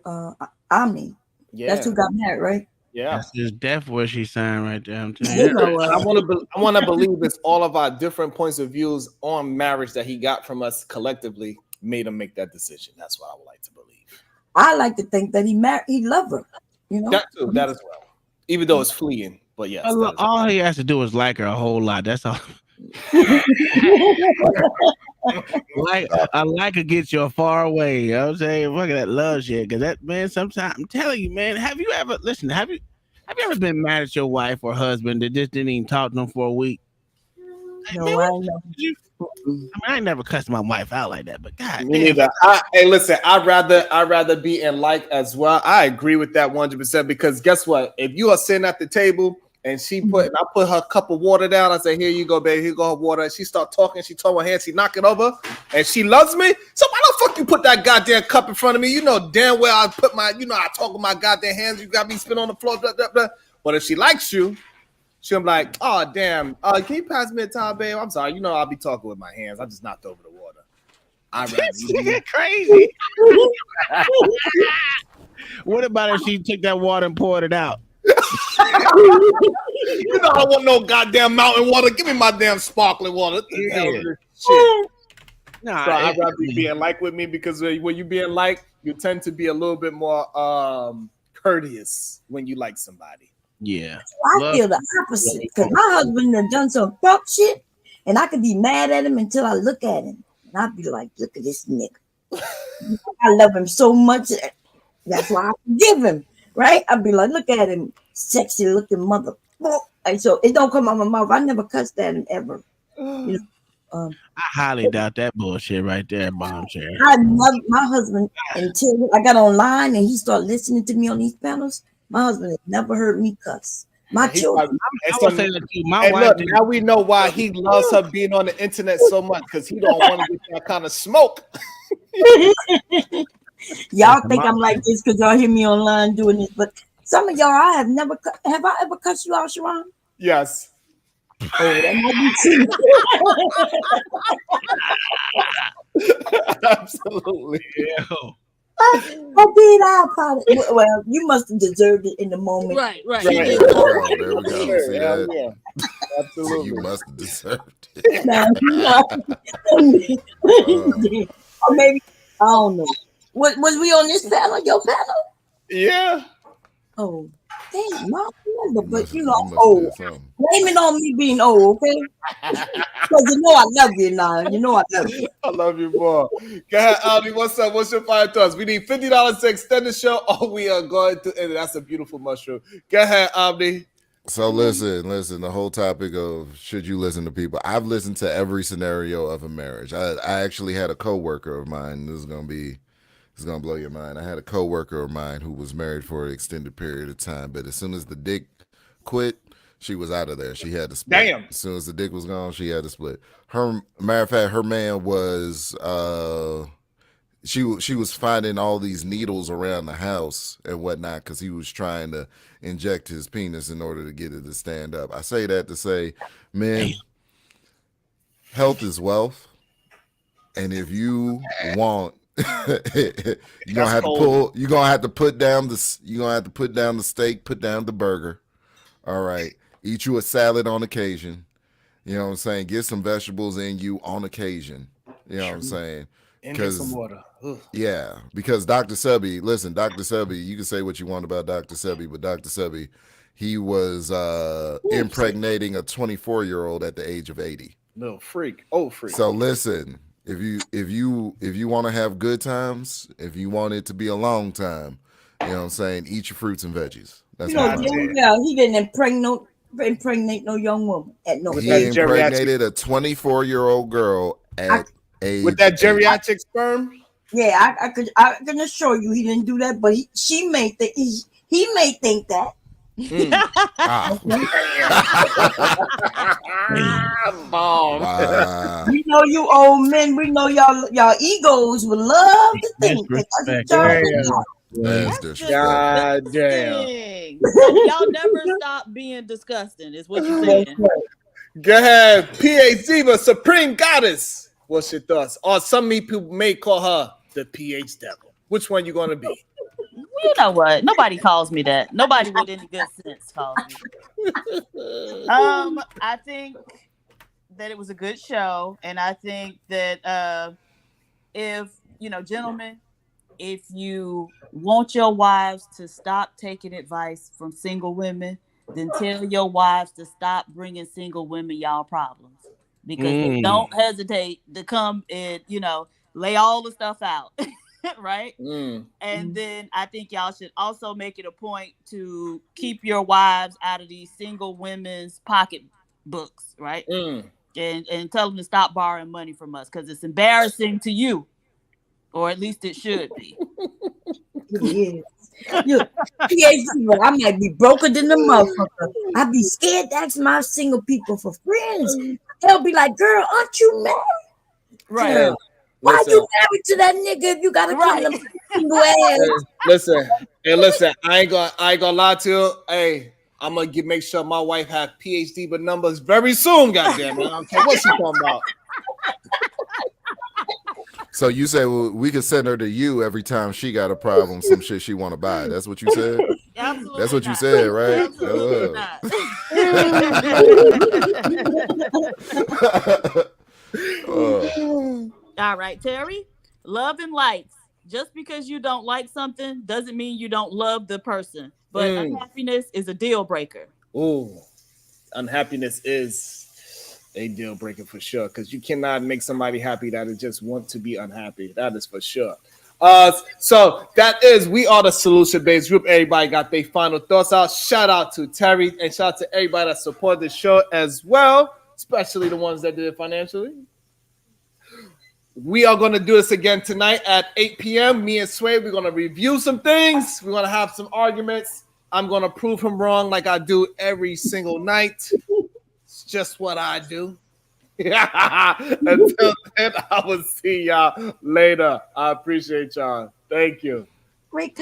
Omni. Yeah. That's who got married, right? Yeah. That's his death wish he signed right there. I'm telling you. I want to believe it's all of our different points of views on marriage that he got from us collectively made him make that decision. That's what I would like to believe. I like to think that he loved her. You know that too. That as well. Even though it's fleeing, but yes. All he has to do is like her a whole lot. That's all. Like her gets you far away. You know what I'm saying? Look at that love shit. Cause that man, sometimes I'm telling you, man, have you ever ever been mad at your wife or husband that just didn't even talk to them for a week? No, Man, I know. I ain't never cussed my wife out like that, but God, Me neither. Hey, listen, I'd rather be in like as well. I agree with that 100% because guess what? If you are sitting at the table and I put her cup of water down, I say, "Here you go, baby. Here go her water." And she start talking. She told her hand, she knock it over, and she loves me. So why the fuck you put that goddamn cup in front of me? You know damn well I put I talk with my goddamn hands. You got me spit on the floor. Blah, blah, blah. But if she likes you, she'll be like, "Oh damn, can you pass me a towel, babe? I'm sorry. I'll be talking with my hands. I just knocked over the water." I'd rather crazy. What about if she took that water and poured it out? I don't want no goddamn mountain water. Give me my damn sparkling water. Shit. Nah, so I'd rather you being like with me because when you being like, you tend to be a little bit more courteous when you like somebody. Yeah. I feel the opposite because my husband done done some fuck shit, and I could be mad at him until I look at him, and I'd be like, "Look at this nigga. I love him so much. That's why I forgive him." Right? I'd be like, "Look at him, sexy looking mother." And so it don't come out my mouth. I never cussed at him ever. I highly doubt that bullshit right there, bombshell. I love my husband until I got online and he started listening to me on these panels. My husband has never heard me cuss. My children. Look, now we know why he loves her being on the internet so much because he don't want to get that kind of smoke. Y'all think I'm like this because y'all hear me online doing this, but some of y'all, have I ever cussed you out, Sharon? Yes. Oh, that might be true. Absolutely. Yeah. I did. I apologize. Well, you must have deserved it in the moment. Right. There we go. There we go. Sure, See hell that? yeah. So Absolutely. you must have deserved it. Now, or maybe I don't know. Was we on this panel? Your panel? Yeah. Oh, dang, my remember, but You I'm must have old. did something. Blame it on me being old, okay? Because you know I love you now. You know I love you. I love you more. Go ahead, Aldi. What's up? What's your final thoughts? We need $50 to extend the show, or we are going to end it. That's a beautiful mushroom. Go ahead, Aldi. So listen. The whole topic of should you listen to people? I've listened to every scenario of a marriage. I actually had a coworker of mine. This is gonna blow your mind. I had a coworker of mine who was married for an extended period of time, but as soon as the dick quit, she was out of there. She had to split. Damn. As soon as the dick was gone, she had to split. Her matter of fact, her man was she was finding all these needles around the house and whatnot because he was trying to inject his penis in order to get it to stand up. I say that to say, man, health is wealth, and if you want, you're gonna have to pull. You're gonna have to put down the. You're gonna have to put down the steak, put down the burger. All right, eat you a salad on occasion. You know what I'm saying? Get some vegetables in you on occasion. You know what I'm saying? And drink some water. Ugh. Yeah, because Dr. Sebi, listen, Dr. Sebi, you can say what you want about Dr. Sebi, but Dr. Sebi, he was impregnating a 24-year-old at the age of 80. Little freak. Oh, freak. So listen, if you want to have good times, if you want it to be a long time, you know what I'm saying, eat your fruits and veggies. That's You know, what I'm yeah, he didn't impregnate no young woman at no He age. impregnated a 24-year-old girl at age with that 80. geriatric sperm. Yeah, I can assure you he didn't do that, but she may think he may think that. Bomb. Wow. We know you old men. We know y'all egos would love to think that that's what y'all do. That's disrespectful. God damn. Dang. So y'all never stop being disgusting, is what you're saying. Go ahead, PhD, but Supreme Goddess. What's your thoughts? Or some people may call her the PH Devil. Which one you gonna be? You know what? Nobody calls me that. Nobody with any good sense calls me. I think that it was a good show, and I think that if gentlemen, if you want your wives to stop taking advice from single women, then tell your wives to stop bringing single women y'all problems, because they don't hesitate to come and lay all the stuff out. Right? And then I think y'all should also make it a point to keep your wives out of these single women's pocketbooks, right? And tell them to stop borrowing money from us, because it's embarrassing to you, or at least it should be. It is. I might be broker than the motherfucker. I'd be scared to ask my single people for friends. They'll be like, "Girl, aren't you married? Right? Girl, why you married to that nigga if you gotta come to single ass?" Listen. I ain't gonna lie to you. Hey, I'm gonna make sure my wife have PhD but numbers very soon. Goddamn it! I don't care what she talking about. So you say, well, we could send her to you every time she got a problem, some shit she want to buy. That's what you said? Absolutely. That's what you said, right? Absolutely not. All right, Terry. Love and likes. Just because you don't like something doesn't mean you don't love the person. But unhappiness is a deal breaker. Ooh, unhappiness is a deal breaker for sure, because you cannot make somebody happy that is just want to be unhappy. That is for sure. So that is We Are the Solution Based Group. Everybody got their final thoughts out. Shout out to Terry and shout out to everybody that supported the show as well, especially the ones that did it financially. We are going to do this again tonight at 8 p.m. Me and Sway, we're going to review some things. We're going to have some arguments. I'm going to prove him wrong like I do every single night. It's just what I do. Until then, I will see y'all later. I appreciate y'all. Thank you. Great.